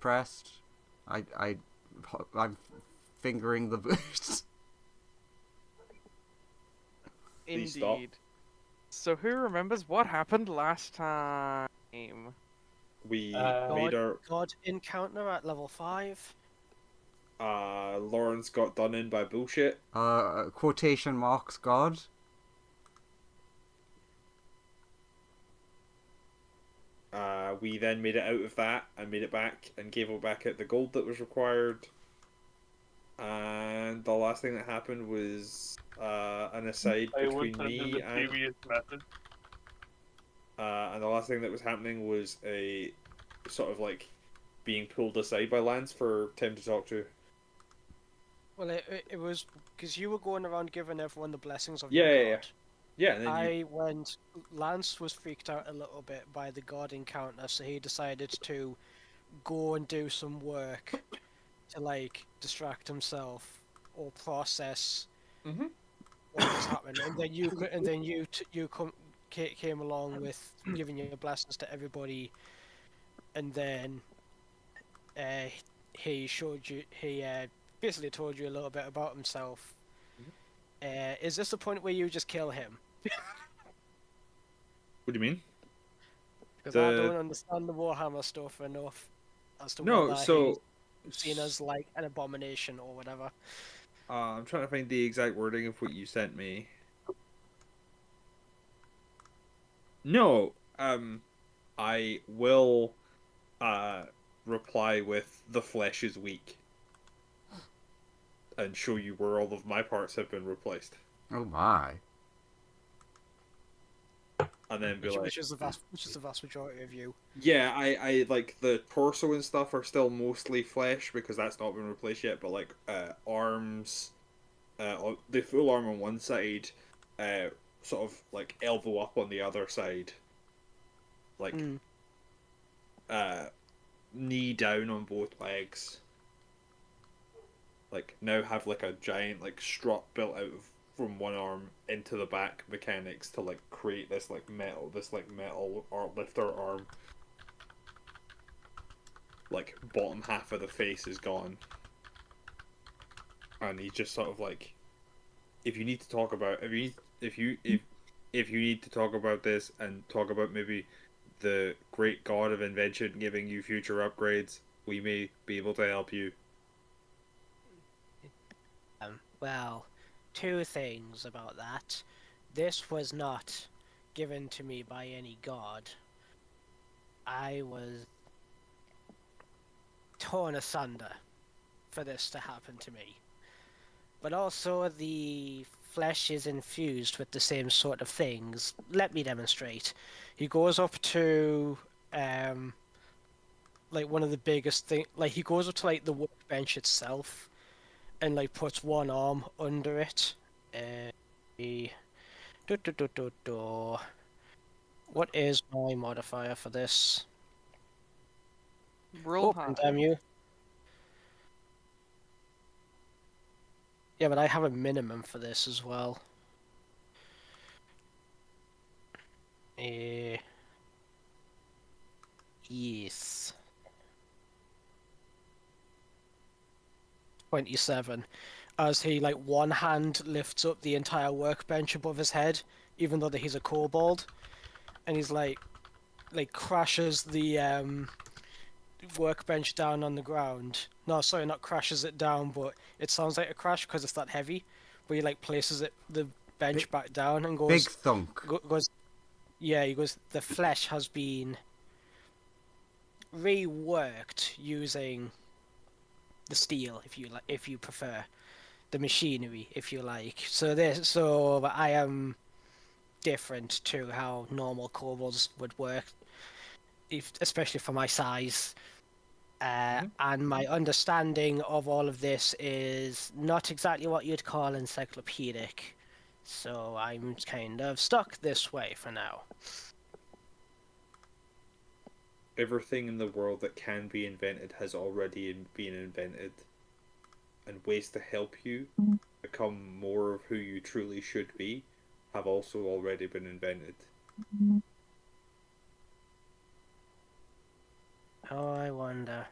pressed. I'm fingering the boots. Please stop. Indeed. So who remembers what happened last time? We Uh, made our God encounter at level 5. Lawrence got done in by bullshit. Quotation marks, God. We then made it out of that and made it back and gave it back at the gold that was required. And the last thing that happened was an aside I between went under me the previous method. and the last thing that was happening was a sort of like being pulled aside by Lance for Tim to talk to. Well, it was because you were going around giving everyone the blessings of Yeah, your yeah, god. Yeah, and then I went. Lance was freaked out a little bit by the god encounter, so he decided to go and do some work to like distract himself or process Mhm. what was happening. And then you came along with giving your blessings to everybody, and then uh, he showed you. He basically told you a little bit about himself. Is this the point where you just kill him? What do you mean? Because I don't understand the Warhammer stuff enough as to No, whether he's so seen as like an abomination or whatever. I'm trying to find the exact wording of what you sent me. No, I will reply with the flesh is weak and show you where all of my parts have been replaced. Oh my. And then be like, Which is the vast majority of you. yeah, I like the torso and stuff are still mostly flesh because that's not been replaced yet, but like arms, the full arm on one side, sort of like elbow up on the other side, like knee down on both legs. Like now have like a giant like strut built out of from one arm into the back mechanics to like create this metal art lifter arm. Like bottom half of the face is gone, and he's just sort of like, if you need to talk about if you need to talk about this and talk about maybe the great god of invention giving you future upgrades, we may be able to help you. Well, two things about that. This was not given to me by any god. I was torn asunder for this to happen to me. But also the flesh is infused with the same sort of things. Let me demonstrate. He goes up to like one of the biggest thing, like he goes up to like the workbench itself and like puts one arm under it. He- do, do, do, do, do. What is my modifier for this? Roll Oh, high. damn you. Yeah, but I have a minimum for this as well. Yes. 27. As he, like, one hand lifts up the entire workbench above his head, even though that he's a kobold. And he's, like crashes the, workbench down on the ground. No, sorry, not crashes it down, but it sounds like a crash because it's that heavy. But he, like, places the bench back down and goes... Big thunk. Yeah, he goes, the flesh has been reworked using the steel, if you prefer, the machinery, if you like. So I am different to how normal kobolds would work, especially for my size. And my understanding of all of this is not exactly what you'd call encyclopedic. So I'm kind of stuck this way for now. Everything in the world that can be invented has already been invented, and ways to help you become more of who you truly should be have also already been invented. Oh, I wonder.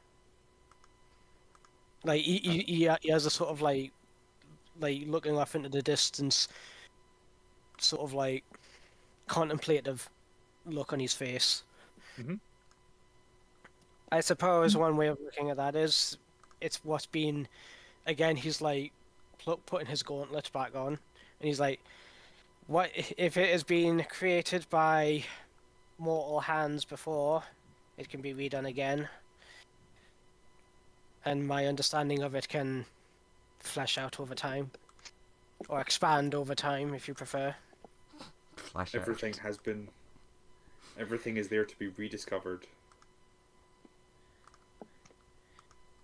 Like he has a sort of like looking off into the distance, sort of like contemplative look on his face. Mhm. I suppose one way of looking at that is it's what's been again. He's like putting his gauntlet back on, and he's like, "What if it has been created by mortal hands before? It can be redone again, and my understanding of it can flesh out over time, or expand over time, if you prefer." Flash Everything out. has been. Everything is there to be rediscovered.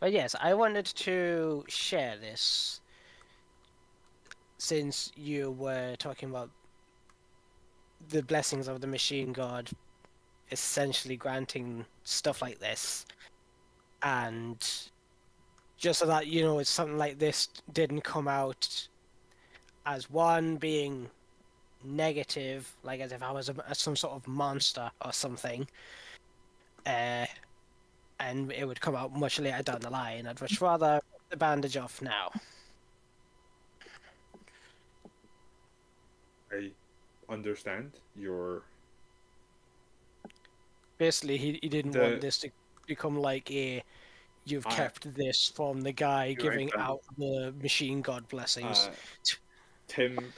But yes, I wanted to share this since you were talking about the blessings of the machine god essentially granting stuff like this. And just so that, it's something like this didn't come out as one being negative, like as if I was some sort of monster or something, and it would come out much later down the line. I'd much rather rip the bandage off now. I understand your Basically, he didn't want the. this to become like you've I kept this from the guy You're right, giving Ben. out the machine god blessings. Uh, Tim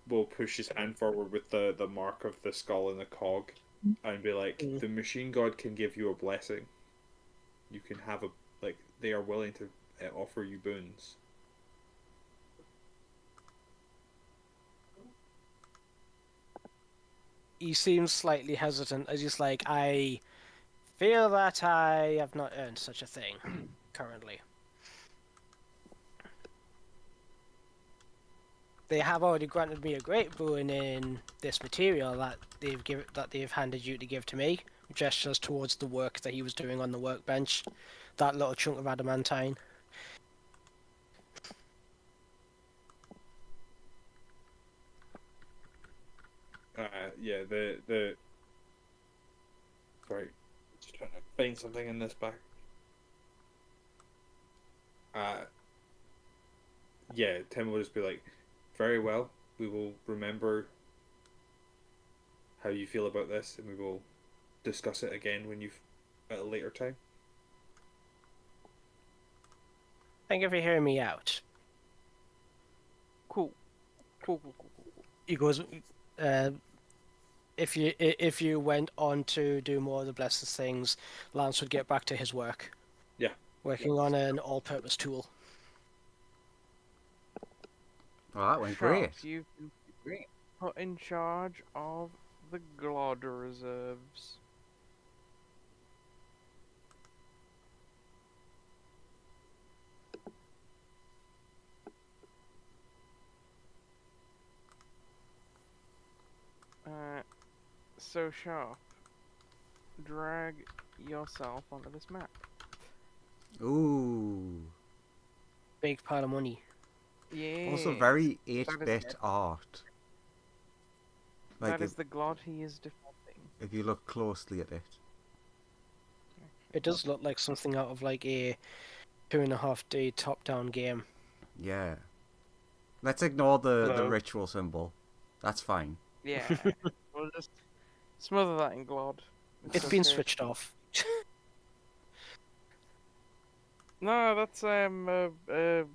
will push his hand forward with the mark of the skull and the cog, and be like, Mm. "The machine god can give you a blessing. You can have a like. They are willing to offer you boons." He seems slightly hesitant as he's like, I feel that I have not earned such a thing currently. They have already granted me a great boon in this material that they've handed you to give to me. Gestures towards the work that he was doing on the workbench, that little chunk of adamantine. Yeah. The Sorry, just trying to find something in this back. Uh, yeah. Tim will just be like, "Very well. We will remember how you feel about this, and we will discuss it again when you've at a later time." Thank you for hearing me out. Cool. Cool. He goes, uh, if you went on to do more of the blessed things, Lance would get back to his work. Yeah. Working on an all-purpose tool. Well, that went Sharp, great. you've been put in charge of the Glod reserves. So Sharp, drag yourself onto this map. Ooh. Big pile of money. Yeah. Also very That is 8-bit it. art. Like That is the Glod he is defending. if you look closely at it. It does look like something out of like a 2.5D top-down game. Yeah. Let's ignore the Hello. ritual symbol. That's fine. Yeah. We'll just smother that in Glod. It's been okay. switched off. No, that's glyph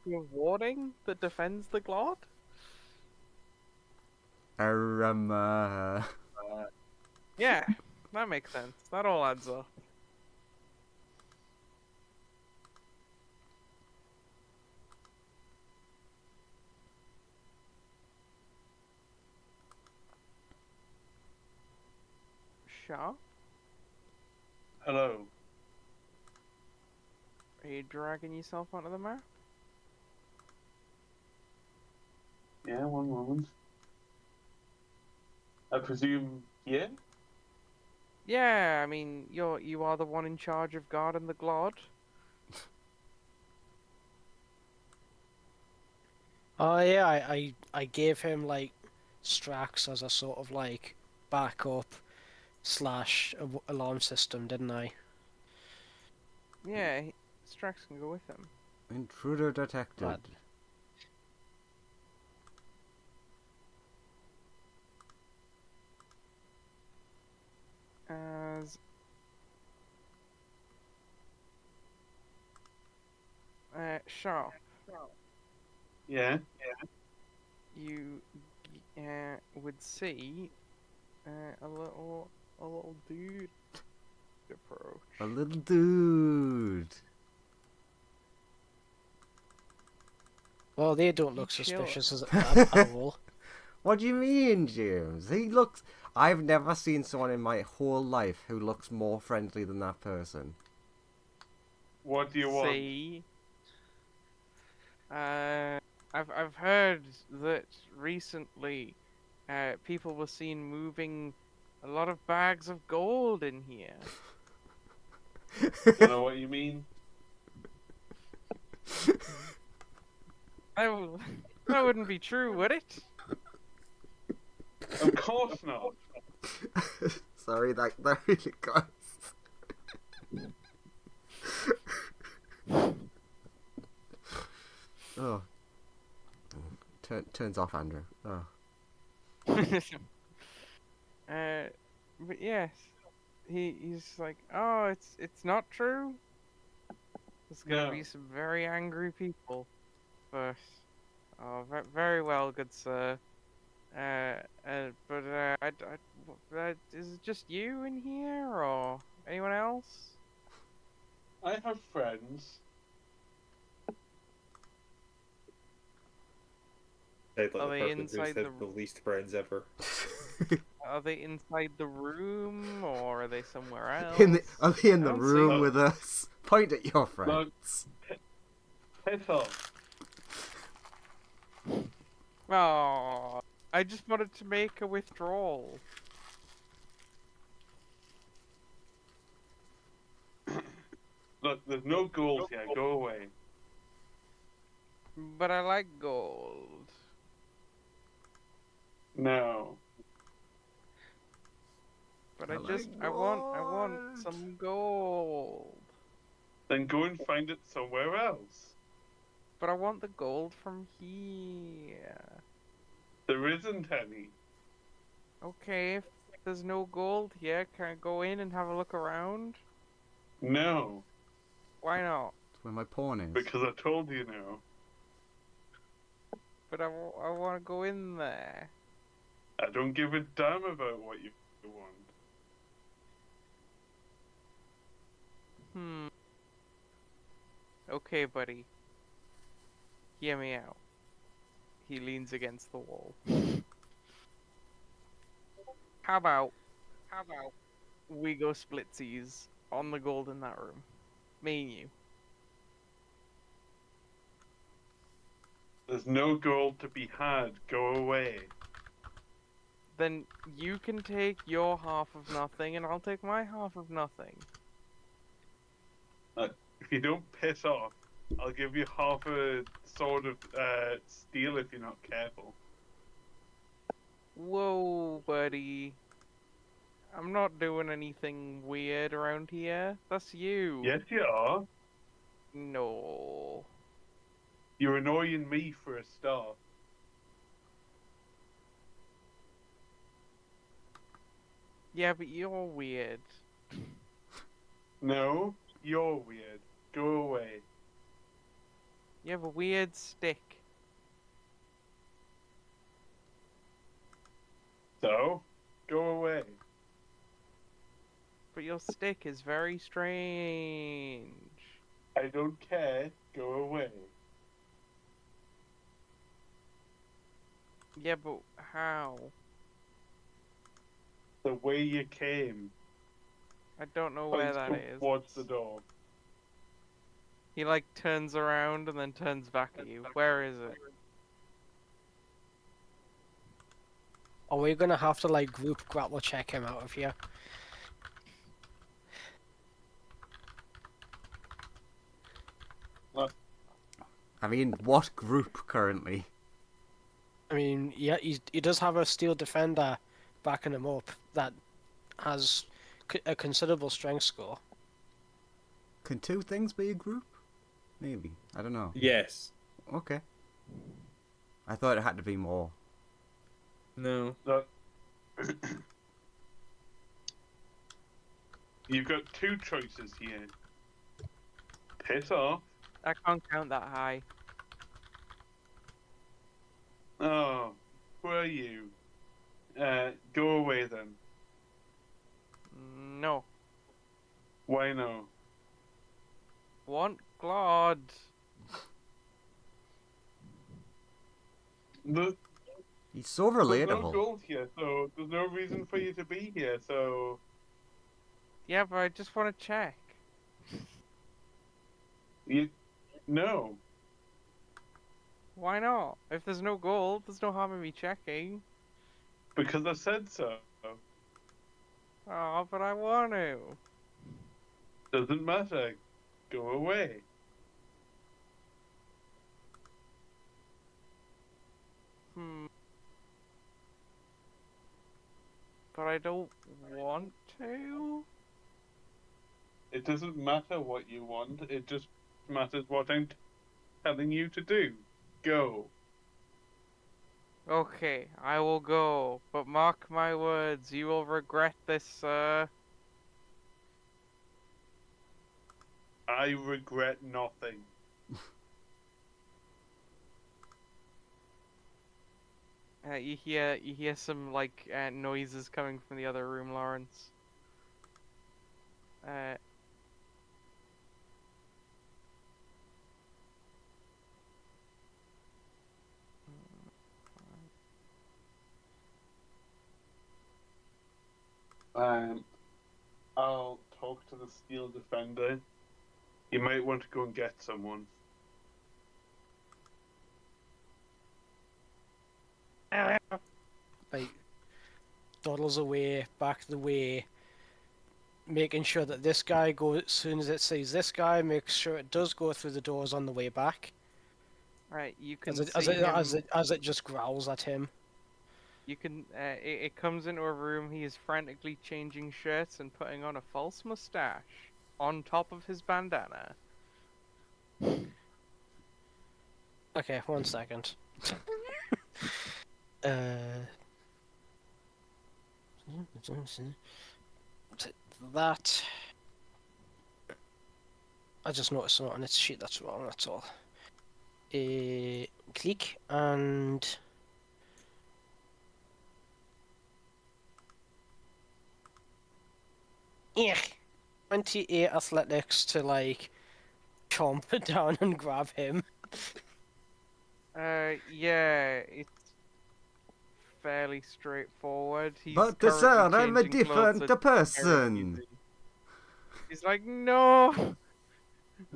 of warding that defends the Glod. Yeah, that makes sense. That all adds up. Sharp, Hello. are you dragging yourself onto the map? Yeah, one moment. I presume here? Yeah, I mean, you are the one in charge of guarding the Glod. Oh yeah, I gave him like Strax as a sort of like backup / alarm system, didn't I? Yeah, Strax can go with him. Intruder detected. Right. As Sharp, Yeah. you would see a little dude approach. A little dude. Well, they don't look He chills. suspicious at all. What do you mean, James? He looks. I've never seen someone in my whole life who looks more friendly than that person. What do you want? See, I've heard that recently, people were seen moving a lot of bags of gold in here. You know what you mean? That wouldn't be true, would it? Of course not. Sorry, that really got. Oh. Turns off, Andrew. Oh. But yes, he's like, oh, it's not true. There's gonna No. be some very angry people, but very well, good sir. Is it just you in here, or anyone else? I have friends. They'd like Are the they person who's inside had the- the least friends ever. Are they inside the room, or are they somewhere else? Are they in I the don't see room them. with us? Point at your friends. Piss off. Oh, I just wanted to make a withdrawal. Look, there's no gold here. Go away. But I like gold. No. But I I like want gold. some gold. Then go and find it somewhere else. But I want the gold from here. There isn't any. Okay, if there's no gold here, can I go in and have a look around? No. Why not? That's where my pawn is. Because I told you no. But I want to go in there. I don't give a damn about what you want. Okay, buddy. Hear me out. He leans against the wall. How about we go splitsies on the gold in that room? Me and you. There's no gold to be had. Go away. Then you can take your half of nothing and I'll take my half of nothing. If you don't piss off, I'll give you half a sword of steel if you're not careful. Whoa, buddy. I'm not doing anything weird around here. That's you. Yes, you are. No. You're annoying me for a start. Yeah, but you're weird. No, you're weird. Go away. You have a weird stick. So, go away. But your stick is very strange. I don't care. Go away. Yeah, but how? The way you came. I don't know where that is. Towards the door. He like turns around and then turns back at you. Where is it? Are we gonna have to like group grapple check him out of here? I mean, what group currently? I mean, yeah, he does have a steel defender backing him up that has a considerable strength score. Can two things be a group? Maybe. I don't know. Yes. Okay. I thought it had to be more. No. Look. You've got two choices here. Piss off. I can't count that high. Oh, who are you? Go away then. No. Why no? Want Claude. He's so There's no relatable. gold here, so there's no reason for you to be here, so... Yeah, but I just want to check. You... No. Why not? If there's no gold, there's no harm in me checking. Because I said so. Oh, but I want to. Doesn't matter. Go away. But I don't want to. It doesn't matter what you want, it just matters what I'm telling you to do. Go. Okay, I will go. But mark my words, you will regret this, sir. I regret nothing. You hear some like noises coming from the other room, Lawrence. I'll talk to the steel defender. You might want to go and get someone. Like, dawdles away, back the way, making sure that this guy goes, as soon as it sees this guy, makes sure it does go through the doors on the way back. Right, you can As it just growls at him. You can. It comes into a room. He is frantically changing shirts and putting on a false mustache on top of his bandana. Okay, 1 second. That. I just noticed something on its sheet that's wrong, that's all. Click and. Yeah. 28 athletics to like chomp it down and grab him. Yeah, it's fairly straightforward. He's But currently sir, I'm a changing clothes different at very person. easy. He's like, no.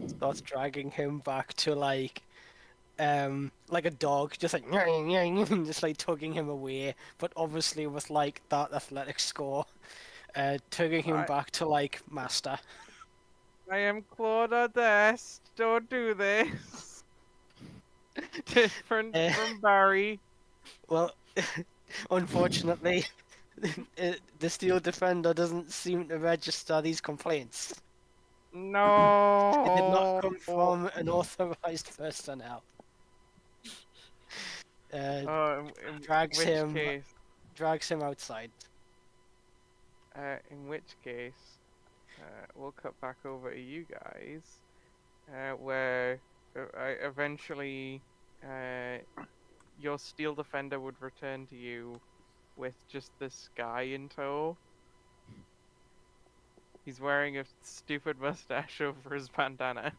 Starts dragging him back to like a dog, just like just like tugging him away, but obviously with like that athletic score, tugging him back to like master. I am Claude Dest. Don't do this. Different from Barry. Well, unfortunately, the steel defender doesn't seem to register these complaints. No. It did not come from an authorized personnel. Drags him outside. In which case, we'll cut back over to you guys, where eventually your steel defender would return to you with just this guy in tow. He's wearing a stupid mustache over his bandana.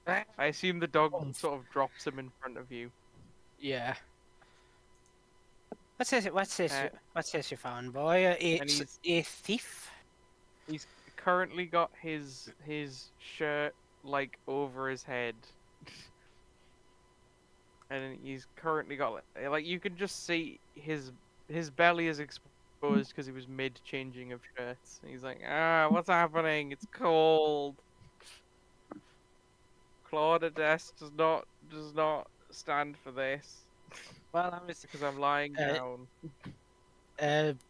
I assume the dog sort of drops him in front of you. Yeah. What's this you found, boy? It's a thief? He's currently got his shirt like over his head. And he's currently got like you can just see his belly is exposed because he was mid changing of shirts. And he's like, what's happening? It's cold. Claude Dest does not stand for this. Well, I was because I'm lying down.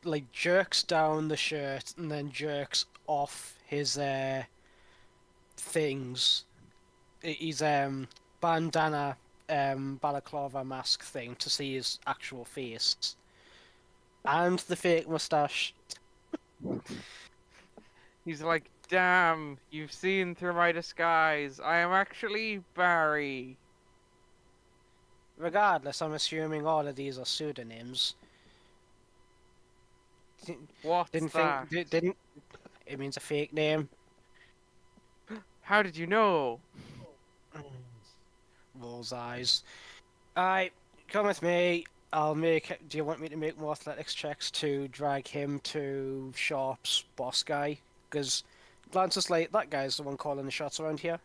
like jerks down the shirt and then jerks off his things. His bandana balaclava mask thing to see his actual face. And the fake mustache. He's like, damn, you've seen through my disguise. I am actually Barry. Regardless, I'm assuming all of these are pseudonyms. What's Didn't that? think didn't it means a fake name. How did you know? Rolls eyes. Alright, come with me. I'll make. Do you want me to make more athletics checks to drag him to Sharp's boss guy? Because Lance is like, that guy's the one calling the shots around here.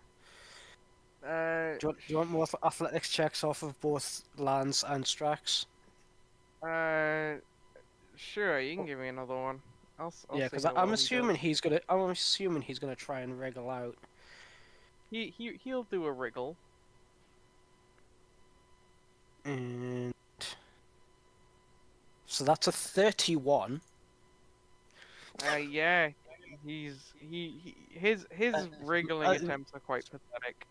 Do you want more athletics checks off of both Lance and Strax? Sure, you can give me another one. I'll Yeah, see because how I'm well he assuming does. he's gonna. I'm assuming he's gonna try and wriggle out. He'll do a wriggle. And so that's a 31. Yeah, his wriggling attempts are quite pathetic.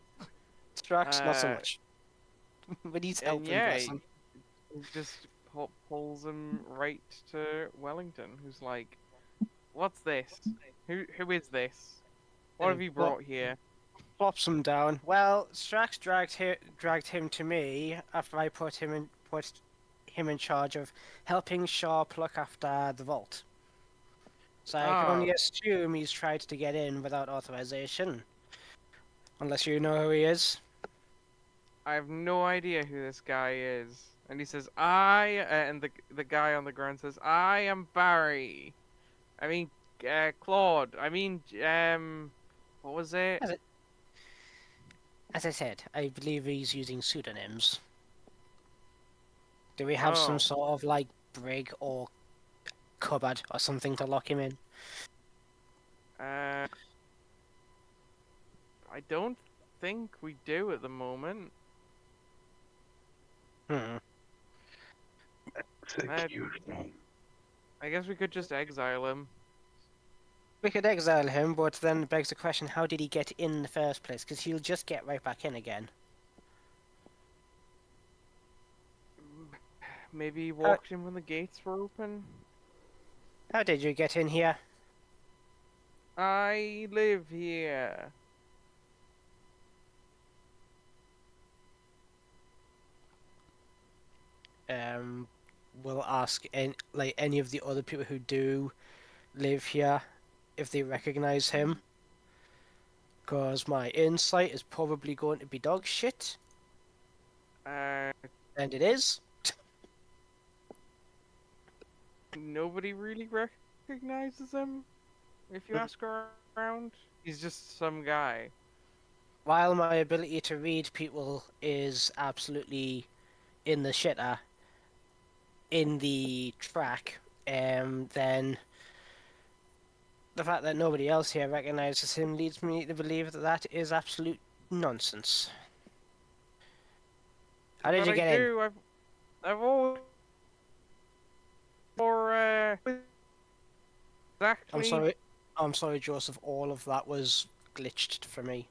Strax, not so Uh, much. But he's and helping, yeah, bless him. he just pulls him right to Wellington, who's like, "What's this? Who is this? What have you brought here?" Plops him down. Well, Strax dragged him to me after I put him in charge of helping Sharp look after the vault. So I can only Oh, assume he's tried to get in without authorization. Unless you know who he is. I have no idea who this guy is. And he says, and the guy on the ground says, I am Barry. I mean, Claude. I mean, what was it? As I said, I believe he's using pseudonyms. Do we have some Oh, sort of like brig or cupboard or something to lock him in? I don't think we do at the moment. Hmm. Security. I guess we could just exile him. We could exile him, but then it begs the question, how did he get in the first place? Because he'll just get right back in again. Maybe he walked in when the gates were open. How did you get in here? I live here. We'll ask any of the other people who do live here if they recognize him. Because my insight is probably going to be dog shit. Uh, And it is. Nobody really recognizes him. If you ask around, he's just some guy. While my ability to read people is absolutely in the shitter in the track, then the fact that nobody else here recognizes him leads me to believe that that is absolute nonsense. How did But you I get in? do. I've always. Or actually, I'm sorry, Joseph. All of that was glitched for me.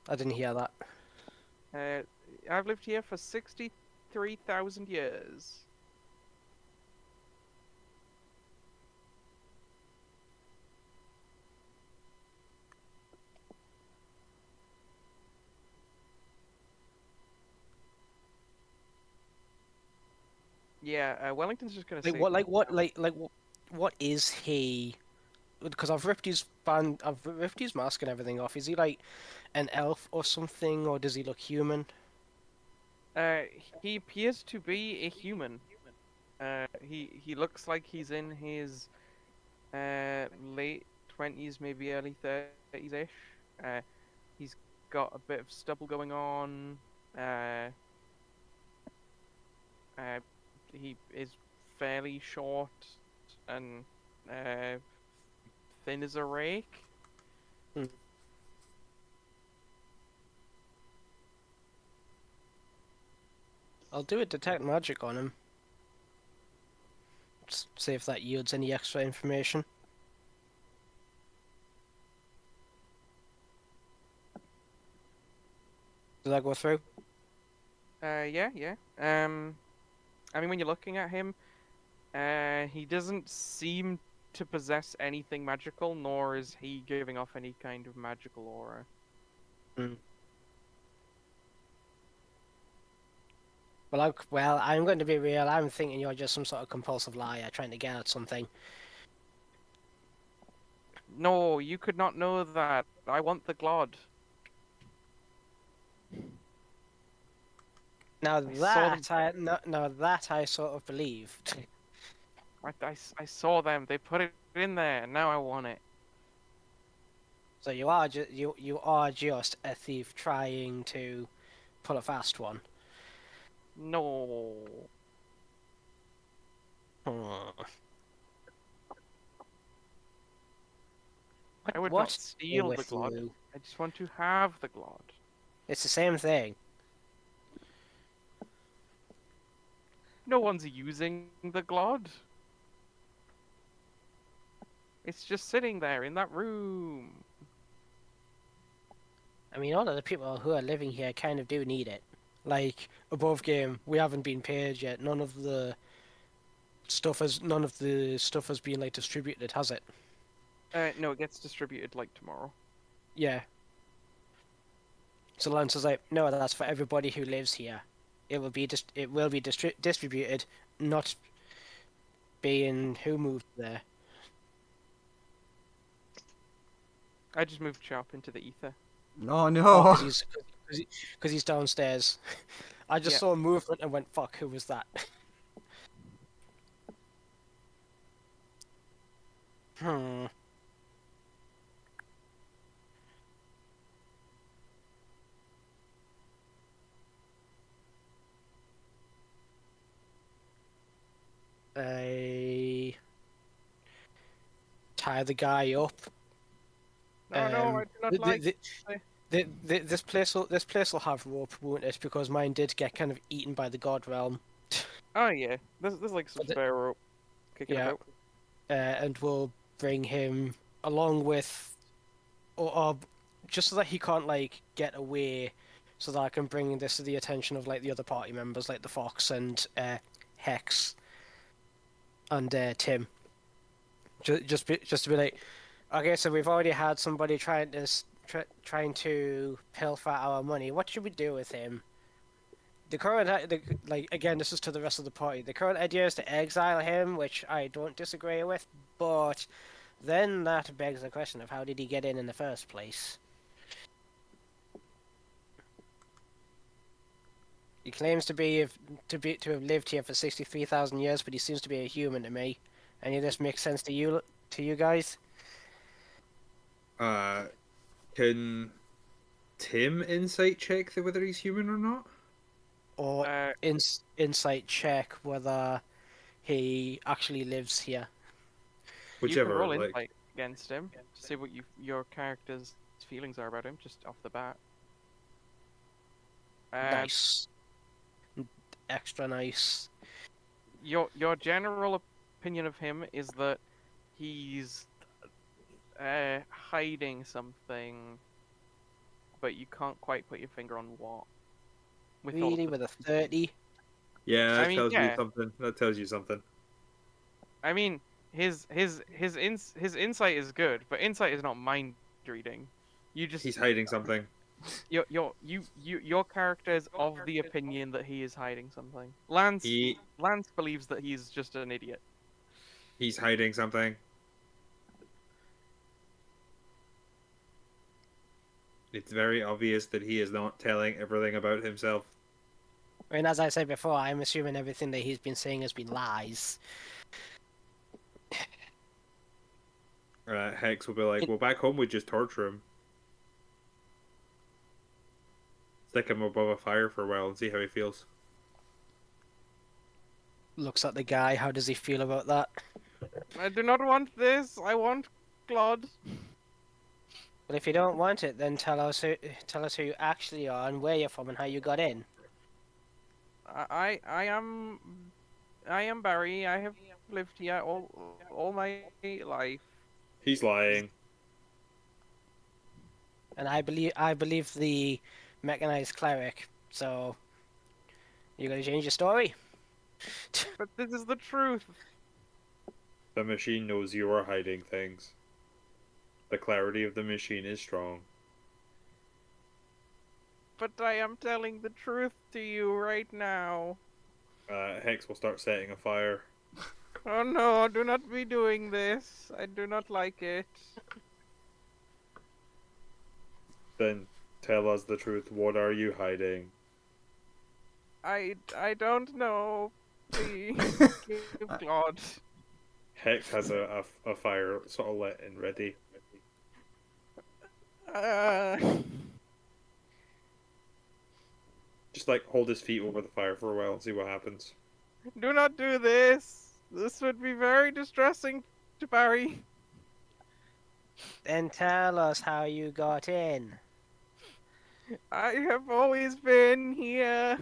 I didn't hear that. I've lived here for 63,000 years. Yeah, Wellington's just gonna say. What is he? Because I've ripped his mask and everything off. Is he like an elf or something, or does he look human? He appears to be a human. He looks like he's in his late 20s, maybe early 30s ish. He's got a bit of stubble going on. He is fairly short and thin as a rake. I'll do a detect magic on him. see if that yields any extra information. Does that go through? Yeah, yeah. I mean, when you're looking at him, he doesn't seem to possess anything magical, nor is he giving off any kind of magical aura. Well, I'm going to be real. I'm thinking you're just some sort of compulsive liar trying to get at something. No, you could not know that. I want the Glod. Now saw them. now that I sort of believe. I saw them. They put it in there. Now I want it. So you are just a thief trying to pull a fast one. No. I would not steal the Glod. You? I just want to have the Glod. It's the same thing. No one's using the Glod. It's just sitting there in that room. I mean, all of the people who are living here kind of do need it. Like, above game, we haven't been paid yet. None of the stuff has been like distributed, has it? No, it gets distributed like tomorrow. Yeah. So Lance is like, no, that's for everybody who lives here. It will be distributed, not being who moved there. I just moved Sharp into the ether. No, no. Because he's downstairs. I just saw movement and went, fuck, who was that? Hmm. I tie the guy up. No, I do not like. This place will have rope, won't it? Because mine did get kind of eaten by the god realm. Oh yeah, there's like some spare rope kicking about. And we'll bring him along with, or just so that he can't like get away, so that I can bring this to the attention of like the other party members, like the Fox and Hex and Tim. Just to be like, okay, so we've already had somebody trying to pilfer our money. What should we do with him? The current, again, this is to the rest of the party. The current idea is to exile him, which I don't disagree with, but then that begs the question of how did he get in the first place? He claims to have lived here for 63,000 years, but he seems to be a human to me. Any of this make sense to you guys? Can Tim insight check whether he's human or not? Or insight check whether he actually lives here. Whichever. You can roll insight against him to see what your character's feelings are about him, just off the bat. Nice. Extra nice. Your general opinion of him is that he's hiding something, but you can't quite put your finger on what. Really, with a 30? Yeah, that tells you something. That tells you something. I mean, his insight is good, but insight is not mind reading. He's hiding something. Your character is of the opinion that he is hiding something. Lance believes that he's just an idiot. He's hiding something. It's very obvious that he is not telling everything about himself. I mean, as I said before, I'm assuming everything that he's been saying has been lies. Hex will be like, well, back home we just torture him. Stick him above a fire for a while and see how he feels. Looks at the guy, how does he feel about that? I do not want this, I want Claude. But if you don't want it, then tell us who you actually are and where you're from and how you got in. I am I am Barry. I have lived here all my life. He's lying. And I believe the mechanized cleric. So you gonna change your story? But this is the truth. The machine knows you are hiding things. The clarity of the machine is strong. But I am telling the truth to you right now. Hex will start setting a fire. Oh no, do not be doing this. I do not like it. Then tell us the truth. What are you hiding? I don't know. Please, give God. Hex has a fire sort of lit and ready. Uh, Just like hold his feet over the fire for a while and see what happens. do not do this. This would be very distressing to Barry. Then tell us how you got in. I have always been here.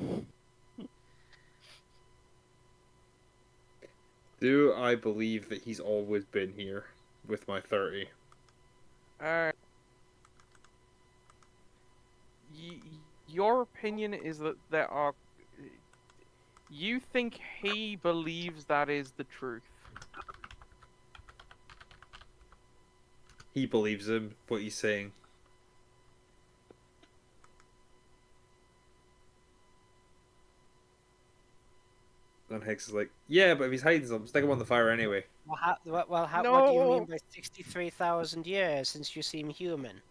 Do I believe that he's always been here with my 30? Uh, your opinion is that there are. You think he believes that is the truth? He believes him, what he's saying. And Hex is like, yeah, but if he's hiding something, stick him on the fire anyway. What do you mean No. by 63,000 years since you seem human?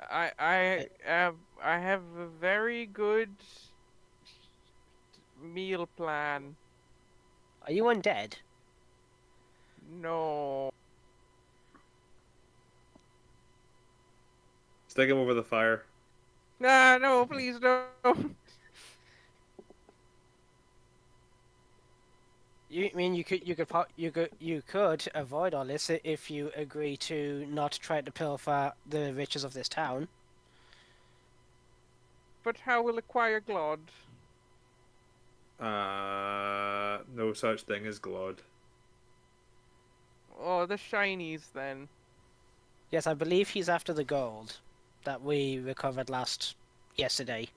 I have a very good meal plan. Are you undead? No. Stick him over the fire. Nah, no, please don't. You mean you could avoid all this if you agree to not try to pilfer the riches of this town. But how will acquire Glod? No such thing as Glod. Oh, the shinies then. Yes, I believe he's after the gold that we recovered yesterday.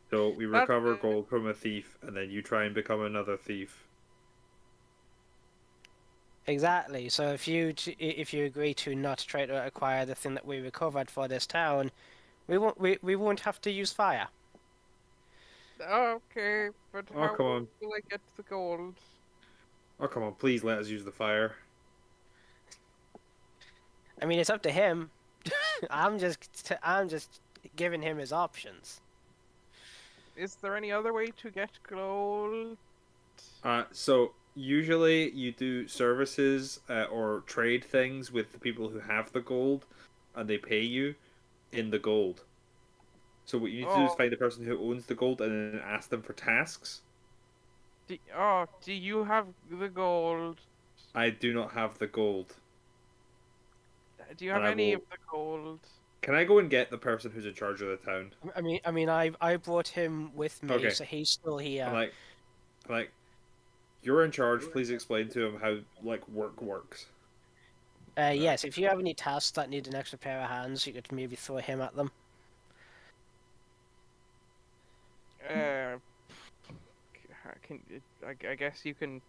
So we That's recover it. gold from a thief, and then you try and become another thief. Exactly. So if you agree to not try to acquire the thing that we recovered for this town, we won't have to use fire. Okay, but Oh, how come on. will I get the gold? Oh, come on, please let us use the fire. I mean, it's up to him. I'm just giving him his options. Is there any other way to get gold? So usually you do services or trade things with the people who have the gold, and they pay you in the gold. So what you need to do is Oh. find the person who owns the gold and then ask them for tasks. Do you have the gold? I do not have the gold. Do you have And I any will- of the gold? Can I go and get the person who's in charge of the town? I brought him with me, Okay. so he's still here. I'm like, you're in charge. Please explain to him how work works. Yes, if you have any tasks that need an extra pair of hands, you could maybe throw him at them. I guess you can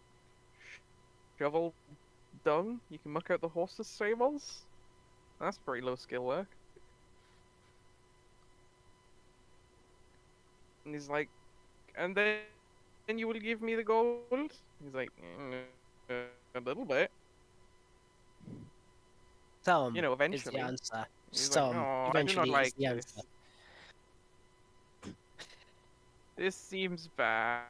shovel dung. You can muck out the horses' stables. That's pretty low skill work. And he's like, and then you will give me the gold. He's like, a little bit. Some You know, is the eventually. answer. He's Some like, oh, eventually I do not like is the this. answer. This seems bad.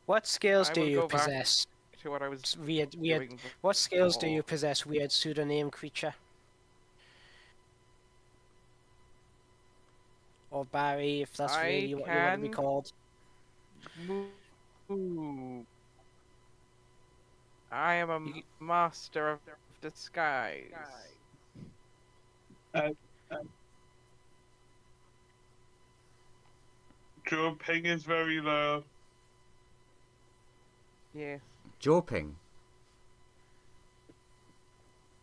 What skills I do will you go back possess? to what I was Weird. doing What skills do before. you possess, weird pseudonym creature? Or Barry, if that's I really what you want to be can called. Move. I am a master of disguise. Joe Ping is very low. Yeah. Joe Ping.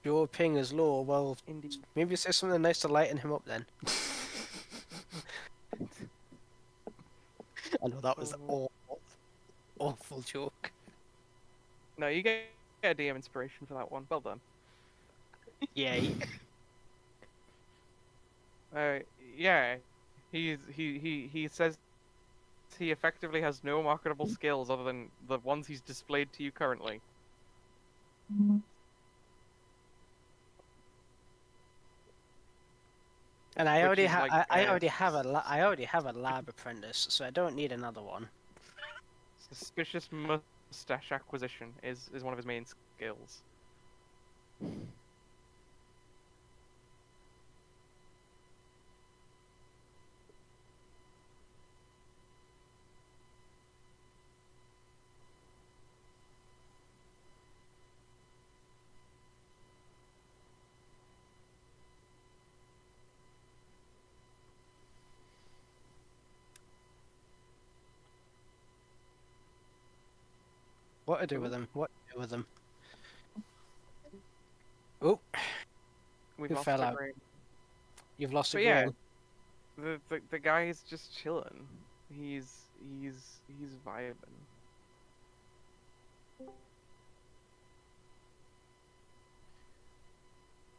Your ping is low. Well, Indeed. maybe say something nice to lighten him up then. I know that was an Oh. awful joke. No, you get a DM inspiration for that one. Well done. Yay. Yeah. He says he effectively has no marketable skills other than the ones he's displayed to you currently. And I Which already is have like, I already have I already have a lab apprentice, so I don't need another one. Suspicious mustache acquisition is one of his main skills. What to do with him? What to do with him? Oh, We've Who lost fell a out? brain. you've lost a But yeah, grain. the guy is just chilling. He's vibing.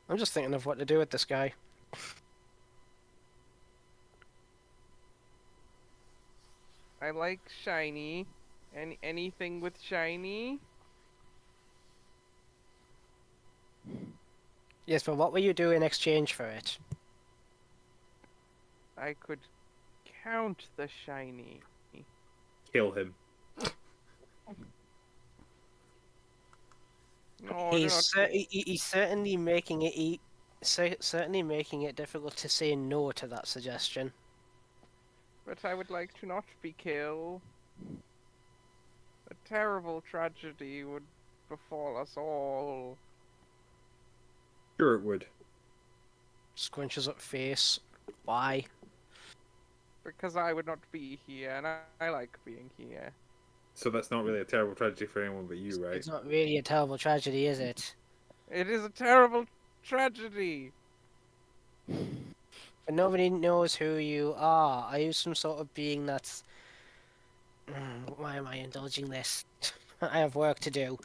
I'm just thinking of what to do with this guy. I like shiny. Anything with shiny? Yes, but what will you do in exchange for it? I could count the shiny. Kill him. No, do not He's certainly making it certainly making it difficult to say no to that suggestion. But I would like to not be killed. A terrible tragedy would befall us all. Sure it would. Squinches up face. Why? Because I would not be here, and I like being here. So that's not really a terrible tragedy for anyone but you, right? It's not really a terrible tragedy, is it? It is a terrible tragedy! But nobody knows who you are. Are you some sort of being that's... Why am I indulging this? I have work to do.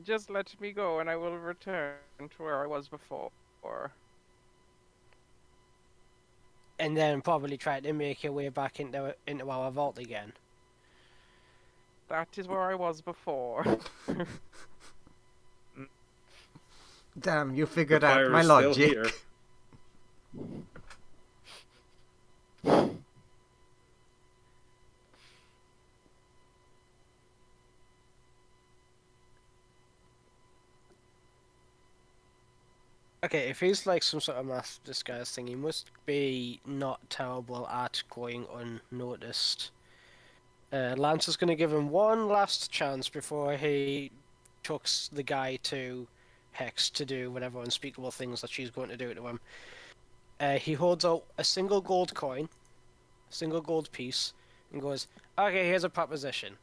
Just let me go, and I will return to where I was before. And then probably try to make your way back into our vault again. That is where I was before. Damn, you The figured out fire my is still logic. here. Okay, if he's like some sort of mass disguise thing, he must be not terrible at going unnoticed. Lance is going to give him one last chance before he chucks the guy to Hex to do whatever unspeakable things that she's going to do to him. He holds out a single gold coin, single gold piece, and goes, "Okay, here's a proposition.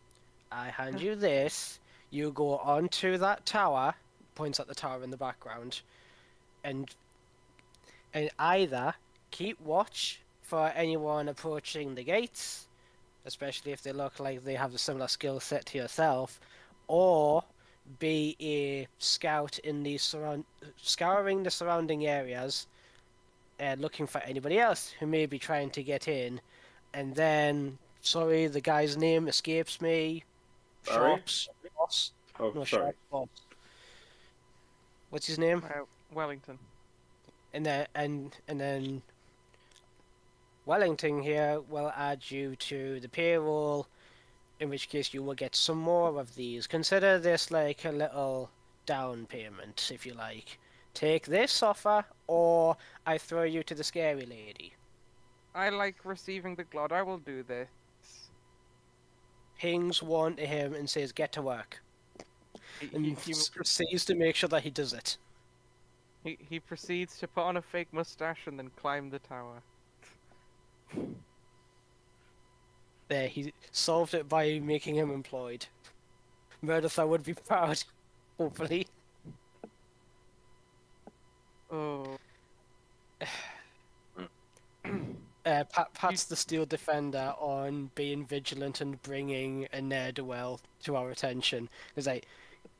I hand you this. You go onto that tower," points at the tower in the background, and either keep watch for anyone approaching the gates, especially if they look like they have a similar skill set to yourself, or be a scout in the scouring the surrounding areas, looking for anybody else who may be trying to get in. And then, sorry, the guy's name escapes me. Sorry? Sharp's boss. Oh, No, sorry. Sharp's boss. What's his name? Wellington. And then Wellington here will add you to the payroll, in which case you will get some more of these. Consider this like a little down payment, if you like. Take this offer, or I throw you to the scary lady. I like receiving the glod. I will do this. Pings one to him and says, "Get to work," and He proceeds to make sure that he does it. He proceeds to put on a fake mustache and then climb the tower. There, he solved it by making him employed. Meredith, would be proud. Hopefully. Oh. Pat's the Steel Defender on being vigilant and bringing a ne'er-do-well to our attention. He's like,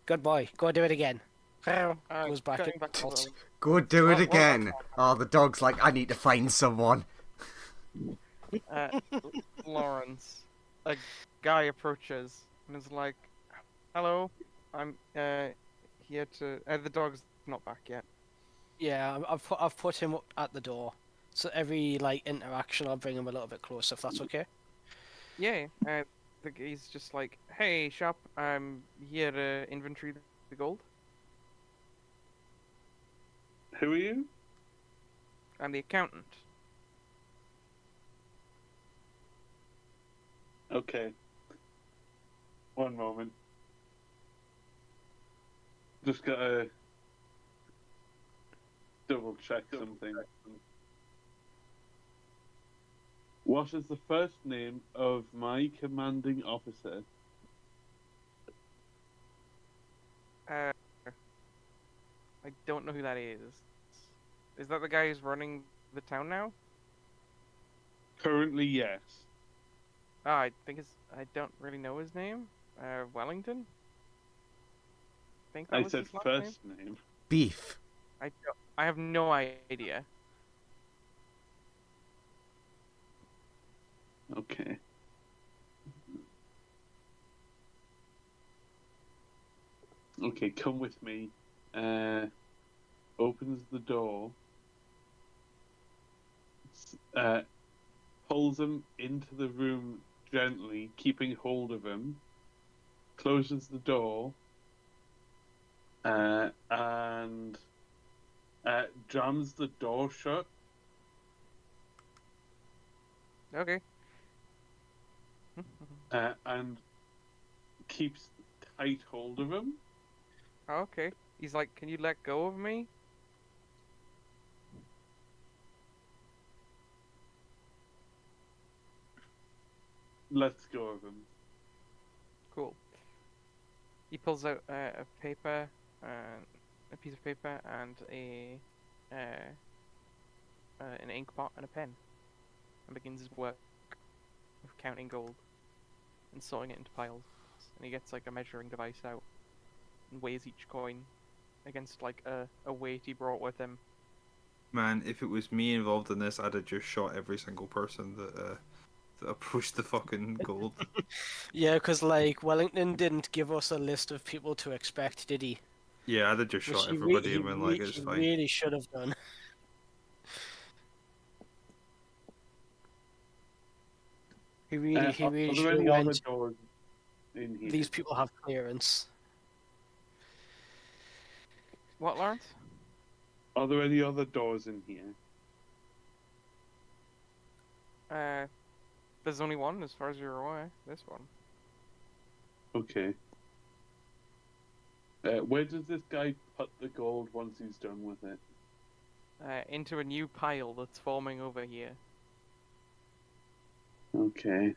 good boy, go do it again. Goes back Cutting in. back a little. Go do it What- again. Oh, the dog's like, I need to find someone. Lawrence, a guy approaches and is like, "Hello, I'm here to." The dog's not back yet. Yeah, I've put him up at the door. So every like interaction, I'll bring him a little bit closer. If that's okay. Yeah, he's just like, "Hey, shop, I'm here to inventory the gold. Who are you? I'm the accountant." Okay. One moment. Just gotta double check something. What is the first name of my commanding officer? I don't know who that is. Is that the guy who's running the town now? Currently, yes. I don't really know his name. Wellington? I think that I was said his last first name. Beef. I have no idea. Okay. Okay, come with me. Opens the door. Pulls him into the room gently, keeping hold of him. Closes the door. And jams the door shut. Okay. And keeps tight hold of him. Okay. He's like, "Can you let go of me?" Lets go of him. Cool. He pulls out a paper, a piece of paper, and an ink pot and a pen, and begins his work of counting gold and sorting it into piles. And he gets like a measuring device out and weighs each coin against like a weight he brought with him. Man, if it was me involved in this, I'd have just shot every single person that approached the fucking gold. Yeah, because like Wellington didn't give us a list of people to expect, did he? Yeah, I'd have just Which shot he everybody and been like, it's he fine. really should have done. He really Are should there have any other went. doors in here? These people have clearance. What, Lawrence? Are there any other doors in here? There's only one as far as you're aware. This one. Okay. Where does this guy put the gold once he's done with it? Into a new pile that's forming over here. Okay.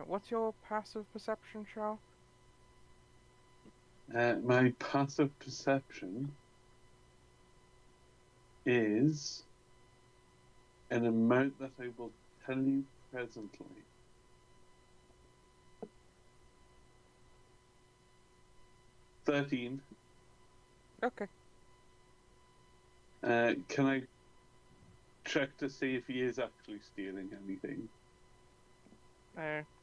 What's your passive perception, Charles? My passive perception is an amount that I will tell you presently. $13. Okay. Can I check to see if he is actually stealing anything?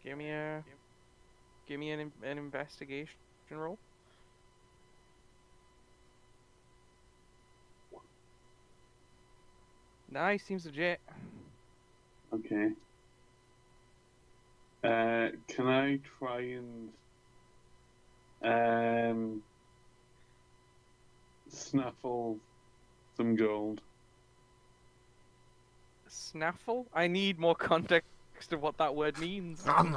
Give me an investigation roll. Nice, seems legit. Okay. Can I try and snaffle some gold? Snaffle? I need more context context of what that word means. I'm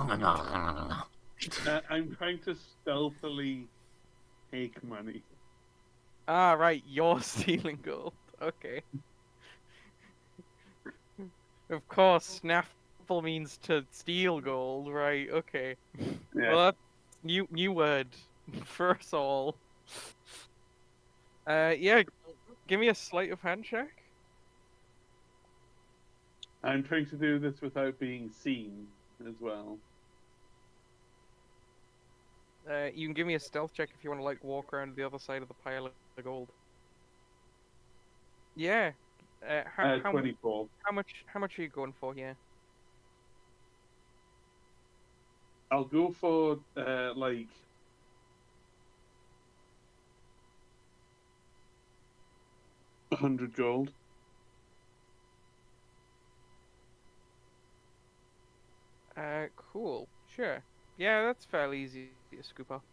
trying to stealthily take money. Ah, right, you're stealing gold. Okay. Of course, snaffle means to steal gold, right? Okay. Yeah. Well, that's new word for us all. Yeah, give me a sleight of hand check. I'm trying to do this without being seen as well. You can give me a stealth check if you want to like walk around the other side of the pile of gold. Yeah. How 24. how much are you going for here? I'll go for like 100 gold. Cool. Sure. Yeah, that's fairly easy to scoop up.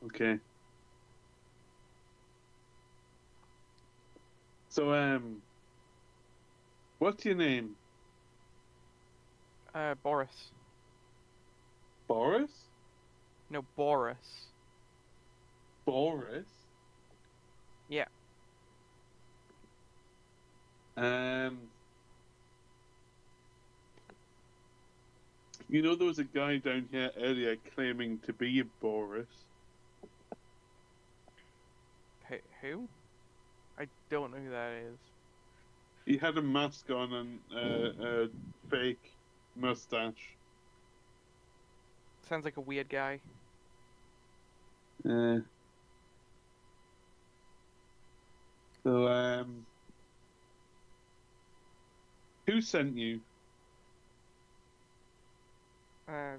Okay. So what's your name? Boris. Boris? No, Boris. Boris? Yeah. You know, there was a guy down here earlier claiming to be Boris. Who? I don't know who that is. He had a mask on and a fake mustache. Sounds like a weird guy. So, who sent you? I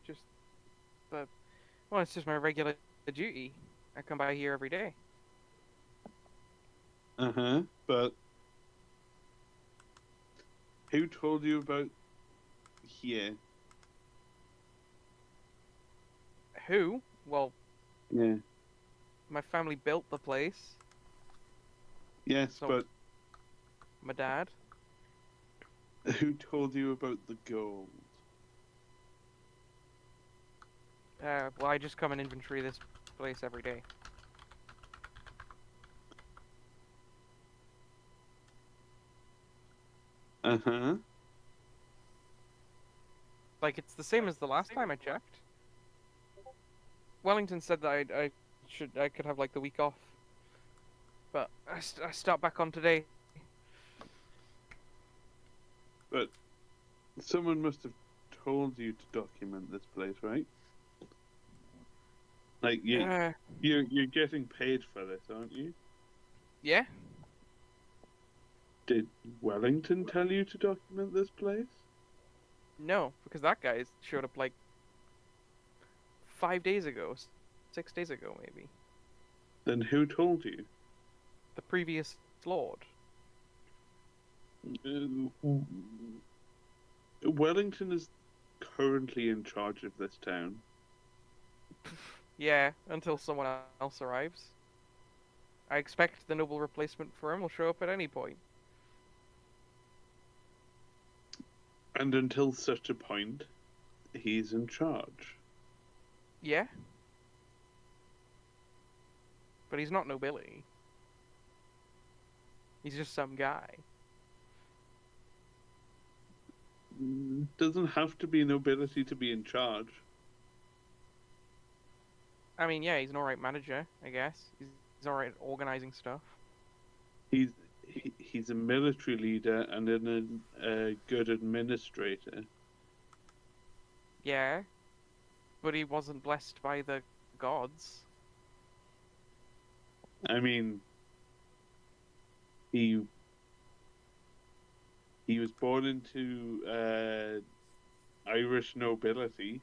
just, well, it's just my regular duty. I come by here every day. But who told you about here? Who? Well, Yeah. my family built the place. Yes, So- but My dad. who told you about the gold? Well, I just come and inventory this place every day. Like, it's the same as the last time I checked. Wellington said that I could have like the week off, but I start back on today. But someone must have told you to document this place, right? Like you're getting paid for this, aren't you? Yeah. Did Wellington tell you to document this place? No, because that guy showed up like 5 days ago, 6 days ago maybe. Then who told you? The previous lord. Wellington is currently in charge of this town. Yeah, until someone else arrives. I expect the noble replacement for him will show up at any point. And until such a point, he's in charge. Yeah. But he's not nobility. He's just some guy. Doesn't have to be nobility to be in charge. I mean, yeah, he's an alright manager, I guess. He's alright at organizing stuff. He's a military leader and a good administrator. Yeah. But he wasn't blessed by the gods. I mean, he was born into Irish nobility.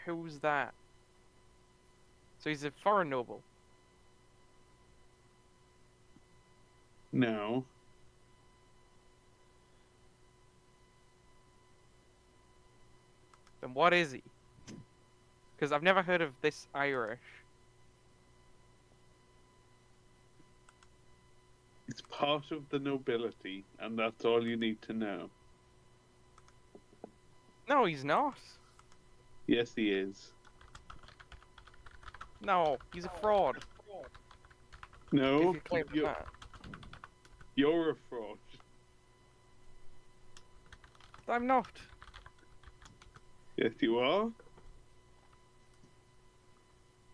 Who's that? So he's a foreign noble. No. Then what is he? Because I've never heard of this Irish. He's part of the nobility, and that's all you need to know. No, he's not. Yes, he is. No, he's a fraud. No, If you claim that. you're a fraud. I'm not. Yes, you are.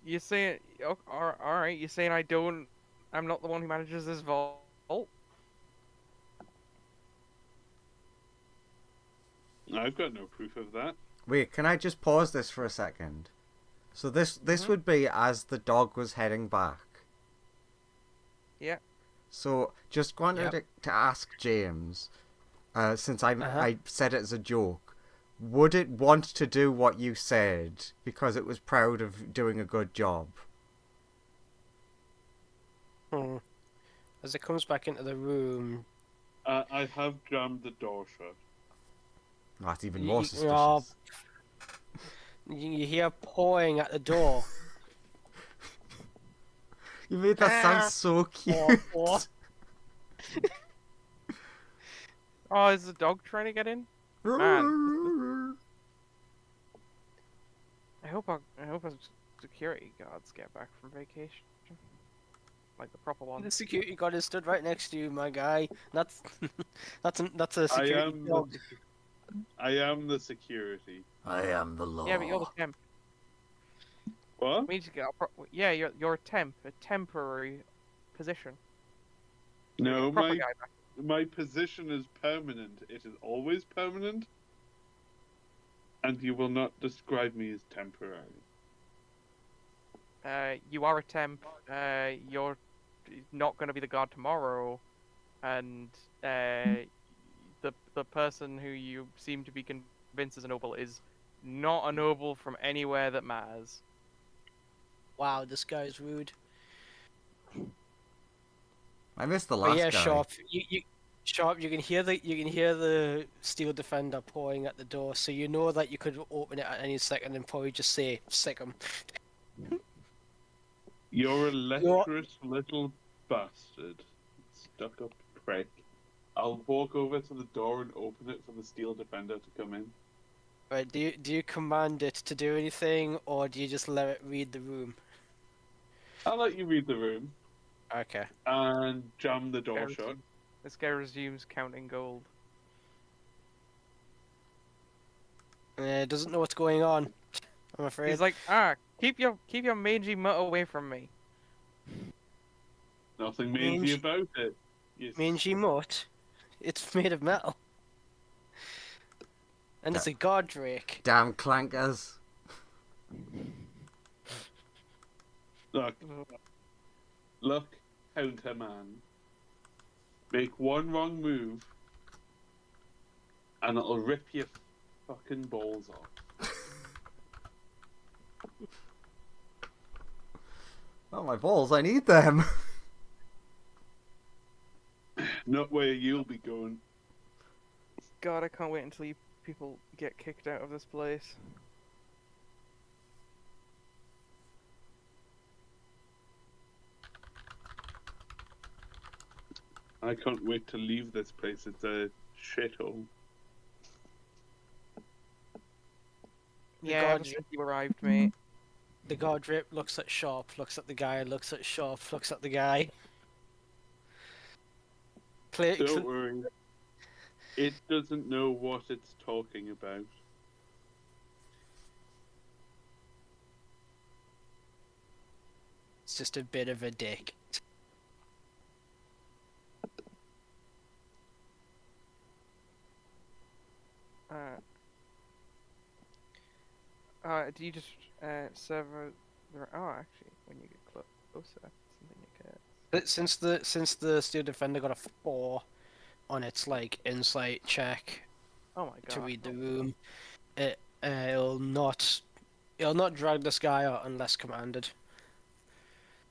You're saying, all right. You're saying I'm not the one who manages this vault. I've got no proof of that. Wait, can I just pause this for a second? So this would be as the dog was heading back. Yeah. So just wanted to ask James, since I said it as a joke, would it want to do what you said because it was proud of doing a good job? As it comes back into the room, I have jammed the door shut. That's even more You- suspicious. oh. you hear pawing at the door. You made that sound so cute. Paw. Oh, is the dog trying to get in? Man. I hope our security guards get back from vacation, like the proper The ones. security guard is stood right next to you, my guy. That's that's a security dog. I am the security. I am the law. Yeah, but you're the temp. What? We need to get yeah, you're a temp, a temporary position. No, A proper guy back. my position is permanent. It is always permanent. And you will not describe me as temporary. You are a temp. You're not going to be the guard tomorrow, and the person who you seem to be convinced is a noble is not a noble from anywhere that matters. Wow, this guy's rude. I missed the But last yeah, guy. Sharp, Sharp, you can hear the steel defender pawing at the door, so you know that you could open it at any second and probably just say sick him. You're a lecherous little bastard. Stuck up prick. I'll walk over to the door and open it for the steel defender to come in. Right? Do you command it to do anything, or do you just let it read the room? I'll let you read the room Okay. and jam the door shut. This guy resumes counting gold. Doesn't know what's going on. I'm afraid. He's like, keep your mangy mutt away from me. Nothing mangy about it. You Mangy mutt. It's made of metal. And it's a god drake. Damn clankers. Look, counter man. Make one wrong move, and it'll rip your fucking balls off. Oh, my balls, I need them. Not where you'll be going. God, I can't wait until you people get kicked out of this place. I can't wait to leave this place. It's a shithole. Yeah, God, ever since you arrived, mate. The god drake looks at Sharp, looks at the guy, looks at Sharp, looks at the guy. Don't worry. It doesn't know what it's talking about. It's just a bit of a dick. Do you just sever the? Oh, actually, when you get closer, something you get. But since the steel defender got a 4 on its like insight check Oh my god. to read the room, it'll not drag this guy out unless commanded.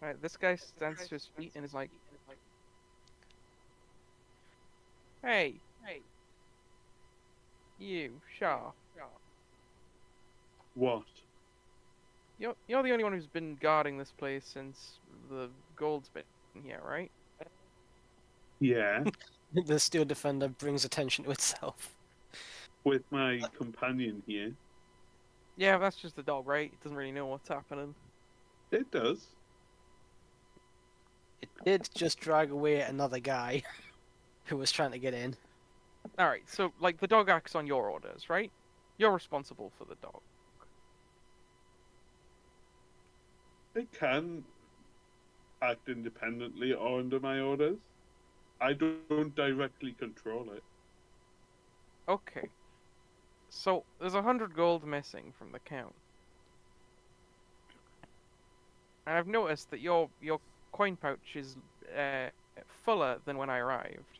Right, this guy stands to his feet and is like, "Hey, you, Shaw. What? You're the only one who's been guarding this place since the gold's been here, right?" Yeah, The steel defender brings attention to itself. with my companion here. Yeah, that's just the dog, right? It doesn't really know what's happening. It does. It did just drag away another guy who was trying to get in. Alright, so, like, the dog acts on your orders, right? You're responsible for the dog. It can act independently or under my orders. I don't directly control it. Okay. So, there's 100 gold missing from the count. And I've noticed that your coin pouch is fuller than when I arrived.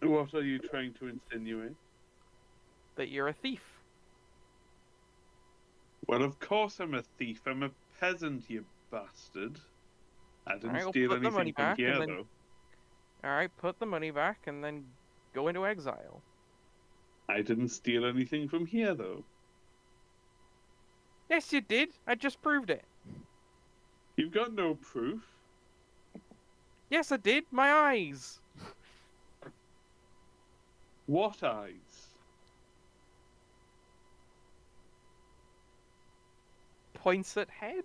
What are you trying to insinuate? That you're a thief. Well, of course I'm a thief. I'm a peasant, you bastard. I didn't Alright, well, steal put the money anything from back and here, then- though. Alright, put the money back and then go into exile. I didn't steal anything from here, though. Yes, you did. I just proved it. You've got no proof. Yes, I did. My eyes. What eyes? Points at head.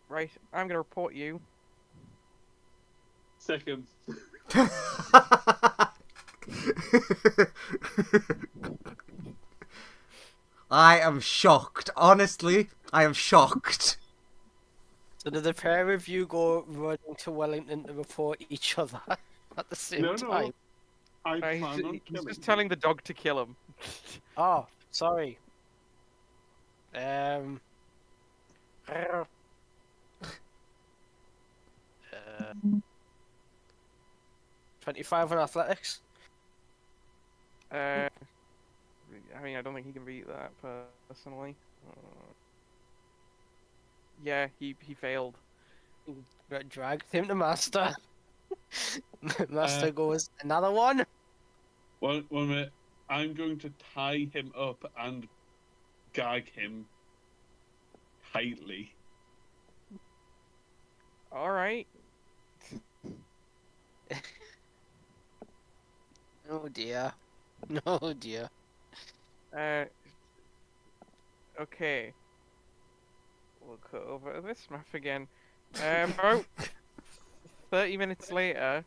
Right, I'm gonna report you. Seconds. I am shocked. Honestly, I am shocked. So did the pair of you go running to Wellington to report each other at the same No, time? no. I plan He's, on he's killing just you. telling the dog to kill him. Oh, sorry. 25 on athletics. I mean, I don't think he can beat that personally. Yeah, he failed. Dragged him to master. Master Uh, goes, another one? One minute. I'm going to tie him up and gag him tightly. All right. Oh dear. Oh dear. Okay. We'll cut over to this map again. About 30 minutes later,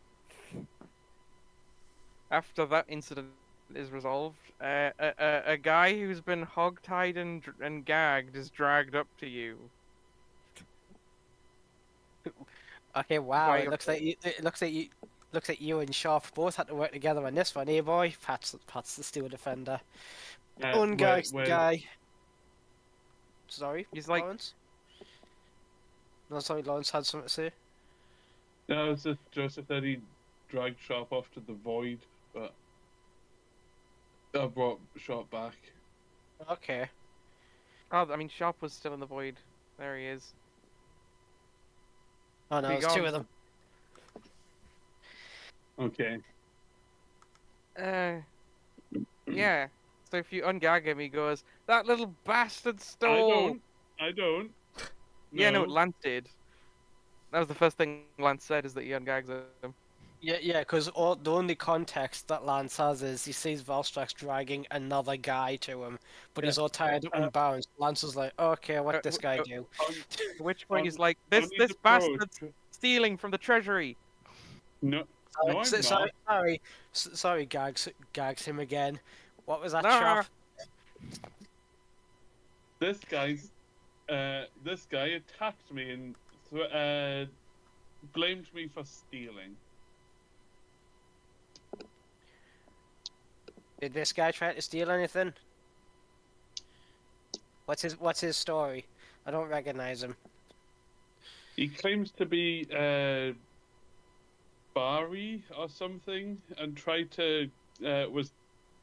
after that incident is resolved, a guy who's been hogtied and gagged is dragged up to you. Okay, wow, By it your- looks like you and Sharp both had to work together on this one, eh boy? Pats the steel defender. Ungags the guy. Sorry, He's like- Lawrence? No, sorry, Lawrence had something to say. No, it's just Joseph said he dragged Sharp off to the void, but I brought Sharp back. Okay. Oh, I mean, Sharp was still in the void. There he is. Oh no, Be there's two gone. of them. Okay. Yeah. So if you ungag him, he goes, "That little bastard stole." I don't. Yeah, no, Lance did. That was the first thing Lance said, is that he ungags him. Yeah, because the only context that Lance has is he sees Valstrax dragging another guy to him, but he's all tired up and bound. Lance is like, okay, what this guy do? At which point he's On- like, on "This his approach- bastard's stealing from the treasury." No, no, I'm not. Sorry, gags him again. What was that, Nah. Sharp? This guy attacked me and blamed me for stealing. Did this guy try to steal anything? What's his story? I don't recognize him. He claims to be Bari or something, and tried to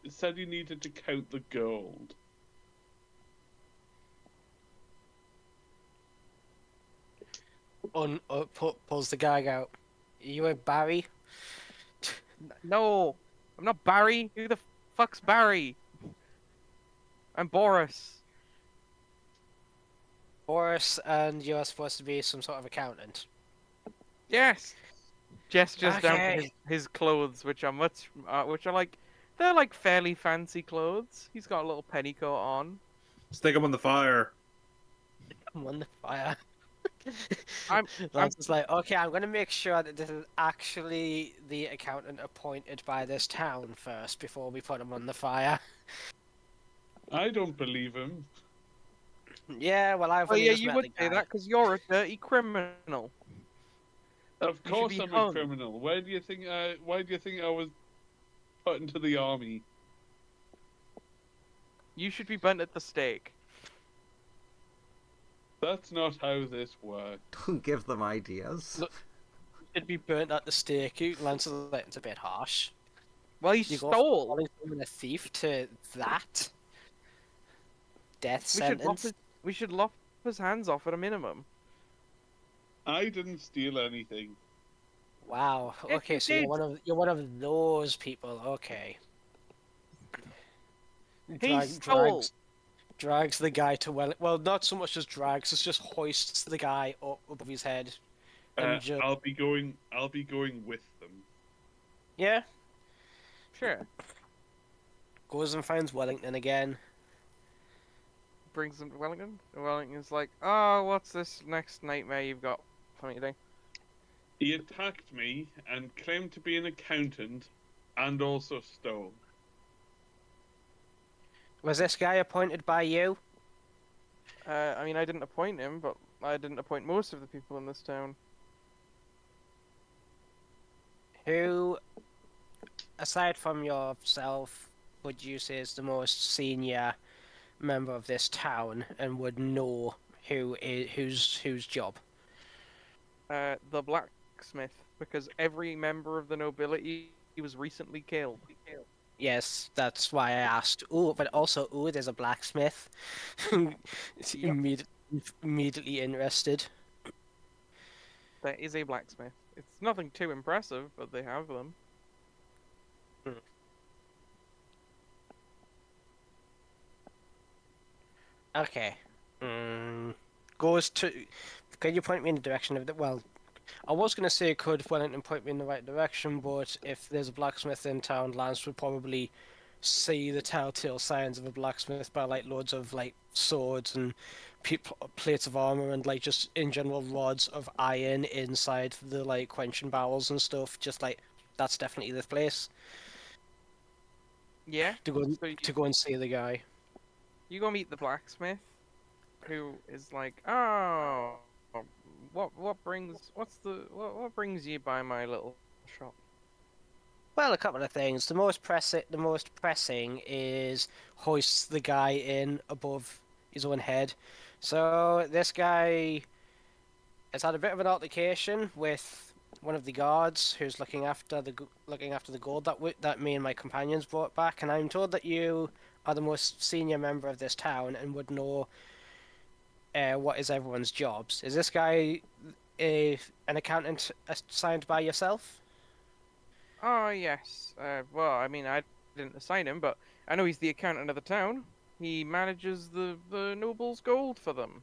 said he needed to count the gold. Pulls the gag out. Are you a Barry? No, I'm not Barry. Who the Fuck's Barry? I'm Boris. Boris, and you're supposed to be some sort of accountant. Yes. Gestures down to Okay. his clothes, which are like, they're like fairly fancy clothes. He's got a little petticoat on. Stick him on the fire. I'm on the fire. I'm Lance is like, okay, I'm going to make sure that this is actually the accountant appointed by this town first before we put him on the fire. I don't believe him. Yeah, well, I've Oh only yeah, just you met would the say guy. that because you're a dirty criminal. Of You should course, be I'm hung. a criminal. Why do you think I was put into the army? You should be burnt at the stake. That's not how this works. Don't give them ideas. Look, It'd be burnt at the stake. Lance is like, it's a bit harsh. Well, he You go from stole. calling someone a thief to that? Death We should sentence? we should lop his hands off at a minimum. I didn't steal anything. Wow. Yes, Okay, you so did. you're one of those people. Okay. He stole. Drags the guy to well, not so much as drags. It's just hoists the guy up above his head. And just, I'll be going with them. yeah, Sure. goes and finds Wellington again. Brings him to Wellington. And Wellington's like, oh, what's this next nightmare you've got for me today? He attacked me and claimed to be an accountant, and also stole. Was this guy appointed by you? I mean, I didn't appoint him, but I didn't appoint most of the people in this town. Who, aside from yourself, would you say is the most senior member of this town and would know whose job? The blacksmith, because every member of the nobility was recently killed. Yes, that's why I asked. Oh, but also, there's a blacksmith. It's Yep. immediately interested. There is a blacksmith. It's nothing too impressive, but they have them. Okay. Goes to. Can you point me in the direction of the? Well, I was gonna say could Wellington point me in the right direction, but if there's a blacksmith in town, Lance would probably see the telltale signs of a blacksmith by like loads of like swords and plates of armor and like just in general rods of iron inside the like quenching barrels and stuff. Just like that's definitely the place Yeah. to go So to go and see the guy. you go meet the blacksmith, who is like, oh, what brings you by my little shop? Well, a couple of things. The most pressing is hoists the guy in above his own head. So this guy has had a bit of an altercation with one of the guards who's looking after the gold that me and my companions brought back, and I'm told that you are the most senior member of this town and would know what is everyone's jobs. Is this guy an accountant assigned by yourself? Oh yes. Well, I mean, I didn't assign him, but I know he's the accountant of the town. He manages the nobles' gold for them.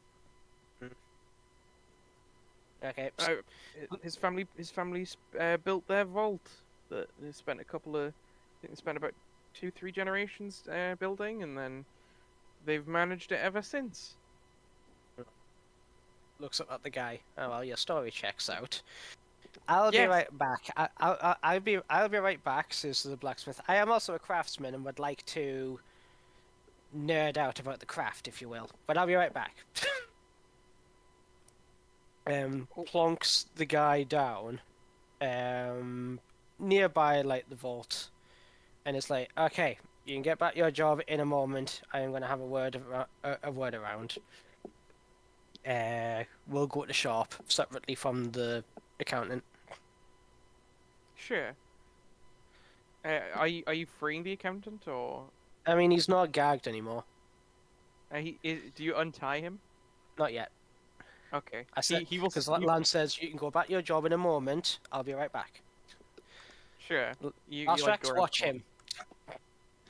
Okay. His family built their vault that they spent I think they spent about 2-3 generations building, and then they've managed it ever since. Looks up at the guy. Oh well, your story checks out. I'll be Yes. right back. I'll be right back, says the blacksmith. I am also a craftsman and would like to nerd out about the craft, if you will. But I'll be right back. Plonks the guy down, nearby like the vault, and it's like, okay, you can get back your job in a moment. I am going to have a word around. We'll go to the shop separately from the accountant. Sure. Are you freeing the accountant, or I mean, he's not gagged anymore. do you untie him? Not yet. Okay. I said he will. because Lance says you can go back to your job in a moment. I'll be right back. Sure. I'll You like Strax go around watch the him.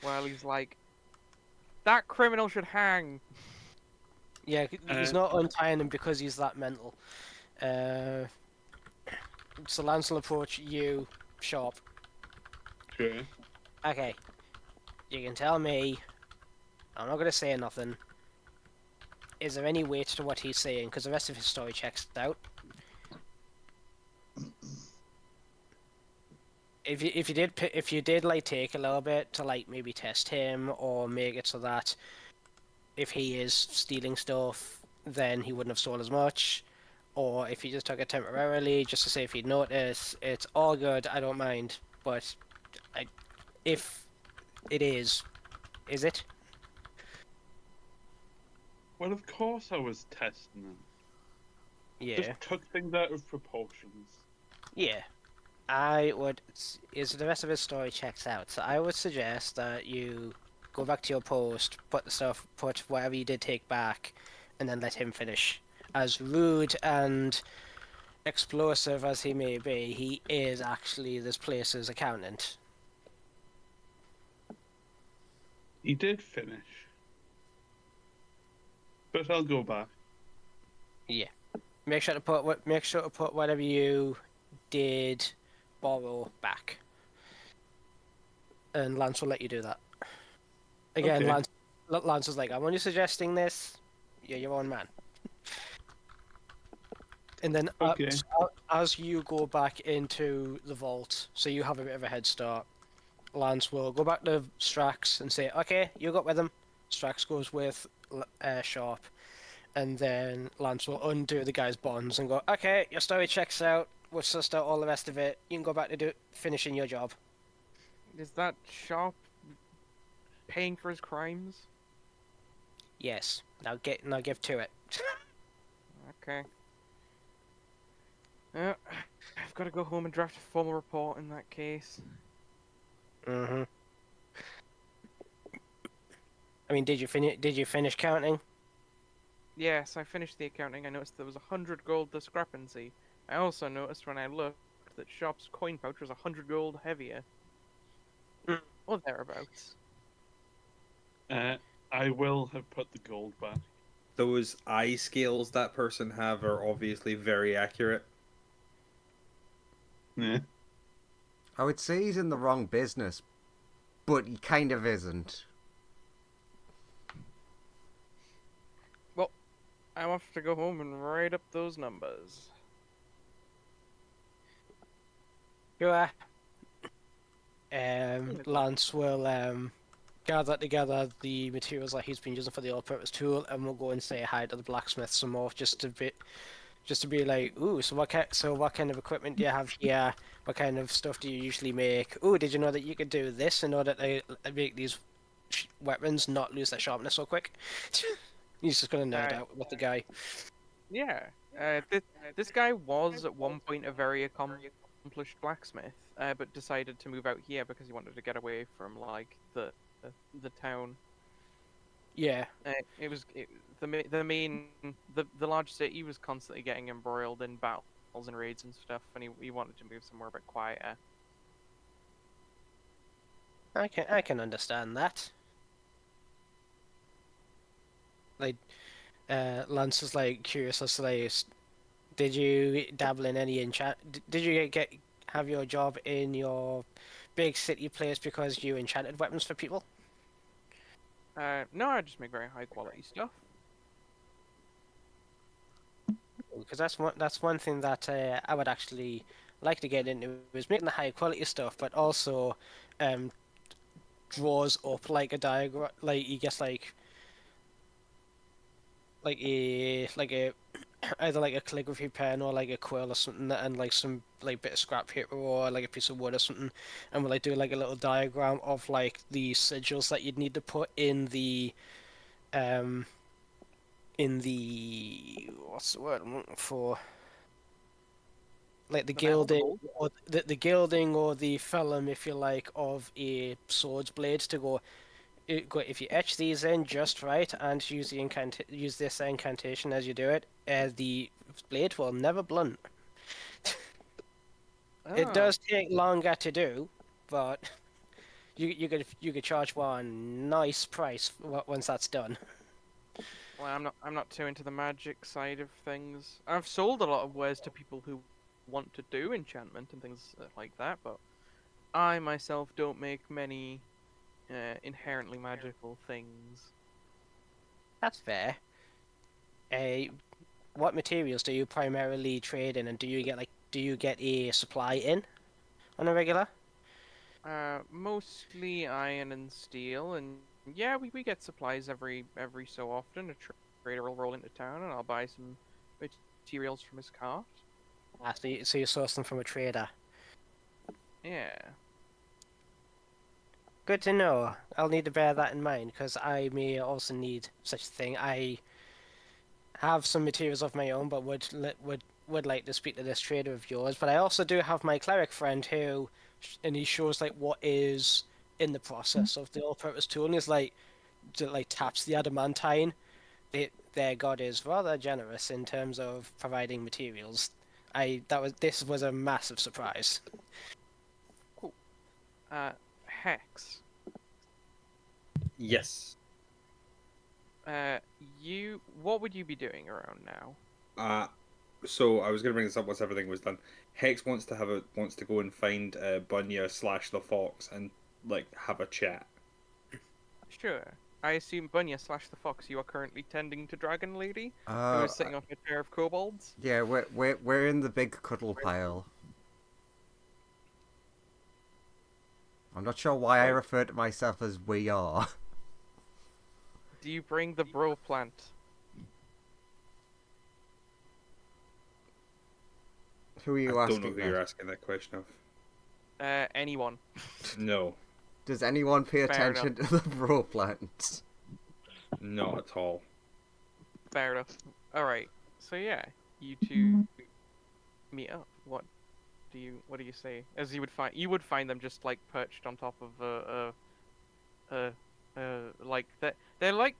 while he's like, "That criminal should hang." Yeah, he's not untying him because he's that mental. So Lance will approach you, Sharp. Sure. Okay, you can tell me. I'm not gonna say nothing. Is there any weight to what he's saying? Because the rest of his story checks out. If you did like take a little bit to like maybe test him or make it so that if he is stealing stuff, then he wouldn't have stolen as much. Or if you just took it temporarily, just to say if he'd notice, it's all good. I don't mind. But if it is it? Well, of course I was testing them. Yeah. Just took things out of proportions. Yeah. I would. Is the rest of his story checks out? So I would suggest that you go back to your post, put whatever you did take back, and then let him finish. As rude and explosive as he may be, he is actually this place's accountant. He did finish. But I'll go back. Yeah. Make sure to put whatever you did borrow back. And Lance will let you do that. Again, Okay. Lance is like, I'm only suggesting this. You're your own man. And then Okay. as you go back into the vault, so you have a bit of a head start, Lance will go back to Strax and say, okay, you got with him. Strax goes with Sharp. And then Lance will undo the guy's bonds and go, okay, your story checks out. We've sussed out all the rest of it. You can go back to finishing your job. Is that Sharp paying for his crimes? Yes. Now give to it. Okay. I've got to go home and draft a formal report in that case. Mm-hmm. I mean, did you finish counting? Yes, I finished the accounting. I noticed there was 100 gold discrepancy. I also noticed when I looked that Sharp's coin pouch was 100 gold heavier. Or thereabouts. I will have put the gold back. Those eye scales that person have are obviously very accurate. Yeah. I would say he's in the wrong business, but he kind of isn't. I'm off to go home and write up those numbers. Sure. Lance will gather together the materials that he's been using for the all-purpose tool, and we'll go and say hi to the blacksmith some more, just to be like, ooh, so what kind of equipment do you have here? What kind of stuff do you usually make? Ooh, did you know that you could do this in order to make these weapons not lose their sharpness so quick? He's just gonna nerd out with the guy. Yeah. This guy was at one point a very accomplished blacksmith, but decided to move out here because he wanted to get away from like the town. Yeah. The large city was constantly getting embroiled in battles and raids and stuff, and he wanted to move somewhere a bit quieter. I can understand that. Like, Lance is like curious as to like, did you dabble in any enchant? Did you have your job in your big city place because you enchanted weapons for people? No, I just make very high quality stuff. Because that's one thing that I would actually like to get into, is making the high quality stuff, but also draws up like a diagram, like you guess like a either like a calligraphy pen or like a quill or something, and like some like bit of scrap paper or like a piece of wood or something, and we'll like do like a little diagram of like the sigils that you'd need to put in the what's the word I'm looking for, like the gilding or the gilding or the vellum, if you like, of a sword's blade to go. If you etch these in just right and use this incantation as you do it, the blade will never blunt. It does take longer to do, but you could charge one nice price once that's done. Well, I'm not too into the magic side of things. I've sold a lot of wares to people who want to do enchantment and things like that, but I myself don't make many inherently magical things. That's fair. What materials do you primarily trade in, and do you get a supply in on a regular? Mostly iron and steel, and yeah, we get supplies every so often. A trader will roll into town, and I'll buy some materials from his cart. So you source them from a trader. Yeah. Good to know. I'll need to bear that in mind, because I may also need such a thing. I have some materials of my own, but would like to speak to this trader of yours. But I also do have my cleric friend and he shows like what is in the process of the all-purpose tool, and he's like taps the adamantine. Their god is rather generous in terms of providing materials. This was a massive surprise. Cool. Hex. Yes. What would you be doing around now? So I was gonna bring this up once everything was done. Hex wants to go and find Bunya / the Fox and like have a chat. Sure. I assume Bunya / the Fox, you are currently tending to Dragon Lady, who Uh, is sitting on a pair of kobolds. yeah, we're in the big cuddle pile. I'm not sure why I refer to myself as we are. Do you bring the bro plant? Who are you I asking? don't know who you're asking that question of. Anyone. No, Does anyone pay Fair attention to the bro plants? not at all. Fair enough. Alright. So yeah, you two meet up. What do you say? As you would find them just like perched on top of like they're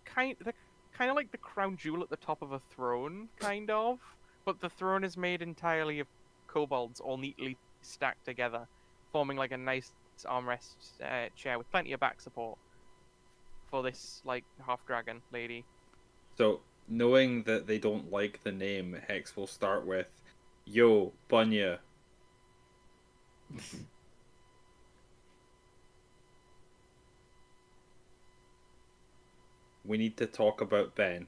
kind of like the crown jewel at the top of a throne, kind of. But the throne is made entirely of kobolds, all neatly stacked together, forming like a nice armrest chair with plenty of back support for this like half dragon lady. So knowing that they don't like the name, Hex will start with, "Yo, Bunya." We need to talk about Ben.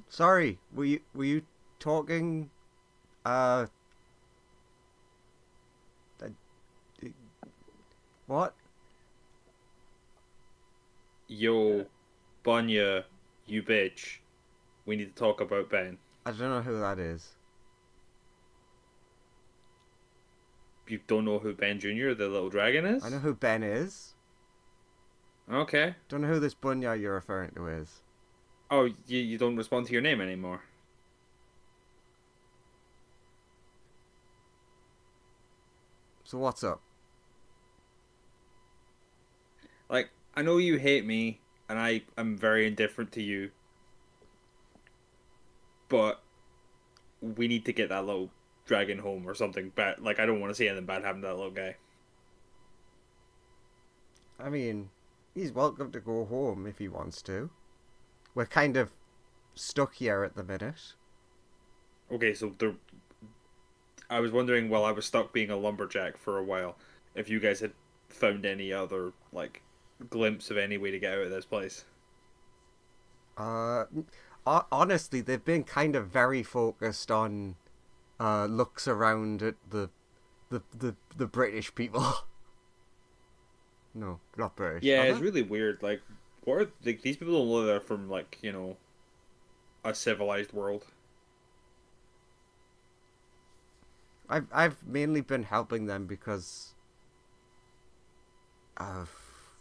Sorry, were you talking? What? Yo, Bunya, you bitch. We need to talk about Ben. I don't know who that is. You don't know who Ben Jr., the little dragon, is? I know who Ben is. Okay. Don't know who this Bunya you're referring to is. Oh, you don't respond to your name anymore. So what's up? Like, I know you hate me, and I am very indifferent to you, but we need to get that little dragon home or something bad. Like, I don't want to see anything bad happen to that little guy. I mean, he's welcome to go home if he wants to. We're kind of stuck here at the minute. Okay, so I was wondering while I was stuck being a lumberjack for a while, if you guys had found any other, like, glimpse of any way to get out of this place. Honestly, they've been kind of very focused on looks around at the British people. No, not British. Yeah, Are it's they? really weird. Like, what are like these people don't know they're from like a civilized world. I've mainly been helping them because,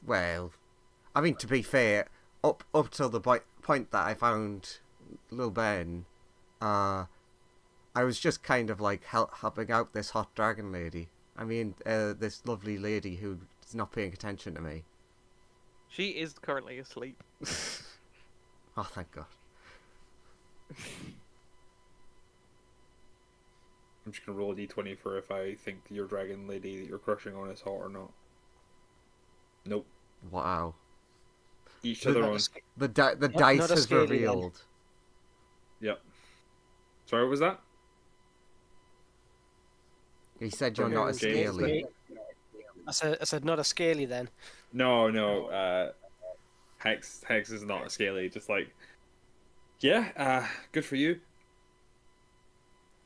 well, I mean, to be fair, up till the point that I found Lil Ben, I was just kind of like helping out this hot dragon lady. I mean, this lovely lady who's not paying attention to me. She is currently asleep. Oh, thank God. I'm just gonna roll a d20 for if I think your dragon lady that you're crushing on is hot or not. Nope. Wow. Each to their own. The Not dice a has scaly then. revealed. Yep. Sorry, what was that? He said you're From not a James. scaly. I said not a scaly then. No. Hex is not a scaly. Just like, yeah. Good for you.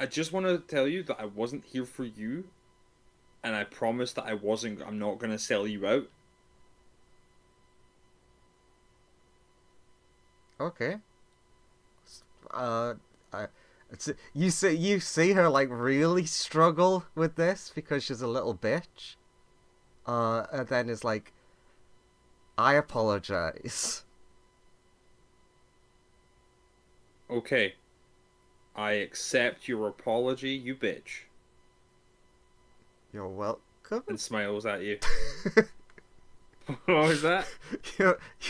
I just want to tell you that I wasn't here for you, and I promised that I'm not gonna sell you out. Okay. Uh, you see her like really struggle with this because she's a little bitch. And then is like, I apologize. Okay. I accept your apology, you bitch. You're welcome. And smiles at you. What was that?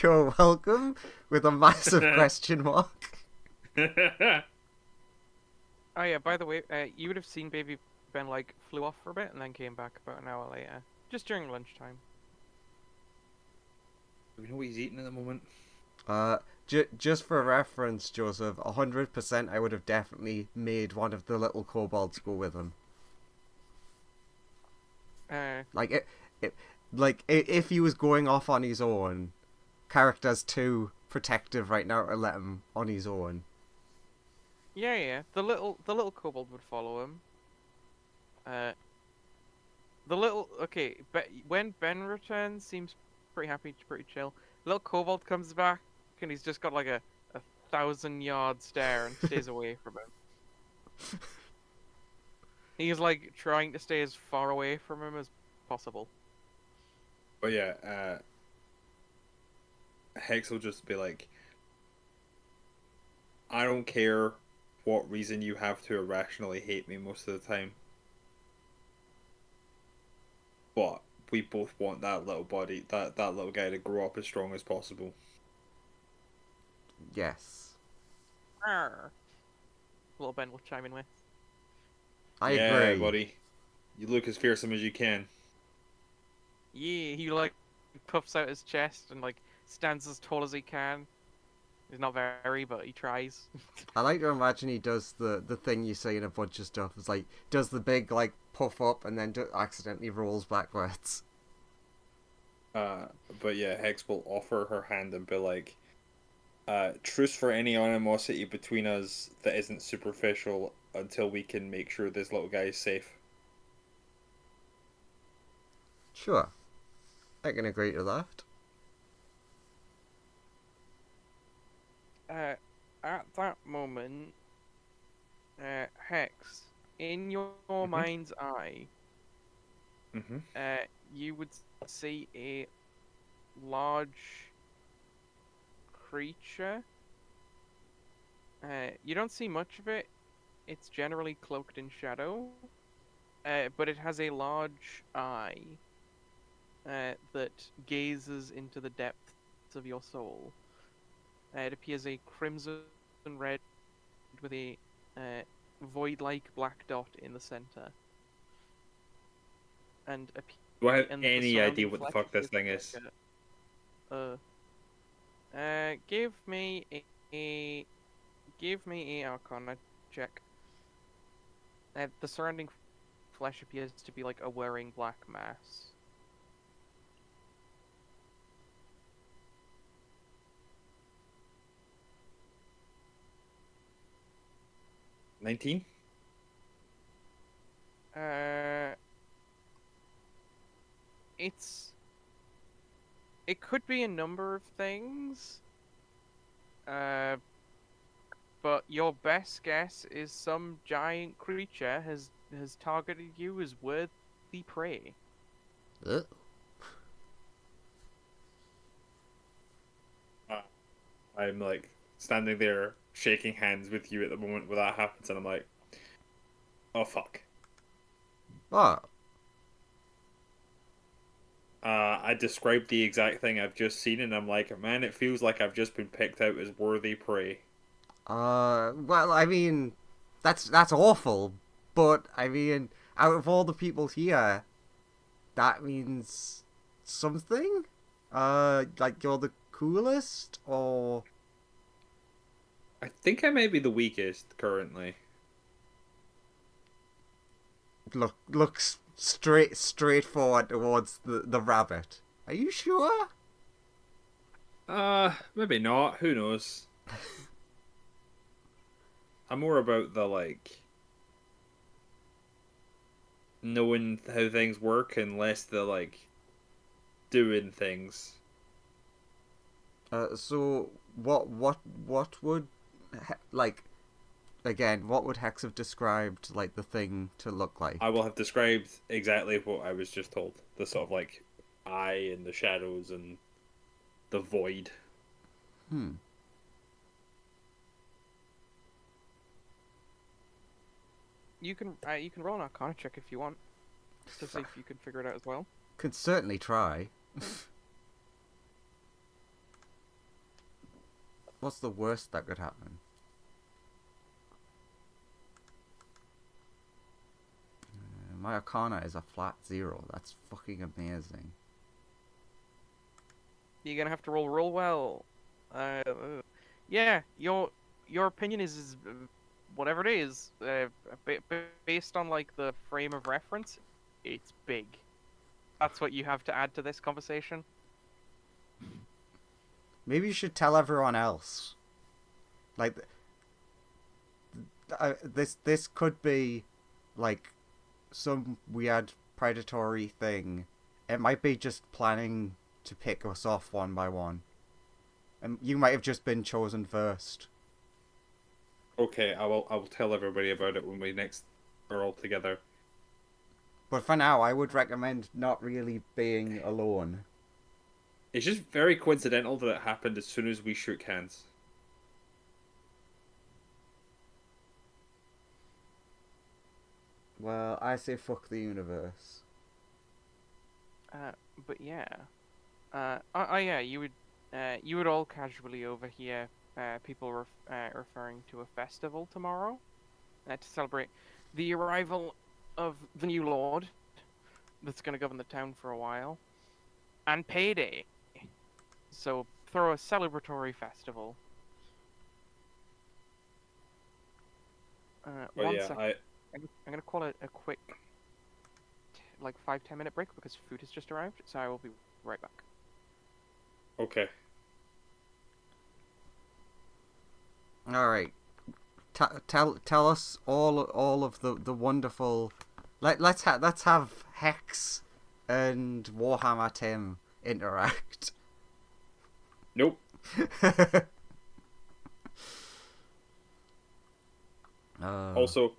You're welcome with a massive question mark. Oh yeah, by the way, you would have seen Baby Ben like flew off for a bit and then came back about an hour later, just during lunchtime. Do we know what he's eating at the moment? Just for reference, Joseph, 100% I would have definitely made one of the little kobolds go with him. Like if he was going off on his own, character's too protective right now to let him on his own. Yeah. The little kobold would follow him. When Ben returns, seems pretty happy, pretty chill. Little kobold comes back and he's just got like a 1,000-yard stare and stays away from him. He's like trying to stay as far away from him as possible. But yeah, Hex will just be like, I don't care what reason you have to irrationally hate me most of the time, but we both want that little little guy to grow up as strong as possible. Yes. Arr. Little Ben will chime in with. I yeah, agree. buddy. You look as fearsome as you can. Yeah, he like puffs out his chest and like stands as tall as he can. He's not very, but he tries. I like to imagine he does the thing you see in a bunch of stuff. It's like, does the big, like, puff up and then accidentally rolls backwards. But yeah, Hex will offer her hand and be like, truce for any animosity between us that isn't superficial until we can make sure this little guy is safe. Sure. I can agree to that. At that moment, Hex, in your mind's eye, you would see a large creature. You don't see much of it. It's generally cloaked in shadow, but it has a large eye that gazes into the depths of your soul. It appears a crimson red with a void-like black dot in the center. And do I have any idea what the fuck this thing is? Give me a Arcana check. The surrounding flesh appears to be like a whirring black mass. $19? It could be a number of things. But your best guess is some giant creature has targeted you as worthy prey. I'm like standing there shaking hands with you at the moment where that happens, and I'm like, oh fuck. What? I described the exact thing I've just seen, and I'm like, man, it feels like I've just been picked out as worthy prey. Well, I mean, that's awful, But, I mean, out of all the people here, that means something? Like you're the coolest, or... I think I may be the weakest currently. Looks straight forward towards the rabbit. Are you sure? Maybe not. Who knows? I'm more about the, like, knowing how things work and less the, like, doing things. So what would like again? What would Hex have described like the thing to look like? I will have described exactly what I was just told. The sort of, like, eye and the shadows and the void. You can roll an Arcana check if you want, to see if you can figure it out as well. Could certainly try. What's the worst that could happen? My Arcana is a flat 0. That's fucking amazing. You're gonna have to roll well. Yeah, your opinion is whatever it is. Based on like the frame of reference, it's big. That's what you have to add to this conversation. Maybe you should tell everyone else. Like, this could be like some weird predatory thing. It might be just planning to pick us off one by one. And you might have just been chosen first. Okay, I will tell everybody about it when we next are all together. But for now, I would recommend not really being alone. It's just very coincidental that it happened as soon as we shook hands. Well, I say fuck the universe. But yeah. Yeah, you would all casually overhear people referring to a festival tomorrow to celebrate the arrival of the new lord that's going to govern the town for a while, and payday. So throw a celebratory festival. One second. I'm going to call it a quick, like 5-10 minute break because food has just arrived. So I will be right back. Okay. All right. Tell us all of the wonderful. Let's have Hex and Warhammer Tim interact. Nope. Also,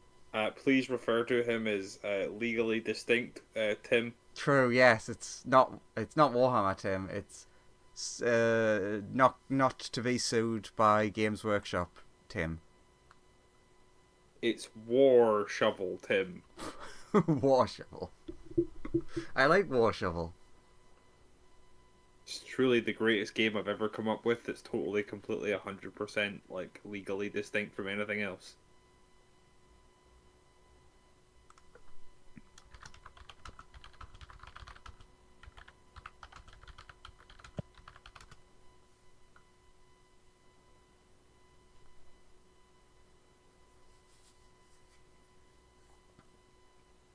please refer to him as legally distinct Tim. True. Yes, it's not Warhammer Tim. It's not to be sued by Games Workshop Tim. It's War Shovel Tim. War Shovel. I like War Shovel. It's truly the greatest game I've ever come up with. That's totally, completely, 100% like legally distinct from anything else.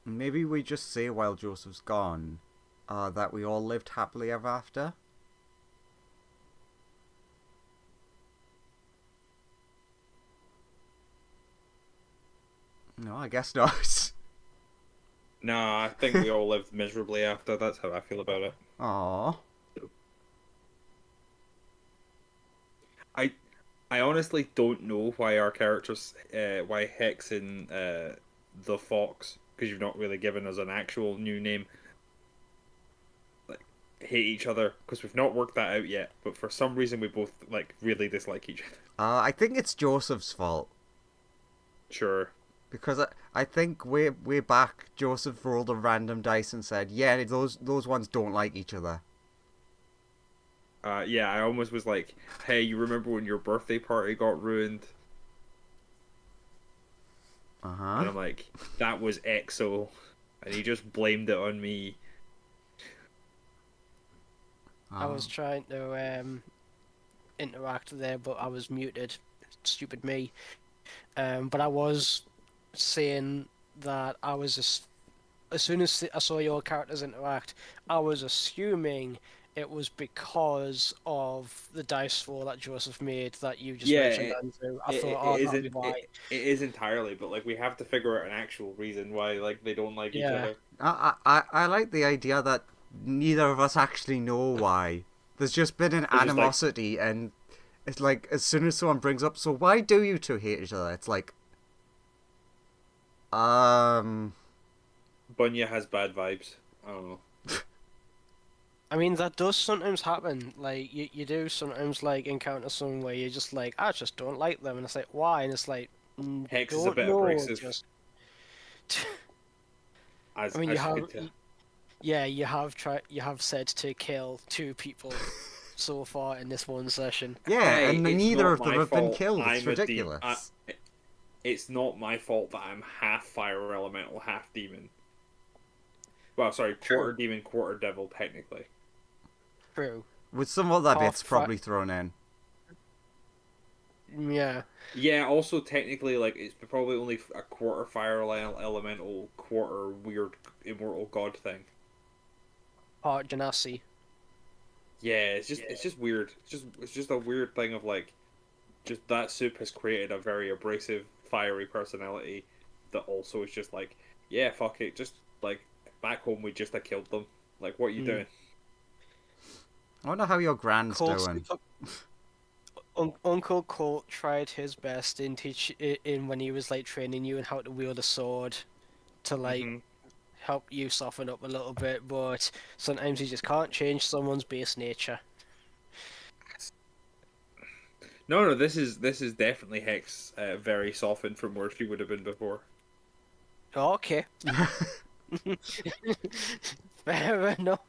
Maybe we just say while Joseph's gone that we all lived happily ever after. No, I guess not. Nah, I think we all lived miserably after. That's how I feel about it. Aww. I honestly don't know why our characters, why Hex and the Fox, because you've not really given us an actual new name, like, hate each other, because we've not worked that out yet, but for some reason we both, like, really dislike each other. I think it's Joseph's fault. Sure. Because I think way back, Joseph rolled a random dice and said, yeah, those ones don't like each other. Yeah, I almost was like, hey, you remember when your birthday party got ruined? And I'm like, that was EXO, and he just blamed it on me. I was trying to interact there, but I was muted. Stupid me. But I was saying that I was as soon as I saw your characters interact, I was assuming it was because of the dice roll that Joseph made that you just mentioned, Andrew. I thought, oh, that'll be why. It is entirely, but like we have to figure out an actual reason why like they don't like each other. I like the idea that neither of us actually know why. There's just been an animosity, and it's like as soon as someone brings up, so why do you two hate each other? It's like, Bunya has bad vibes. I don't know. I mean, that does sometimes happen. Like, you do sometimes, like, encounter someone where you're just like, I just don't like them. And it's like, why? And it's like, Hex is a bit abrasive. Just... I mean, you have said to kill 2 people so far in this one session. Yeah, and neither of them have been killed. It's ridiculous. It's not my fault that I'm half fire elemental, half demon. Well, sorry, quarter demon, quarter devil, technically. True. With some other bits probably thrown in. Yeah. Yeah, also technically, like, it's probably only a quarter fire elemental, quarter weird immortal god thing. Part Genasi. Yeah, it's just weird. It's just a weird thing of like, just that soup has created a very abrasive, fiery personality that also is just like, yeah, fuck it, just like back home we just killed them. Like, what are you doing? I wonder how your grand's doing. Uncle Colt tried his best in when he was like training you in how to wield a sword to like help you soften up a little bit, but sometimes you just can't change someone's base nature. No, this is definitely Hex very softened from where she would have been before. Okay. Fair enough.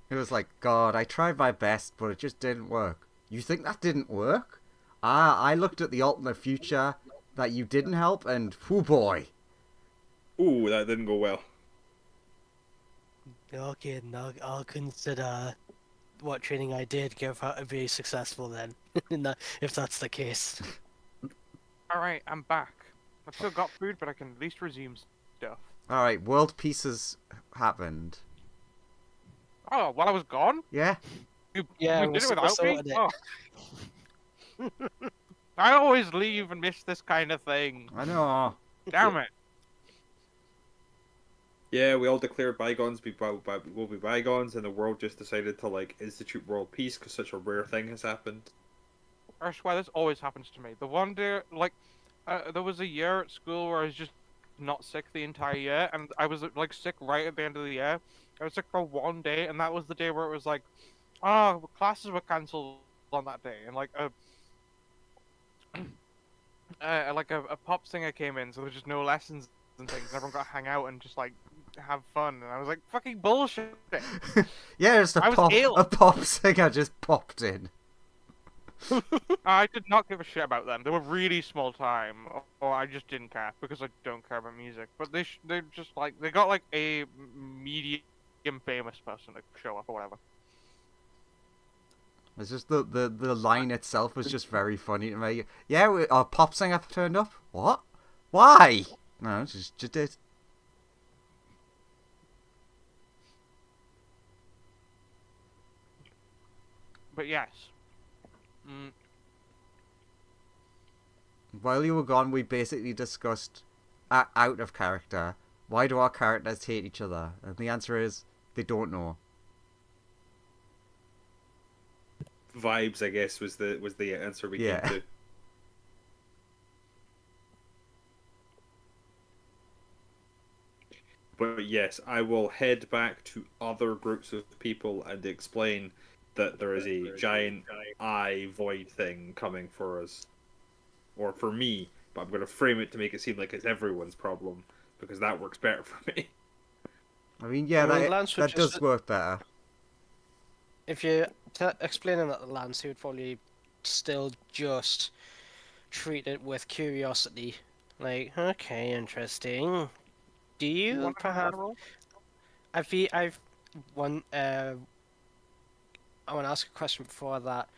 It was like, God, I tried my best, but it just didn't work. You think that didn't work? I looked at the alternate future that you didn't help, and whoo boy. Ooh, that didn't go well. Okay, now I'll consider what training I did give her to be successful then, if that's the case. Alright, I'm back. I've still got food, but I can at least resume stuff. Alright, world peace happened. Oh, while I was gone? Yeah. You did it without me? It. Oh. I always leave and miss this kind of thing. I know. Damn it. Yeah, we all declared bygones will be bygones, and the world just decided to like institute world peace because such a rare thing has happened. I swear this always happens to me. The one day, like, there was a year at school where I was just not sick the entire year, and I was like sick right at the end of the year. I was sick for one day, and that was the day where it was like, oh, classes were cancelled on that day, and like a pop singer came in, so there was just no lessons and things. And everyone got to hang out and just like have fun, and I was like, fucking bullshit. Yeah, just a pop singer just popped in. I did not give a shit about them. They were really small time, or I just didn't care because I don't care about music. But they just like they got like a medium famous person to show up or whatever. It's just the line itself was just very funny to me. Yeah, our pop singer turned up. What? Why? No, just did. But yes. While you were gone, we basically discussed, out of character, why do our characters hate each other? And the answer is, they don't know. Vibes, I guess, was the answer we came to. But yes, I will head back to other groups of people and explain that there is a giant eye void thing coming for us. Or for me, but I'm going to frame it to make it seem like it's everyone's problem, because that works better for me. I mean, yeah, that does work better. If you're explaining that to Lance, he would probably still just treat it with curiosity. Like, okay, interesting. Do you Want to give that perhaps? a roll? I've one. I want to ask a question before that.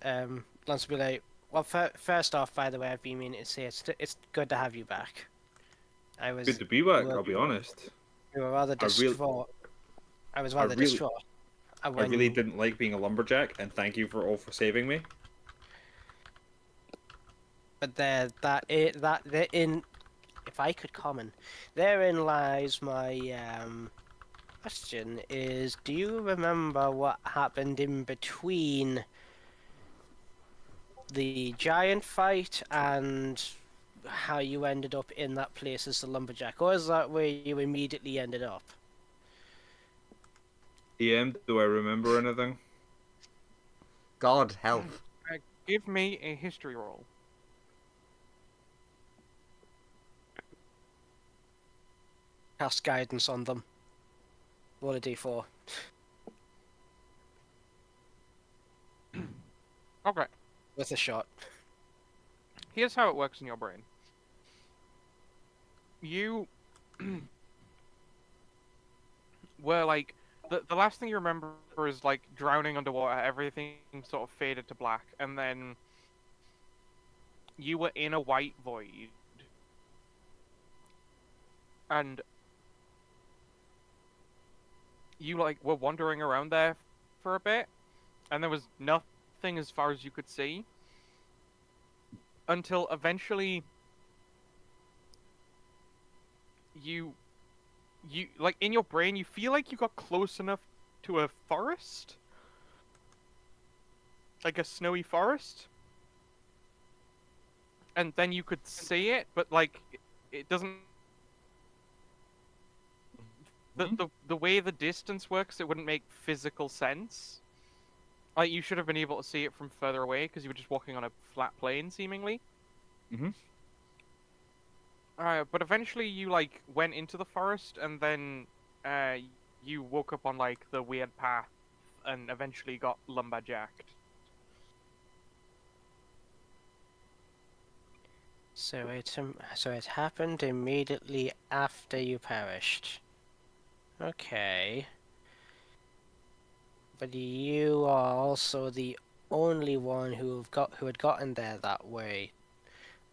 Lance will be like, well, first off, by the way, I've been meaning to say it's good to have you back. I was Good to be back. you I'll be honest. were rather I really, distraught. I was I rather really, distraught I really when. didn't like being a lumberjack, and thank you for saving me. But that in. If I could comment, therein lies my question: is do you remember what happened in between the giant fight and how you ended up in that place as the lumberjack, or is that where you immediately ended up? EM, do I remember anything? God help. Give me a history roll. Cast guidance on them. Roll a d4. Okay. With a shot. Here's how it works in your brain. You were like the last thing you remember is like drowning underwater. Everything sort of faded to black, and then you were in a white void, and you like were wandering around there for a bit, and there was nothing as far as you could see until eventually you like in your brain you feel like you got close enough to a forest, like a snowy forest, and then you could see it, but like it doesn't. The way the distance works, it wouldn't make physical sense. Like you should have been able to see it from further away because you were just walking on a flat plane, seemingly. Mhm. But eventually you like went into the forest, and then you woke up on like the weird path, and eventually got lumberjacked. So it happened immediately after you perished. Okay. But you are also the only one who had gotten there that way.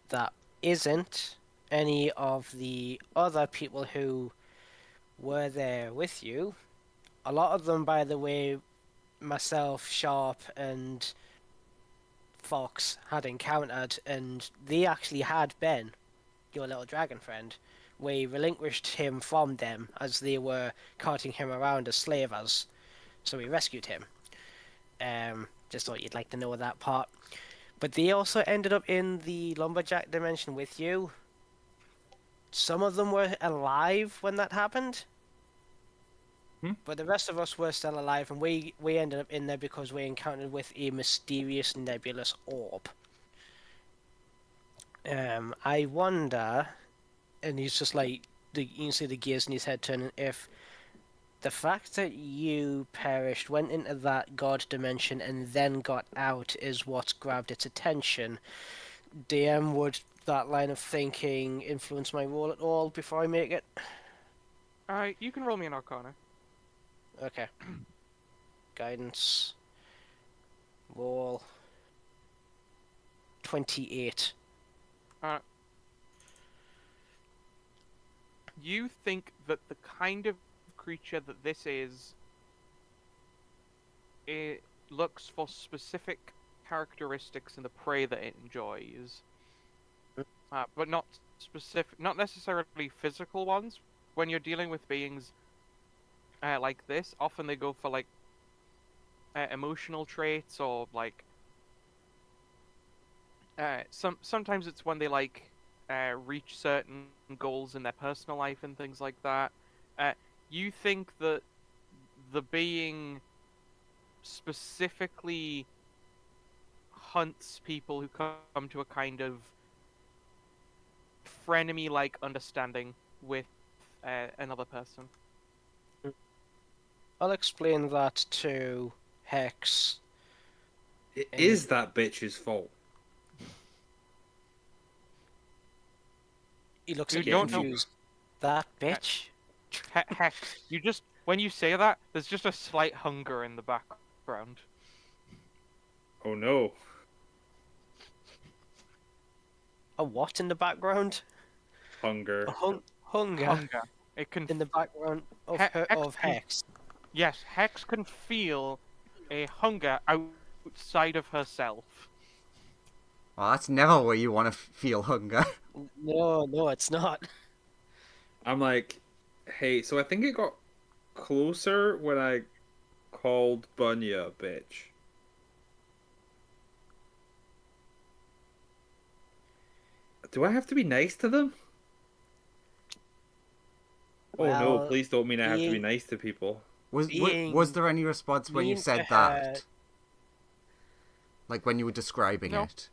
That isn't any of the other people who were there with you. A lot of them, by the way, myself, Sharp, and Fox had encountered, and they actually had Ben, your little dragon friend. We relinquished him from them as they were carting him around as slavers, so we rescued him. Just thought you'd like to know that part. But they also ended up in the lumberjack dimension with you. Some of them were alive when that happened. But the rest of us were still alive, and we ended up in there because we encountered with a mysterious nebulous orb. I wonder, and he's just like, you can see the gears in his head turning, if the fact that you perished, went into that god dimension, and then got out is what grabbed its attention. DM, would that line of thinking influence my roll at all before I make it? You can roll me an Arcana. Okay. Guidance. Roll. 28. You think that the kind of creature that this is, it looks for specific characteristics in the prey that it enjoys, but not necessarily physical ones. When you're dealing with beings like this, often they go for like emotional traits, or like sometimes it's when they like reach certain goals in their personal life and things like that. You think that the being specifically hunts people who come to a kind of frenemy-like understanding with another person. I'll explain that to Hex. It is that bitch's fault. He looks You at you don't know. confused. That bitch. Hex, you just when you say that, there's just a slight hunger in the background. Oh no. A what in the background? Hunger. A hunger Hunger. It can. in the background of Hex of can- Hex. Yes, Hex can feel a hunger outside of herself. Well, that's never where you want to feel hunger. No, no, it's not. I'm like, hey, so I think it got closer when I called Bunya a bitch. Do I have to be nice to them? Oh no, Well, please don't mean I have to be being nice to people. Was being there any response when you mean to said her. that? Like when you were describing No. it?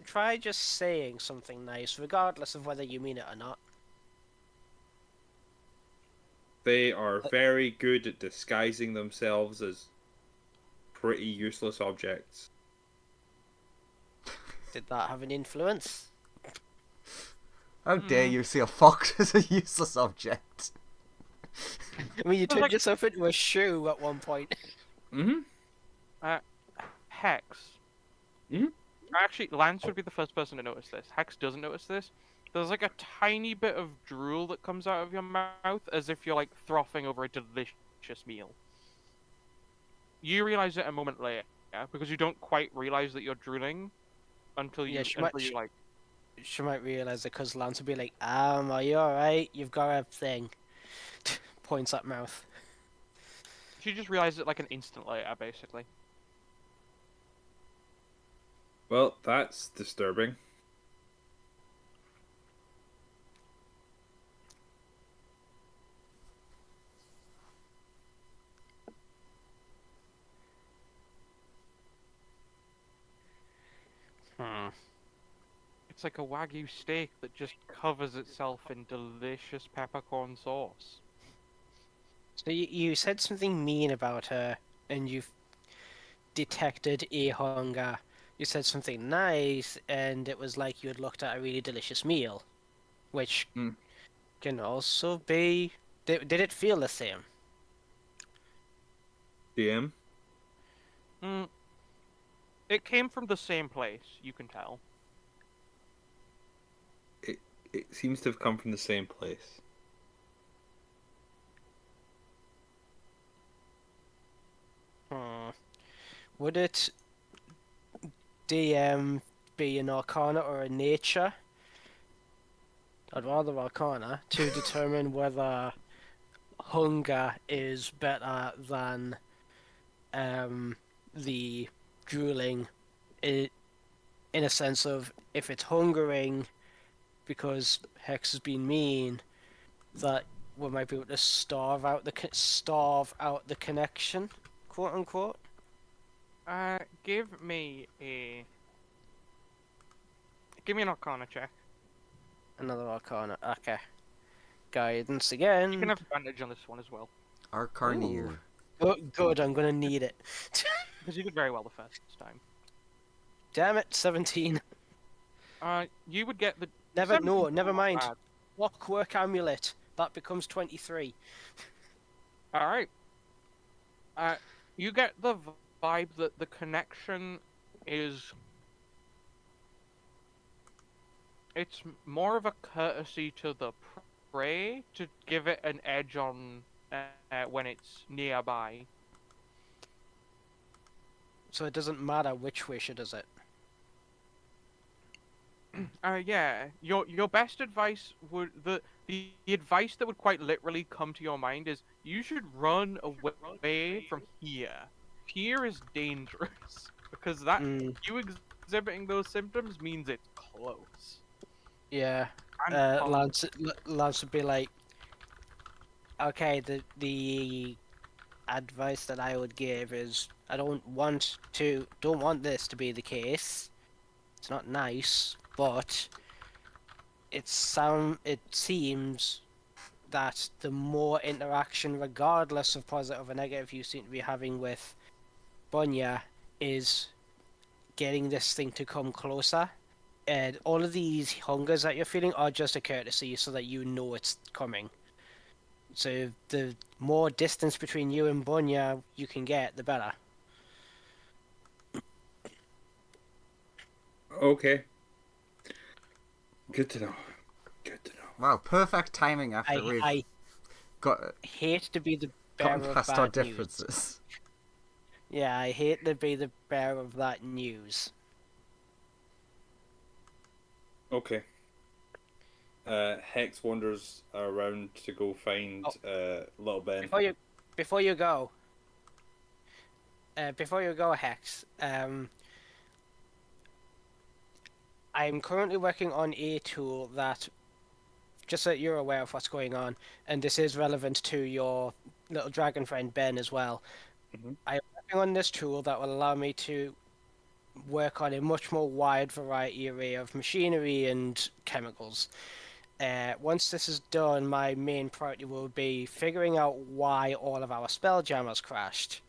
Try just saying something nice, regardless of whether you mean it or not. They are very good at disguising themselves as pretty useless objects. Did that have an influence? How dare you see a fox as a useless object? I mean, you turned like- yourself into a shoe at one point. Mm-hmm. Hex. Mhm. Actually, Lance would be the first person to notice this. Hex doesn't notice this. There's like a tiny bit of drool that comes out of your mouth as if you're like frothing over a delicious meal. You realize it a moment later because you don't quite realize that you're drooling until you Yeah, until you like. She might realize it because Lance would be like, are you alright? You've got a thing. Points at mouth. She just realizes it like an instant later, basically. Well, that's disturbing. It's like a Wagyu steak that just covers itself in delicious peppercorn sauce. So you said something mean about her, and you've detected a hunger. You said something nice, and it was like you had looked at a really delicious meal, which Mm. can also be. Did it feel the same? DM? Mm. It came from the same place, you can tell. It seems to have come from the same place. Would it DM be an Arcana or a Nature? I'd rather Arcana to determine whether hunger is better than the drooling, in a sense of if it's hungering because Hex has been mean, that we might be able to starve out the connection, quote unquote. Give me an Arcana check. Another Arcana. Okay. Guidance again. You can have advantage on this one as well, Arcarneer. Good, I'm gonna need it. because you did very well the first time. Damn it, 17. You would get the Never 17 no, is never not mind. bad. Clockwork amulet. That becomes 23. All right. You get the vibe that the connection is. It's more of a courtesy to the prey to give it an edge on when it's nearby. So it doesn't matter which way she does it. Yeah. Your best advice would the advice that would quite literally come to your mind is you should run away from here. Here is dangerous because that you exhibiting those symptoms means it's close. Yeah. And Lance would be like, okay, the advice that I would give is I don't want this to be the case. It's not nice, but it seems that the more interaction, regardless of positive or negative, you seem to be having with Bunya is getting this thing to come closer, all of these hungers that you're feeling are just a courtesy so that you know it's coming. So the more distance between you and Bunya you can get, the better. Okay. Good to know. Good to know. Wow, perfect timing after I, we've I got hate to be the gotten bearer of past our bad news. differences. Yeah, I hate to be the bearer of that news. Okay. Hex wanders around to go find little Ben. Before you go, Hex. I'm currently working on a tool that, just so you're aware of what's going on, and this is relevant to your little dragon friend Ben as well. Mhm. I'm working on this tool that will allow me to work on a much more wide variety array of machinery and chemicals. Once this is done, my main priority will be figuring out why all of our spelljammers crashed.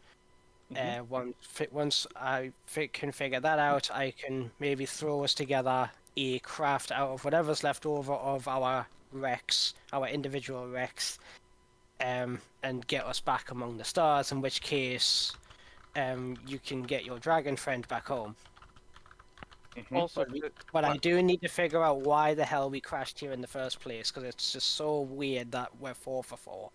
Once I can figure that out, I can maybe throw us together a craft out of whatever's left over of our wrecks, our individual wrecks, and get us back among the stars. In which case, you can get your dragon friend back home. Also, But I do need to figure out why the hell we crashed here in the first place, because it's just so weird that we're 4 for 4.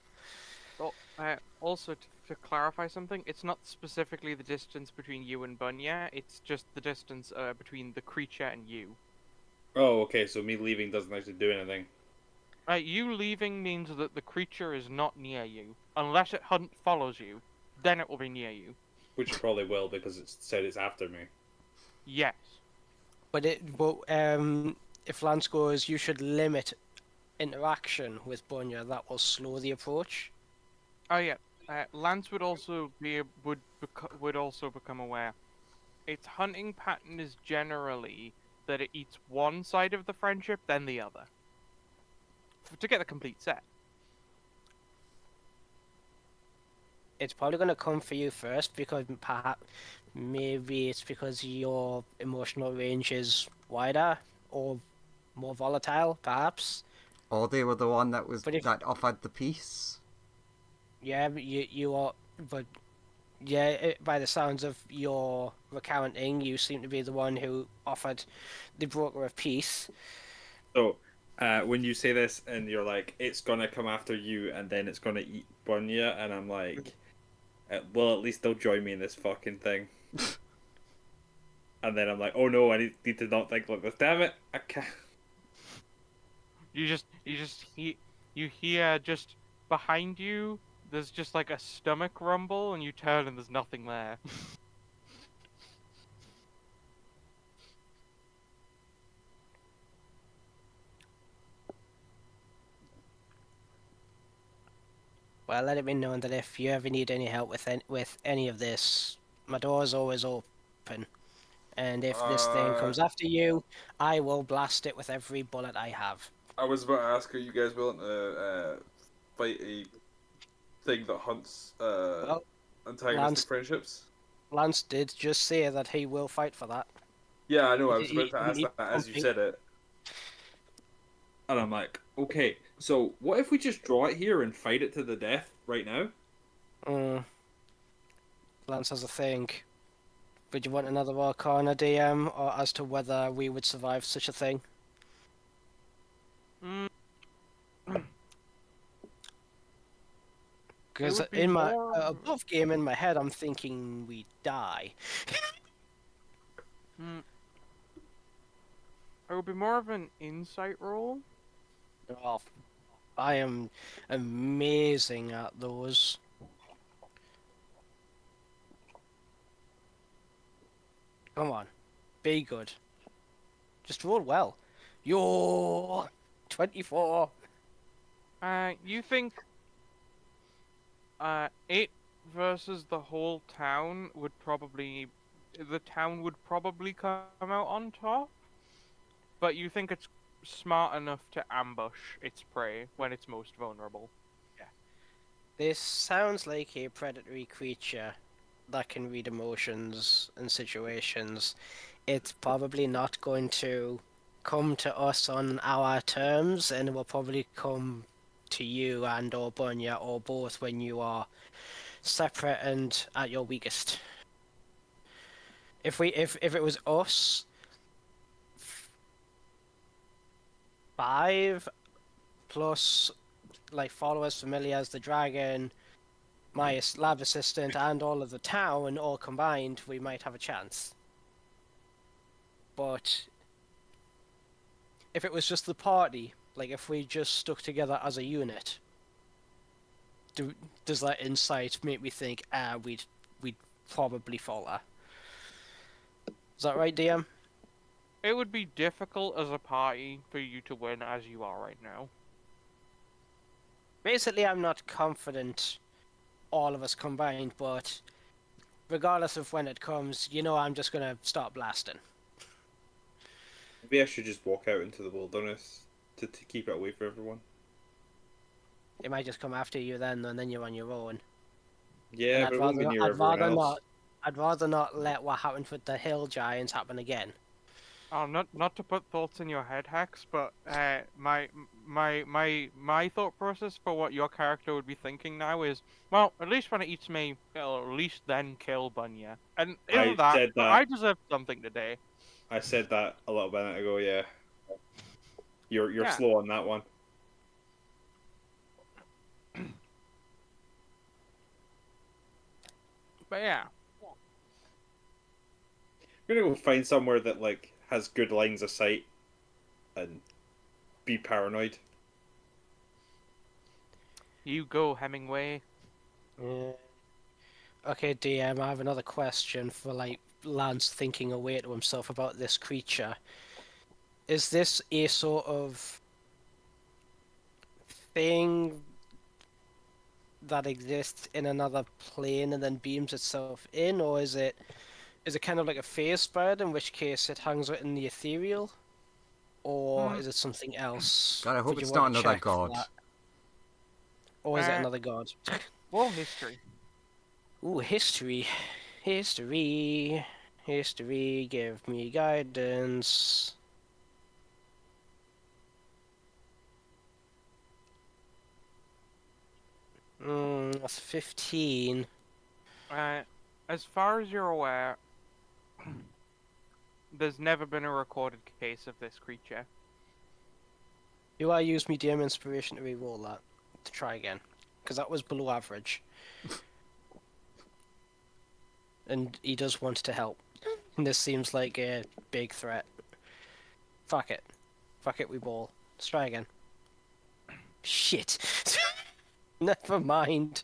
also to clarify something, it's not specifically the distance between you and Bunya. It's just the distance between the creature and you. Oh, okay. So me leaving doesn't actually do anything. You leaving means that the creature is not near you, unless it follows you. Then it will be near you. Which it probably will because it said it's after me. Yes. But if Lance goes, you should limit interaction with Bunya. That will slow the approach. Oh yeah. Lance would also would also become aware. Its hunting pattern is generally that it eats one side of the friendship, then the other, to get the complete set. It's probably going to come for you first because maybe it's because your emotional range is wider or more volatile, perhaps. Or they were the one that But offered the peace. Yeah, but you are, but yeah, by the sounds of your recounting, you seem to be the one who offered the broker of peace. So, when you say this and you're like, it's gonna come after you and then it's gonna eat Bunya, and I'm like, well, at least they'll join me in this fucking thing. And then I'm like, oh no, I need to not think like this. Damn it, I can't. You hear just behind you. There's just like a stomach rumble, and you turn and there's nothing there. Well, let it be known that if you ever need any help with any of this, my door is always open. And if this thing comes after you, I will blast it with every bullet I have. I was about to ask, are you guys willing to fight a thing that hunts antagonistic friendships? Lance did just say that he will fight for that. Yeah, I know. I was He- about to ask he- that as you said it. And I'm like, okay, so what if we just draw it here and fight it to the death right now? Lance has a thing. Would you want another Arcana DM, or as to whether we would survive such a thing? Because in my above game in my head, I'm thinking we die. It would be more of an insight roll. Oh, I am amazing at those. Come on, be good. Just roll well. You're 24. You think it versus the whole town would probably the town would probably come out on top, but you think it's smart enough to ambush its prey when it's most vulnerable. Yeah. This sounds like a predatory creature that can read emotions and situations. It's probably not going to come to us on our terms, and it will probably come to you and or Bunya or both when you are separate and at your weakest. If it was us, 5 plus like followers familiar as the dragon, my lab assistant, and all of the town all combined, we might have a chance. But if it was just the party, like if we just stuck together as a unit, does that insight make me think, we'd probably falter? Is that right, DM? It would be difficult as a party for you to win as you are right now. Basically, I'm not confident all of us combined, but regardless of when it comes, I'm just gonna start blasting. Maybe I should just walk out into the wilderness to keep it away from everyone. It might just come after you then, and then you're on your own. Yeah, but it won't be near everyone else. I'd rather not let what happened with the hill giants happen again. Not to put thoughts in your head, Hex, but my thought process for what your character would be thinking now is, well, at least when it eats me, it'll at least then kill Bunya. And isn't that I deserve something today? I said that a little bit ago. Yeah, you're Yeah. slow on that one. But yeah. I'm gonna go find somewhere that like has good lines of sight and be paranoid. You go, Hemingway. Yeah. Okay, DM, I have another question for like Lance thinking away to himself about this creature. Is this a sort of thing that exists in another plane and then beams itself in, or is it kind of like a phase bird, in which case it hangs out in the ethereal, or is it something else? God, I hope Would you it's want not to another check for god. that? Or is it another god? War history. Ooh, history. History. History, give me guidance. That's 15. As far as you're aware, there's never been a recorded case of this creature. Do I use me DM inspiration to re-roll that? To try again? Because that was below average. And he does want to help. And this seems like a big threat. Fuck it. Fuck it, we ball. Let's try again. Shit. Never mind.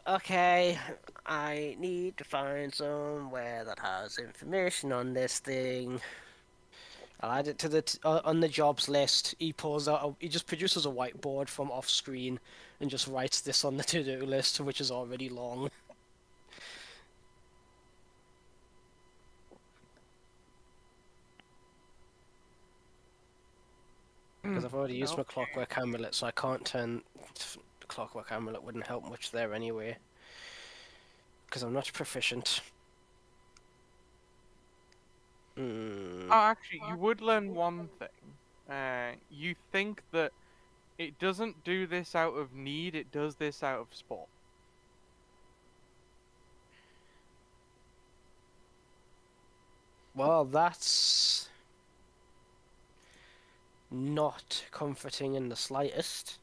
Okay. I need to find somewhere that has information on this thing. I'll add it to the on the jobs list. He pulls out. He just produces a whiteboard from off screen and just writes this on the to-do list, which is already long. Because I've already used my clockwork amulet, so I can't turn. The clockwork amulet wouldn't help much there anyway. Because I'm not proficient. Oh, actually, you would learn one thing. You think that it doesn't do this out of need, it does this out of sport. Well, that's not comforting in the slightest.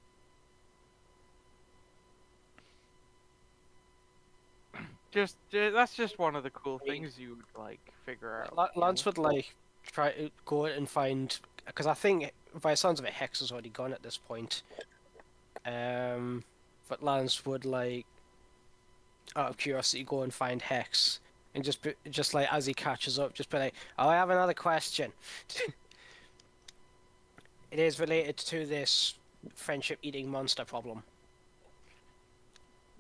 That's just one of the cool things you would like figure out. Lance would like try to go and find, because I think by the sounds of it, Hex has already gone at this point. But Lance would like, out of curiosity, go and find Hex, and just like as he catches up, just be like, "Oh, I have another question." It is related to this friendship-eating monster problem.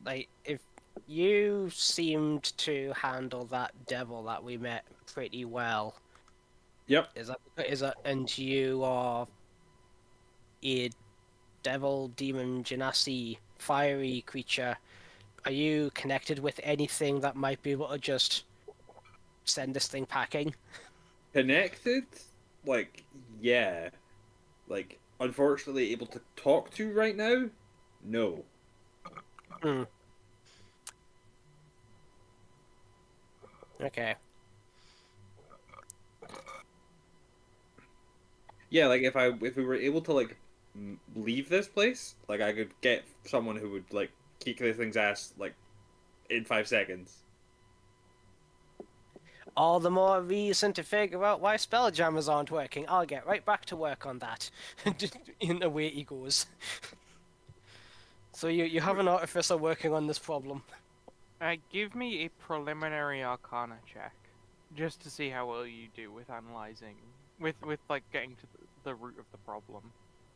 Like, if you seemed to handle that devil that we met pretty well. Yep. Is that and you are a devil, demon, genasi, fiery creature. Are you connected with anything that might be able to just send this thing packing. Connected? Like, yeah. Like, unfortunately, able to talk to right now? No. Hmm. Okay. Yeah, like if we were able to like leave this place, like I could get someone who would like kick this thing's ass like in 5 seconds. All the more reason to figure out why Spelljammers aren't working. I'll get right back to work on that. And away he goes. So you have an artificer working on this problem. Give me a preliminary Arcana check, just to see how well you do with analyzing, with like getting to the root of the problem,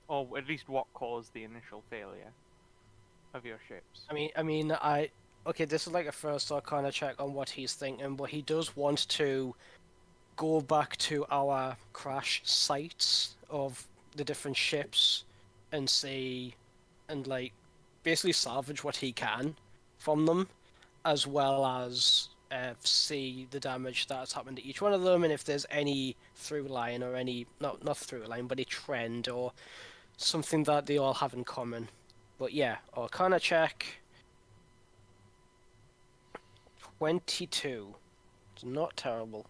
or at least what caused the initial failure of your ships. Okay, this is like a first Arcana check on what he's thinking, but he does want to go back to our crash sites of the different ships and see, and like basically salvage what he can from them, as well as see the damage that's happened to each one of them, and if there's any through line or any not through line, but a trend or something that they all have in common. But yeah, Arcana check 22. It's not terrible.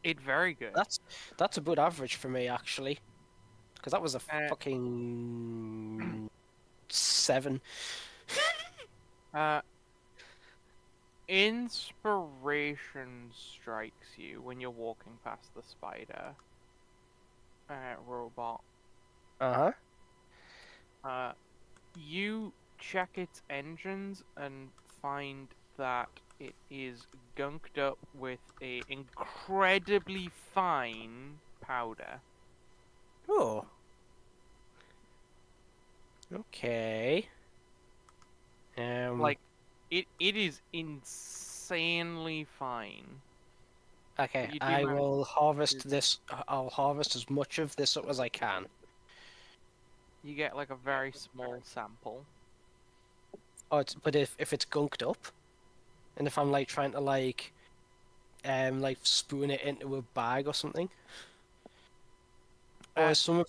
It's very good. That's a good average for me actually, because that was a Uh, fucking 7. Inspiration strikes you when you're walking past the spider robot. Uh huh. You check its engines and find that it is gunked up with a incredibly fine powder. Oh. Okay. Like it is insanely fine. Okay, You do I manage will to- harvest this. I'll harvest as much of this up as I can. You get like a very small sample. Oh, but if it's gunked up, and if I'm like trying to like spoon it into a bag or something, or is some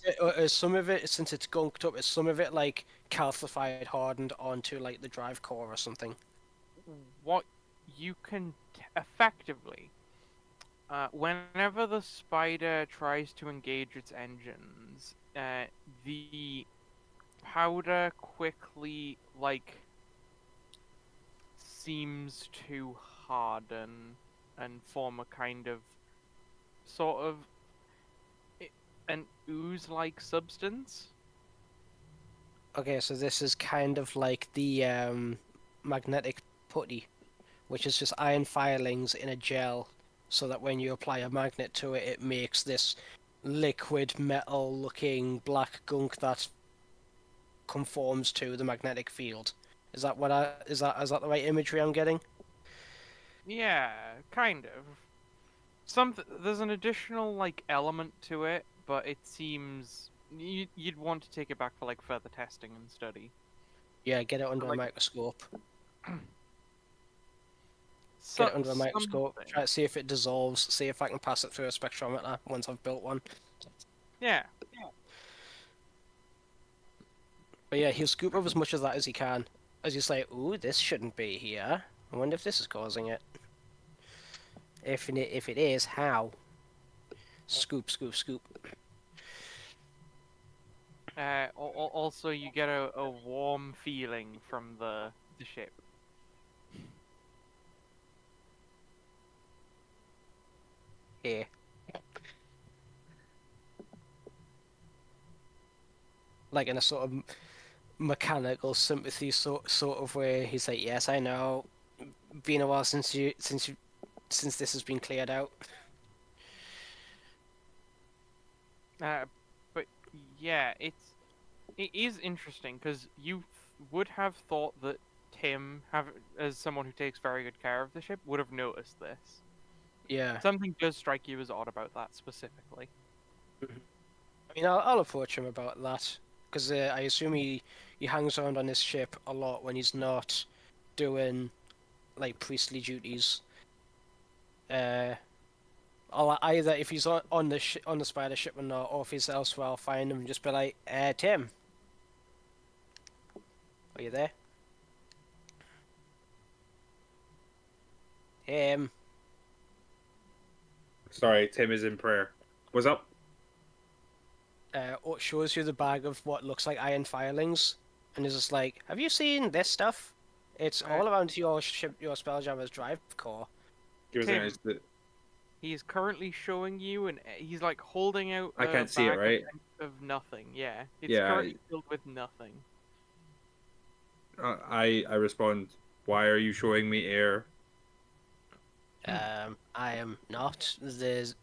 of it since it's gunked up, is some of it like calcified, hardened onto like the drive core or something? What you can effectively, whenever the spider tries to engage its engines, the powder quickly seems to harden and form a kind of sort of an ooze-like substance. Okay, so this is kind of like the magnetic putty, which is just iron filings in a gel, so that when you apply a magnet to it, it makes this liquid metal-looking black gunk that conforms to the magnetic field. Is that is that the right imagery I'm getting? Yeah, kind of. There's an additional element to it, but it seems you'd want to take it back for further testing and study. Yeah, get it under a microscope. So, Get it under a microscope. something. Try to see if it dissolves. See if I can pass it through a spectrometer once I've built one. Yeah. But yeah, he'll scoop up as much of that as he can. As you say, ooh, this shouldn't be here. I wonder if this is causing it. If it is, how? Scoop, scoop, scoop. Also, you get a warm feeling from the ship. Here. Like in a sort of mechanical sympathy sort of way. He's like, yes, I know. Been a while since this has been cleared out. But yeah, it is interesting because you would have thought that Tim, as someone who takes very good care of the ship, would have noticed this. Yeah. Something does strike you as odd about that specifically. I mean, I'll approach him about that because I assume he hangs around on his ship a lot when he's not doing like priestly duties. I'll either if he's on the spider ship or not, or if he's elsewhere, I'll find him and just be like, Tim, are you there? Sorry, Tim is in prayer. What's up? It shows you the bag of what looks like iron filings, and is just like, have you seen this stuff? It's all around your ship, your Spelljammer's drive core. Give us Tim. an minute. He's currently showing you, and he's like holding out. I can't see it, right? Of nothing. Yeah, it's Yeah, currently filled with nothing. I respond. Why are you showing me air? I am not. This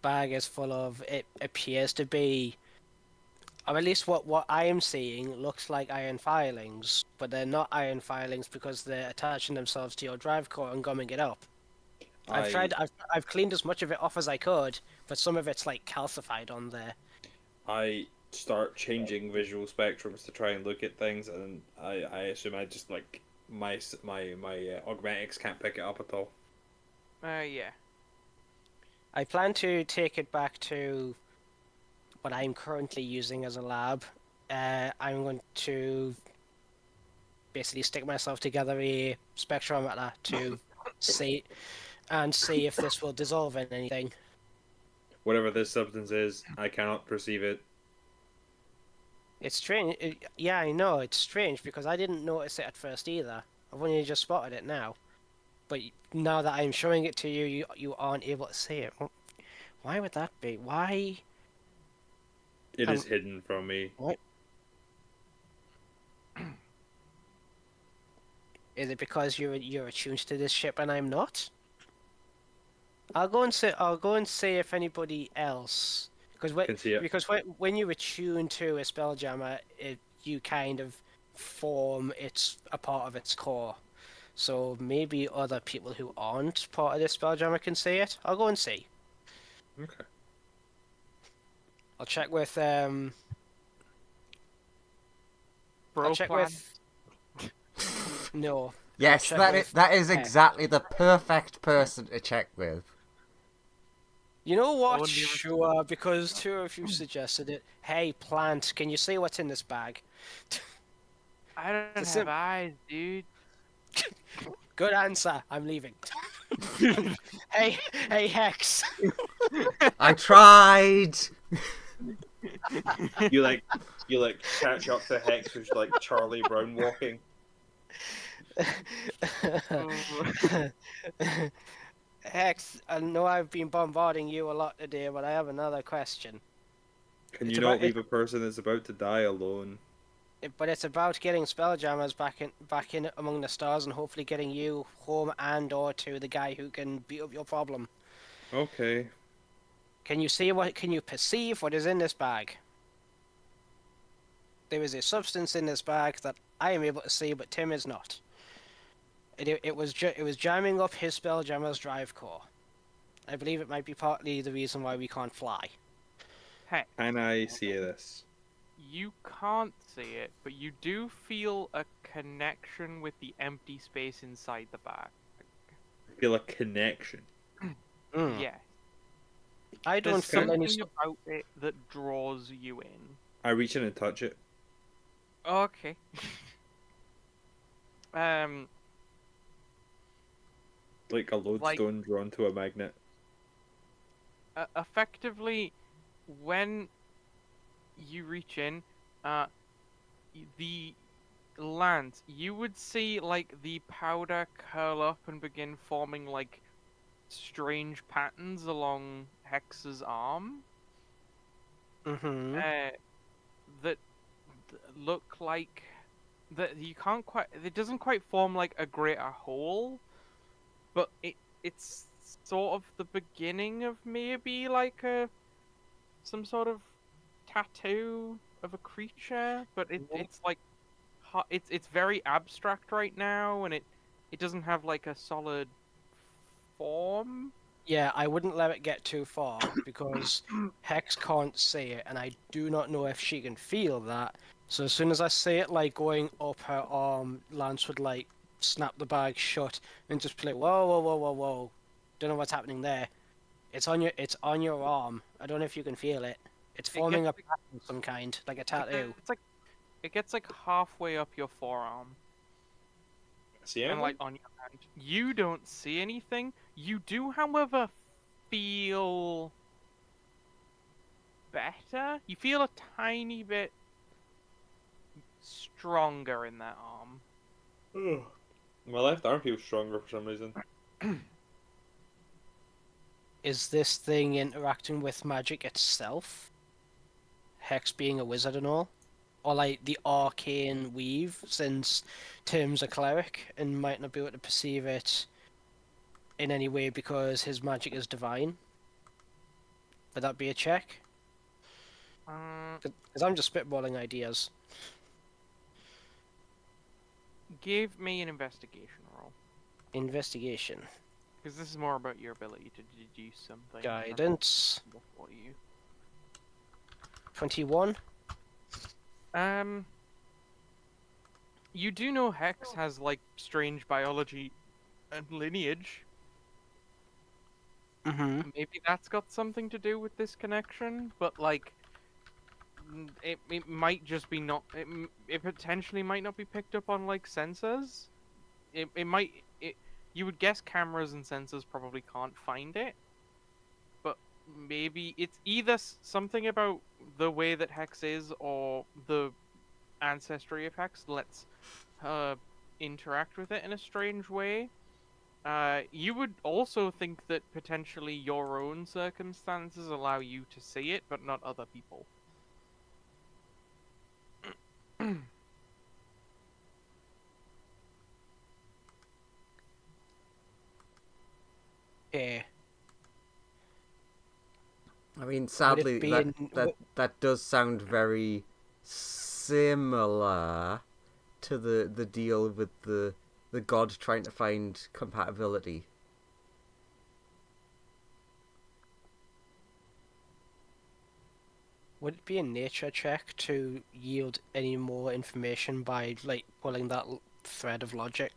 bag is full of. It appears to be, or at least what I am seeing looks like iron filings, but they're not iron filings because they're attaching themselves to your drive core and gumming it up. I've cleaned as much of it off as I could, but some of it's like calcified on there. I start changing visual spectrums to try and look at things, and I assume I just like my augmentics can't pick it up at all. Yeah. I plan to take it back to what I'm currently using as a lab. I'm going to basically stick myself together a spectrometer to see if this will dissolve in anything. Whatever this substance is, I cannot perceive it. It's strange. Yeah, I know, it's strange because I didn't notice it at first either. I've only just spotted it now. But now that I'm showing it to you, you aren't able to see it. Why would that be? Why? It is hidden from me. What? Is it because you're attuned to this ship and I'm not? I'll go and see if anybody else, because when you attune to a Spelljammer, you kind of form a part of its core. So maybe other people who aren't part of this Spelljammer can see it. I'll go and see. Okay. I'll check with Bro I'll check plan. with. No. Yes, that is exactly the perfect person to check with. You know what? wouldn't even- Sure, because two of you suggested it. Hey, plant, can you see what's in this bag? I don't It's have eyes, dude. Good answer. I'm leaving. hey, Hex. I tried. You catch up to Hex, who's like Charlie Brown walking. Hex, I know I've been bombarding you a lot today, but I have another question. Can It's you not about- leave a person that's about to die alone? But it's about getting Spelljammers back in among the stars, and hopefully getting you home and/or to the guy who can beat up your problem. Okay. Can you perceive what is in this bag? There is a substance in this bag that I am able to see, but Tim is not. It was jamming up his Spelljammer's drive core. I believe it might be partly the reason why we can't fly. Hey, Can I see this? you can't see it, but you do feel a connection with the empty space inside the bag. I feel a connection. Yeah. I don't There's feel any. something about it that draws you in. I reach in and touch it. Okay. Like a lodestone drawn to a magnet. Effectively, when you reach in, the lance, you would see like the powder curl up and begin forming like strange patterns along Hex's arm. Mm-hmm. That look like that you can't quite. It doesn't quite form like a greater whole, but it's sort of the beginning of maybe like some sort of tattoo of a creature, but it's like it's very abstract right now, and it doesn't have like a solid form. Yeah, I wouldn't let it get too far because Hex can't see it, and I do not know if she can feel that. So as soon as I see it like going up her arm, Lance would like snap the bag shut and just be like, whoa, whoa, whoa, whoa, whoa. Don't know what's happening there. It's on your arm. I don't know if you can feel it. It's It forming gets a pattern of some kind, like a It tattoo. gets like it gets like halfway up your forearm See and like anything? on your hand. You don't see anything. You do, however, feel better. You feel a tiny bit stronger in that arm. Ugh. My left arm feels stronger for some reason. Is this thing interacting with magic itself? Hex being a wizard and all? Or like the arcane weave, since Tim's a cleric and might not be able to perceive it in any way because his magic is divine? Would that be a check? Because I'm just spitballing ideas. Give me an investigation roll. Investigation. Because this is more about your ability to deduce something. Guidance. Before you. 21. You do know Hex has like strange biology and lineage. Mm-hmm. Maybe that's got something to do with this connection, but like, it might just be not. It potentially might not be picked up on like sensors. It might. You would guess cameras and sensors probably can't find it, but maybe it's either something about the way that Hex is, or the ancestry of Hex lets her interact with it in a strange way. You would also think that potentially your own circumstances allow you to see it, but not other people. Yeah. I mean, sadly, be that does sound very similar to the deal with the god trying to find compatibility. Would it be a nature check to yield any more information by like pulling that thread of logic?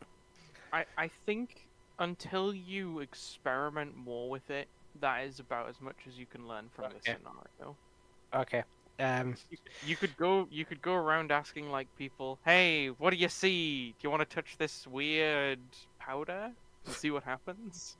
I think until you experiment more with it, that is about as much as you can learn from this Okay. scenario. Okay. You could go around asking like people, "Hey, what do you see? Do you want to touch this weird powder and see what happens?"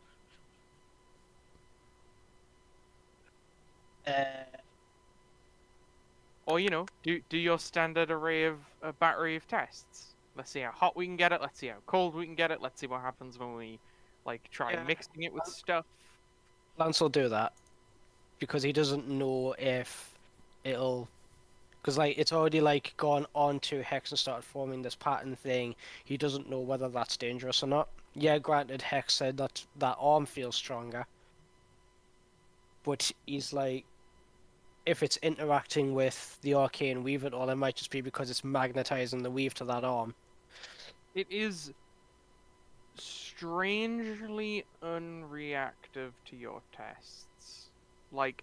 Or do your standard array of a battery of tests. Let's see how hot we can get it. Let's see how cold we can get it. Let's see what happens when we like try Yeah. mixing it with stuff. Lance will do that because he doesn't know if it'll. Because like it's already like gone on to Hex and started forming this pattern thing. He doesn't know whether that's dangerous or not. Yeah, granted, Hex said that arm feels stronger, but he's like, if it's interacting with the arcane weave at all, it might just be because it's magnetizing the weave to that arm. It is strangely unreactive to your tests. Like,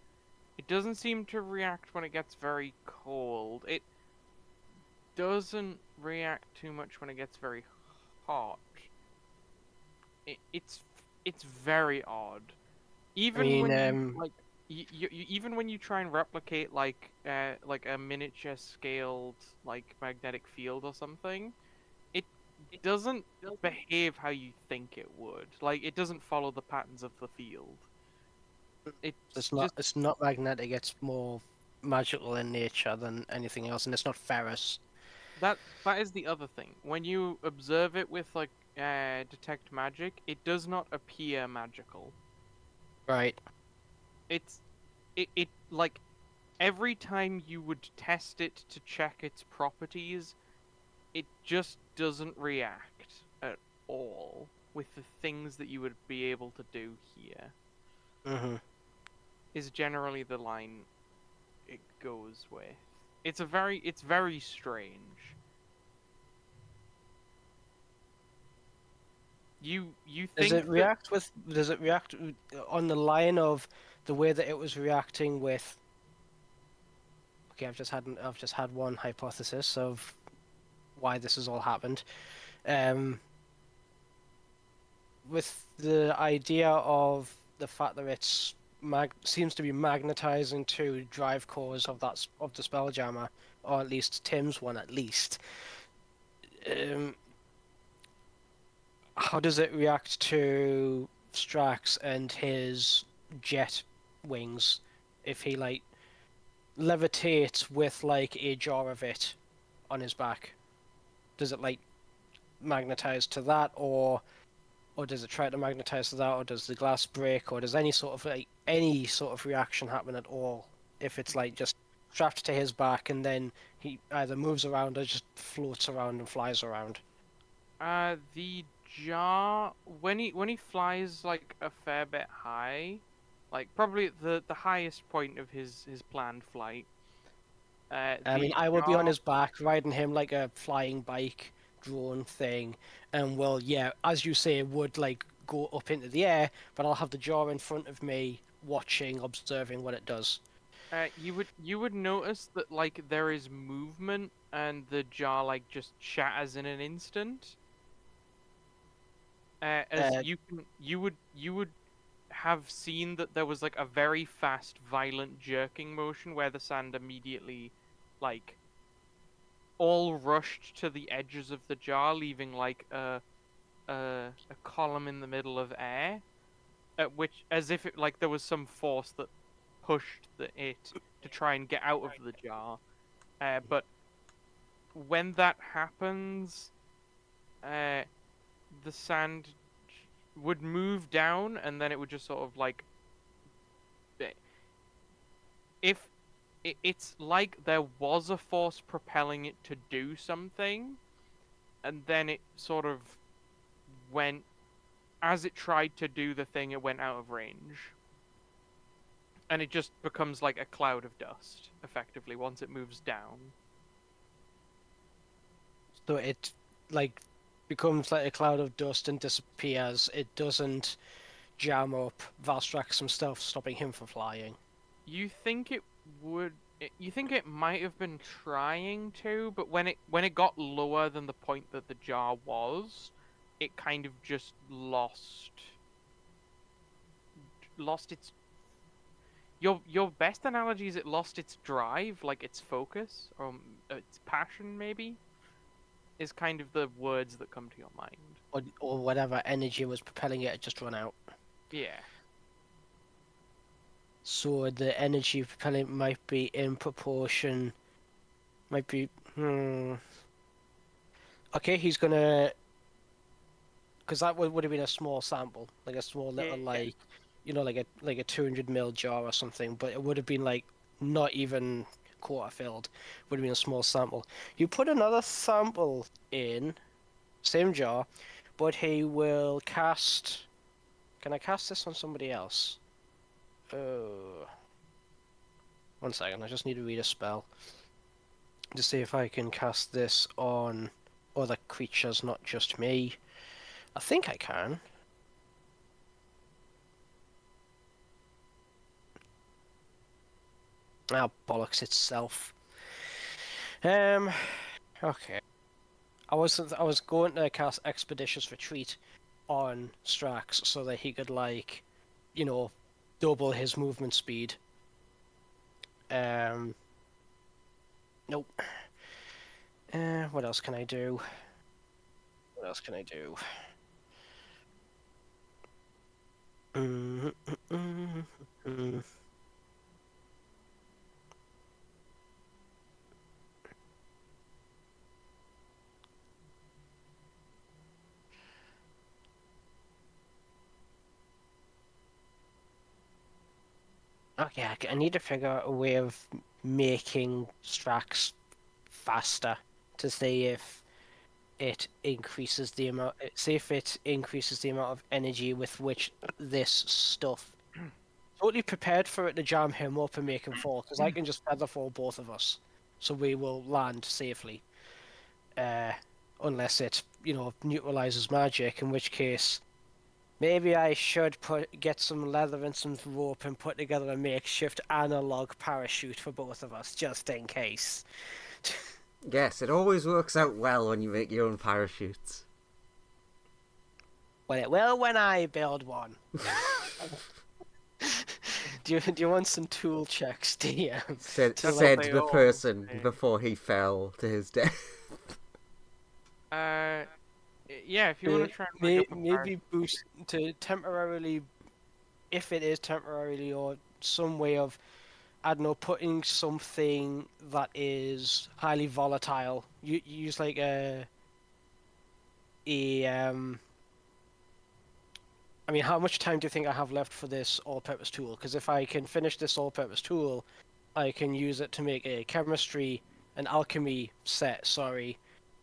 it doesn't seem to react when it gets very cold. It doesn't react too much when it gets very hot. It's very odd. Even when you, like even when you try and replicate like a miniature scaled like magnetic field or something, it doesn't behave how you think it would. Like it doesn't follow the patterns of the field. It's not magnetic. It's more magical in nature than anything else, and it's not ferrous. That is the other thing. When you observe it with like detect magic, it does not appear magical. Right. It like every time you would test it to check its properties, it just doesn't react at all with the things that you would be able to do here. Mm-hmm. Is generally the line it goes with. It's very strange. You think Does it react on the line of the way that it was reacting with? Okay, I've just had one hypothesis of why this has all happened. with the idea of the fact that it's seems to be magnetizing to drive cores of of the Spelljammer, or at least Tim's one at least. How does it react to Strax and his jet wings if he like levitates with like a jar of it on his back? Does it like magnetize to that, or does it try to magnetize to that, or does the glass break, or does any sort of reaction happen at all if it's like just strapped to his back and then he either moves around or just floats around and flies around? The jar when he flies like a fair bit high, like probably the highest point of his planned flight. I mean, The I will be on jar his back, riding him like a flying bike drone thing, and well, yeah, as you say, would like go up into the air, but I'll have the jar in front of me, watching, observing what it does. you would notice that like there is movement and the jar like just shatters in an instant. As Uh, you would have seen that there was like a very fast, violent jerking motion where the sand immediately, like, all rushed to the edges of the jar, leaving like a column in the middle of air, at which as if it like there was some force that pushed it to try and get out of the jar. But when that happens, uh, the sand would move down, and then it would just sort of like eh, if it's like there was a force propelling it to do something, and then it sort of went as it tried to do the thing, it went out of range. And it just becomes like a cloud of dust, effectively, once it moves down. so it like becomes like a cloud of dust and disappears. It doesn't jam up Valstrax himself, stopping him from flying. You think it would. You think it might have been trying to, but when it got lower than the point that the jar was, it kind of just lost its. Your best analogy is it lost its drive, like its focus, or its passion, maybe, is kind of the words that come to your mind. Or whatever energy was propelling it had just run out. Yeah. So the energy propelling it might be in proportion. Might be. Okay, he's gonna. Because that would have been a small sample, like a small little Yeah. like a 200 ml jar or something. But it would have been like not even quarter filled. Would have been a small sample. You put another sample in, same jar, but he will cast. Can I cast this on somebody else? Oh. 1 second, I just need to read a spell. To see if I can cast this on other creatures, not just me. I think I can. Ah, bollocks itself. Okay. I was going to cast Expeditious Retreat on Strax so that he could like, double his movement speed. Nope. What else can I do? What else can I do? Okay, I need to figure out a way of making Strax faster to see if it increases the amount. See if it increases the amount of energy with which this stuff. Totally prepared for it to jam him up and make him fall, because I can just feather fall both of us, so we will land safely. Unless it, neutralizes magic, in which case maybe I should get some leather and some rope and put together a makeshift analog parachute for both of us, just in case. Yes, it always works out well when you make your own parachutes. Well, it will when I build one. Do you want some tool checks, DM? Said, To, said they the all person say. before he fell to his death. Uh, yeah, if you want to try and bring up a Maybe boost to temporarily, if it is temporarily, or some way of, I don't know, putting something that is highly volatile. You use like a. I mean, how much time do you think I have left for this all-purpose tool? Because if I can finish this all-purpose tool, I can use it to make a chemistry, an alchemy set. Sorry,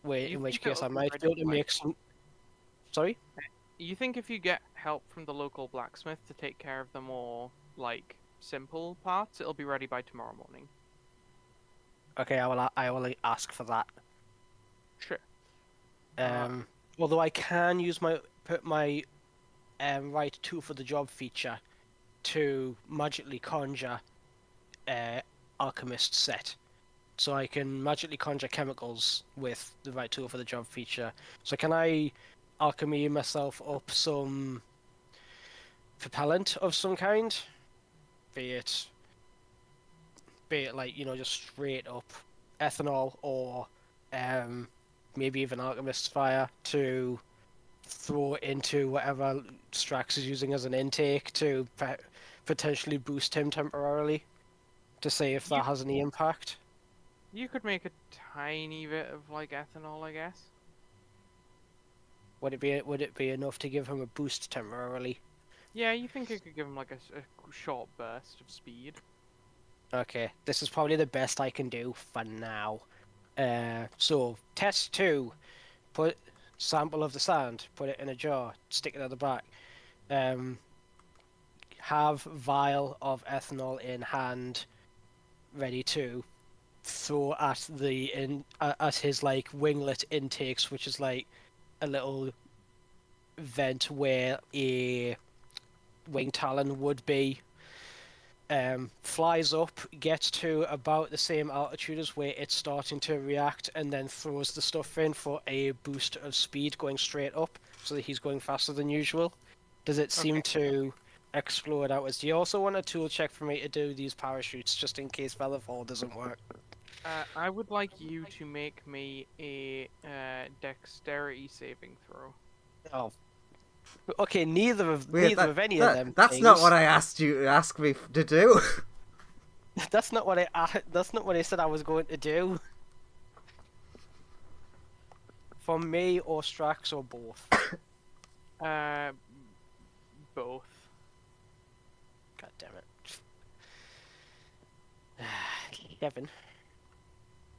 You in which think case I it'll be might be ready able to by make some. Sorry. You think if you get help from the local blacksmith to take care of the more, like, simple parts, it'll be ready by tomorrow morning? Okay, I will ask for that. Sure. Although I can use put my right tool for the job feature to magically conjure alchemist set. So I can magically conjure chemicals with the right tool for the job feature. So can I alchemy myself up some propellant of some kind? Be it like, just straight up ethanol or maybe even alchemist's fire to throw into whatever Strax is using as an intake to potentially boost him temporarily to see if that has any impact. You could make a tiny bit of, like, ethanol, I guess. Would it be enough to give him a boost temporarily? Yeah, you think it could give him, like, a short burst of speed. Okay, this is probably the best I can do for now. So test 2, put sample of the sand, put it in a jar, stick it at the back. Have vial of ethanol in hand, ready to throw at at his like winglet intakes, which is like a little vent where a wing talon would be. Flies up, gets to about the same altitude as where it's starting to react, and then throws the stuff in for a boost of speed going straight up, so that he's going faster than usual. Does it seem to explode outwards? Do you also want a tool check for me to do these parachutes, just in case Featherfall doesn't work? I would like you to make me a dexterity saving throw. Oh. Okay, neither of any of them That's things. not what I asked you to ask me to do. That's not what I said I was going to do. For me or Strax or both. Both. God damn it. Kevin.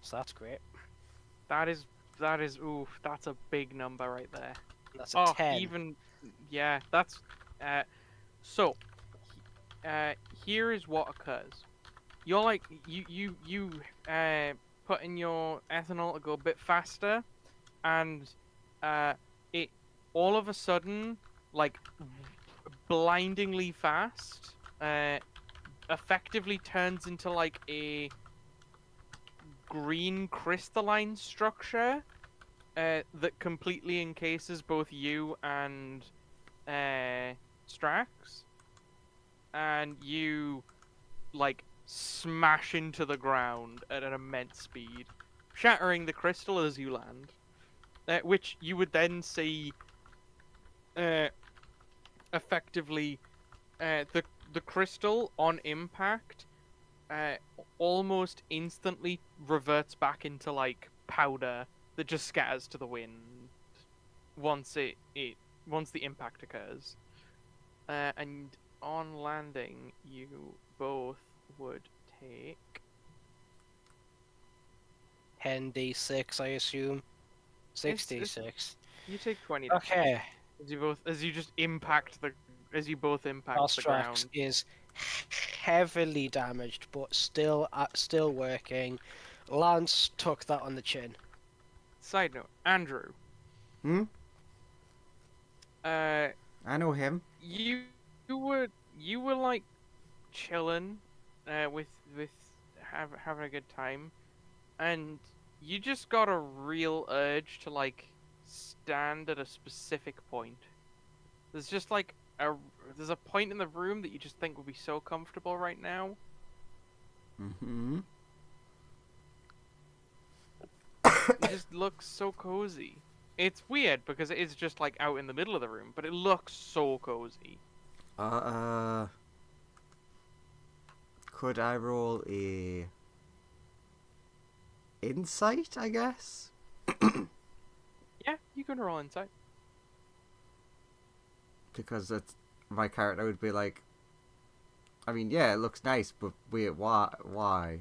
So that's great. That is oof, that's a big number right there. That's a 10. Yeah, that's so here is what occurs. You're like you put in your ethanol to go a bit faster, and it all of a sudden, like, blindingly fast, effectively turns into like a green crystalline structure that completely encases both you and Strax, and you like smash into the ground at an immense speed, shattering the crystal as you land, which you would then see effectively the crystal on impact almost instantly reverts back into like powder that just scatters to the wind once the impact occurs. And on landing, you both would take 10d6, I assume. 6d6. You take 20. Okay. As you both impact the Strax ground. is heavily damaged, but still working. Lance took that on the chin. Side note, Andrew. I know him. You were like chilling, with having a good time, and you just got a real urge to like stand at a specific point. There's just like there's a point in the room that you just think would be so comfortable right now. Mm-hmm. It just looks so cozy. It's weird because it is just like out in the middle of the room, but it looks so cozy. Could I roll a insight, I guess? Yeah, you can roll insight. Because my character would be like, I mean, yeah, it looks nice, but wait, why?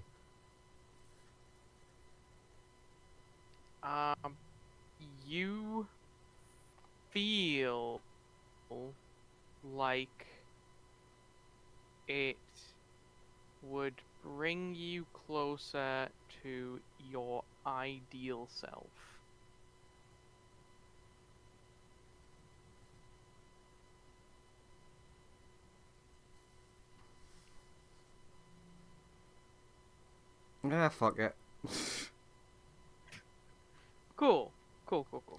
You feel like it would bring you closer to your ideal self. Yeah, fuck it. Cool.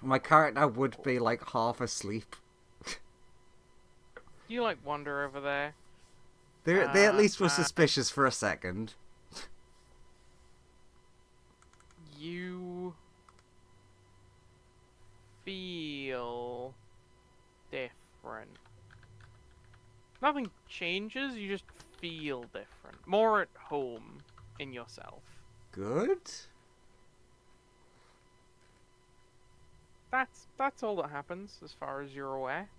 My character would be like half asleep. You like wander over there. They at least were suspicious for a second. You feel different. Nothing changes, you just feel different. More at home in yourself. Good? That's all that happens as far as you're aware.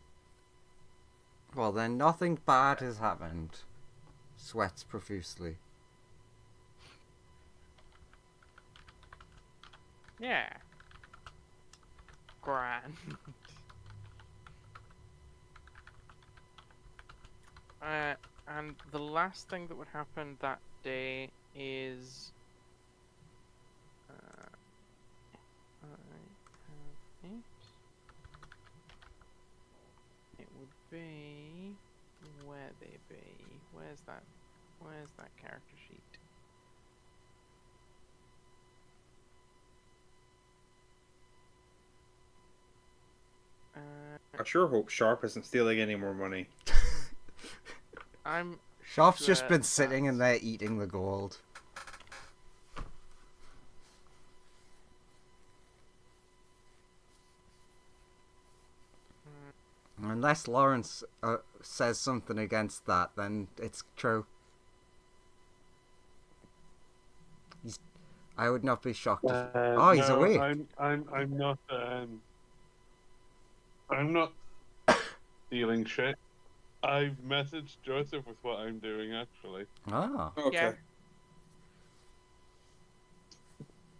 Well, then nothing bad has happened. Sweats profusely. Yeah. Grand. And the last thing that would happen that day is I have it. It would be where they be. Where's that character sheet? I sure hope Sharp isn't stealing any more money. I'm Sharp's sure just been sitting in there eating the gold. Unless Lawrence says something against that, then it's true. I would not be shocked if... Oh, he's no, awake. I'm not stealing shit. I've messaged Joseph with what I'm doing, actually. Ah. Okay. Yeah.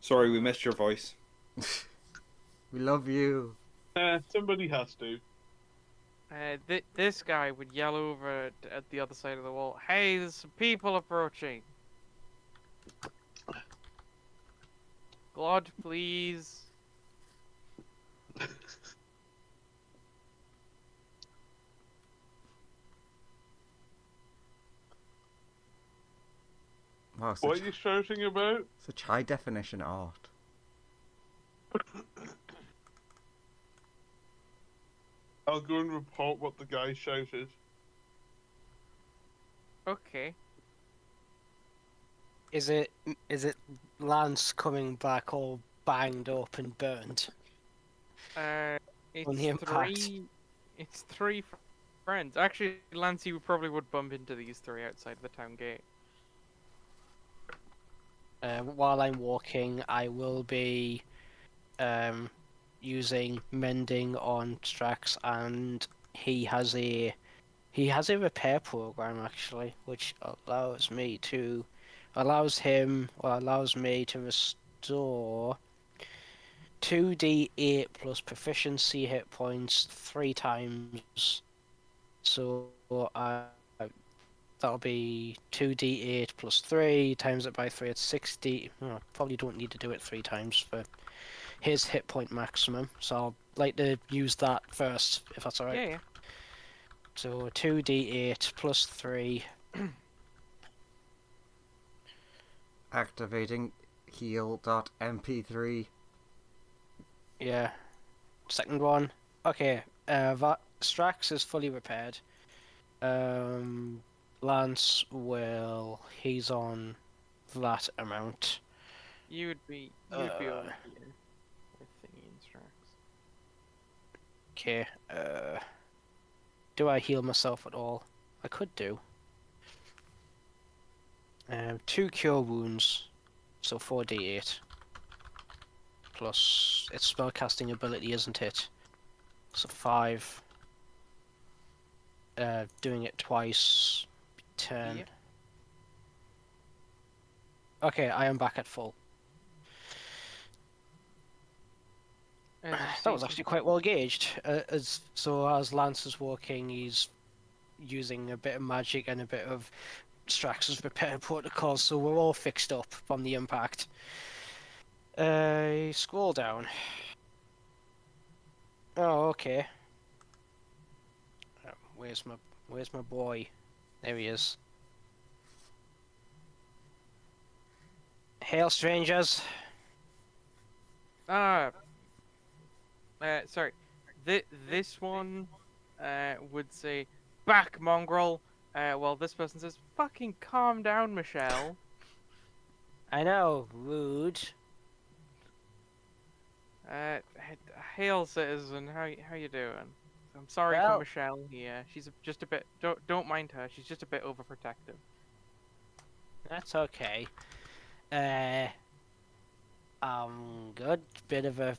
Sorry, we missed your voice. We love you. Somebody has to. This guy would yell over at the other side of the wall, "Hey, there's some people approaching. Glod, please." Wow, What are you shouting about? such high definition art. I'll go and report what the guy shouted. Okay. Is it Lance coming back all banged up and burnt? It's On the impact. It's three friends. Actually, Lance, you probably would bump into these three outside the town gate. While I'm walking, I will be using mending on Strax, and he has a repair program actually, which allows me to restore 2d8 plus proficiency hit points 3 times. So that'll be 2d8 plus 3 times it by 3. It's 60. Oh, probably don't need to do it 3 times for his hit point maximum. So I'll like to use that first, if that's alright. Yeah. So 2d8 plus 3. Activating heal.mp3. Yeah. Second one. Okay. Strax is fully repaired. Lance he's on that amount. You'd be over here with thingy and Strax. Okay. Do I heal myself at all? I could do. 2 cure wounds, so 4d8. Plus its spellcasting ability, isn't it? So 5. Doing it twice, 10. Yep. Okay, I am back at full. That was actually quite well gauged. As Lance is walking, he's using a bit of magic and a bit of Strax's repair protocols, so we're all fixed up from the impact. Scroll down. Oh, okay. Where's my boy? There he is. Hail, strangers. Sorry. This one would say, back, mongrel. Well, this person says, fucking calm down, Michelle. I know, rude. Hail, citizen. How you doing? I'm sorry Well- for Michelle here. She's just a bit. Don't mind her. She's just a bit overprotective. That's okay. Good. Bit of a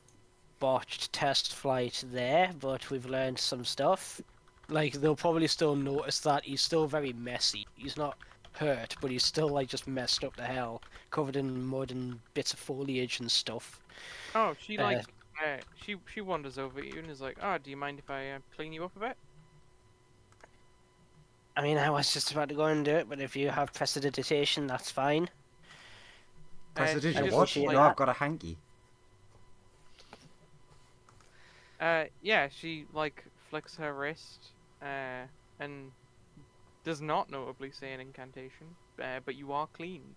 botched test flight there, but we've learned some stuff. Like, they'll probably still notice that he's still very messy. He's not hurt, but he's still, like, just messed up to hell. Covered in mud and bits of foliage and stuff. Oh, she she wanders over to you and is like, "Oh, do you mind if I clean you up a bit?" I mean, I was just about to go and do it, but if you have prestidigitation, that's fine. Prestidigitation, just, what? like- No, I've got a hanky. Yeah, she like flicks her wrist, and does not notably say an incantation. But you are cleaned.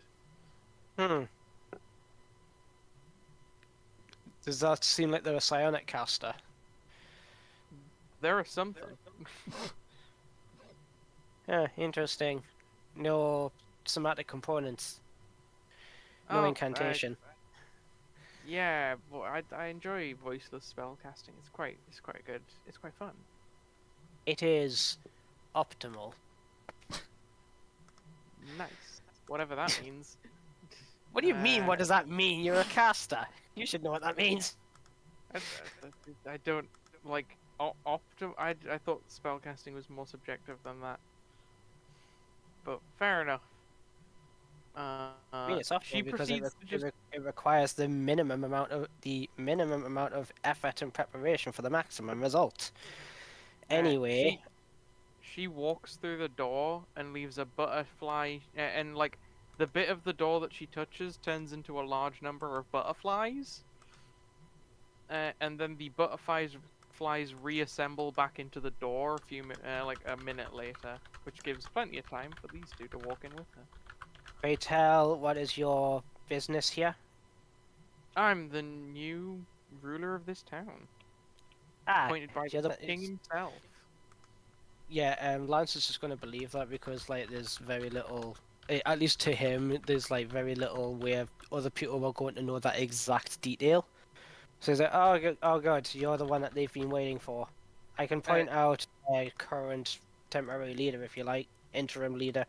Does that seem like they're a psionic caster? There are something. Yeah, interesting. No somatic components. No Oh, incantation. Yeah, but I enjoy voiceless spell casting. It's quite good. It's quite fun. It is optimal. Nice. Whatever that means. What do you mean? What does that mean? You're a caster. You should know what that means. I don't like optim. I thought spellcasting was more subjective than that. But fair enough. I mean, it's optimal She because proceeds to just it requires the minimum amount of effort and preparation for the maximum result. Anyway, she walks through the door and leaves a butterfly, and like the bit of the door that she touches turns into a large number of butterflies, and then the butterflies reassemble back into the door like a minute later, which gives plenty of time for these two to walk in with her. pray tell, what is your business here? I'm the new ruler of this town, appointed by you're the king himself. Yeah, Lance is just going to believe that because, like, there's very little, at least to him, there's, like, very little where other people are going to know that exact detail. So he's like, oh god, you're the one that they've been waiting for. I can point out a current temporary leader, if you like, interim leader.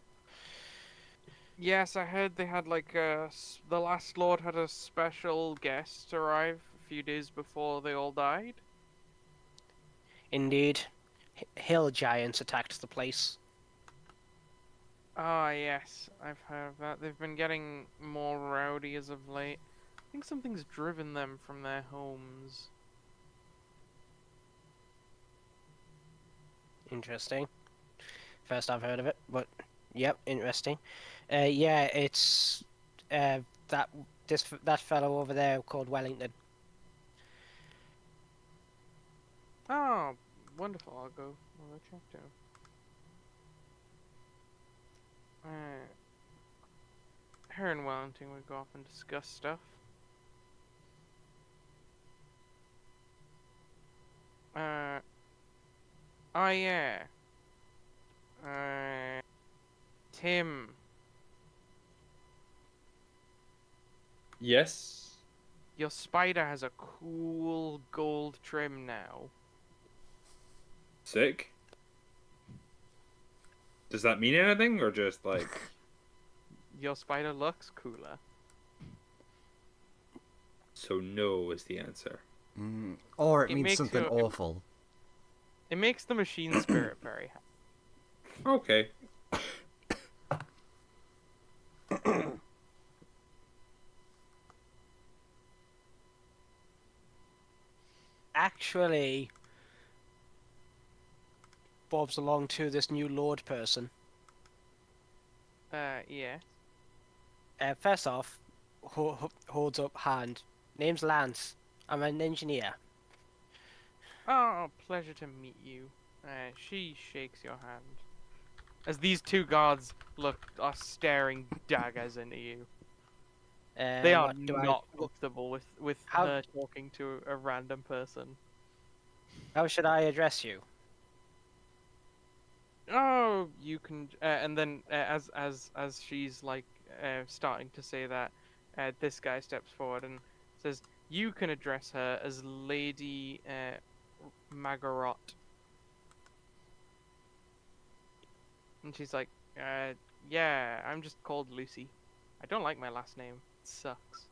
Yes, I heard they had like the last lord had a special guest arrive a few days before they all died. Indeed. Hill giants attacked the place. Ah, yes, I've heard of that. They've been getting more rowdy as of late. I think something's driven them from their homes. Interesting. First I've heard of it, but yep, interesting. Yeah, it's that fellow over there called Wellington. Oh, wonderful. I'll go check to him. Her and Wellington would go off and discuss stuff. Oh yeah. Tim, Yes. your spider has a cool gold trim now. Sick. Does that mean anything, or just like? Your spider looks cooler. So no is the answer. Or it It means makes something you- awful. It makes the machine spirit very happy. Okay. Actually, Bob's along to this new Lord person. Yeah. First off, holds up hand. Name's Lance. I'm an engineer. Oh, pleasure to meet you. She shakes your hand. As these two guards are staring daggers into you. They are What do not comfortable with How- her talking to a random person. How should I address you? Oh, you can, and then as she's like starting to say that, this guy steps forward and says, "You can address her as Lady Magarot." And she's like, "Yeah, I'm just called Lucy. I don't like my last name. It sucks."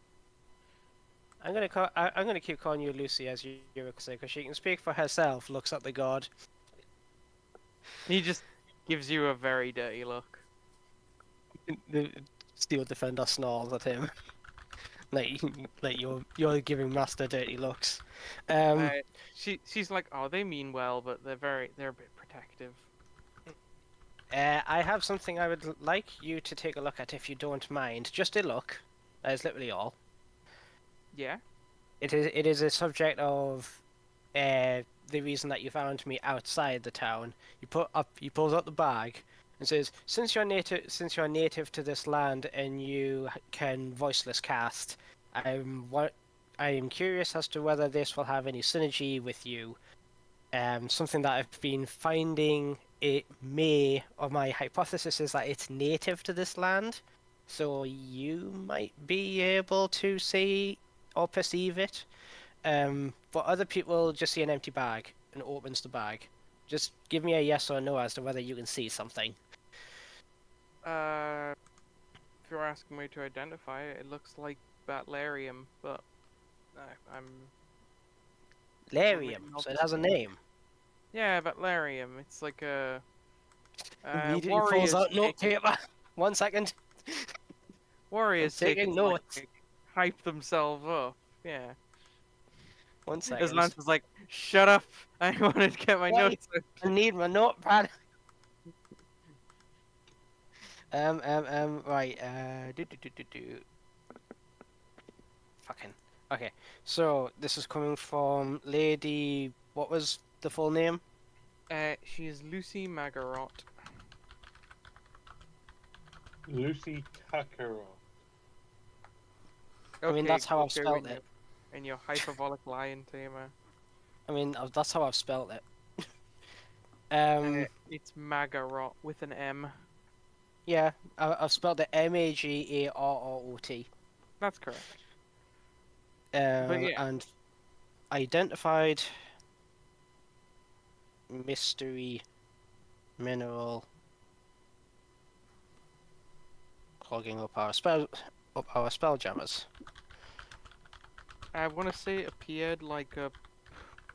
I'm gonna keep calling you Lucy as you say, because she can speak for herself. Looks at the god. He just gives you a very dirty look. The steel defender snarls at him, like you're giving master dirty looks. She's like, "Oh, they mean well, but they're a bit protective." I have something I would like you to take a look at if you don't mind. Just a look. That is literally all. Yeah. It is a subject of the reason that you found me outside the town. He pulls out the bag and says, since you're native to this land and you can voiceless cast, I am curious as to whether this will have any synergy with you. Something that I've been finding it may, or my hypothesis is that it's native to this land, so you might be able to see or perceive it. But other people just see an empty bag and opens the bag. Just give me a yes or no as to whether you can see something. If you're asking me to identify it, it looks like Batlarium, but I'm Larium, so it has a name. yeah, Batlarium. It's like a Immediately pulls out notepaper. 1 second. Warriors I'm taking take it to, notes. like, hype themselves up. Yeah. 1 As second. Lance is like, "Shut up! I wanted to get my Wait. notes out." I need my notepad. Right, Fucking. Okay, so this is coming from Lady. What was the full name? She is Lucy Magarot. Lucy Kakarot. I mean, that's how I've go spelled in it. In your hyperbolic lion tamer. I mean, that's how I've spelled it. It's Magarot with an M. Yeah, I've spelled it Magarrot. That's correct. Yeah. And identified mystery mineral clogging up our spelljammers. I want to say it appeared like a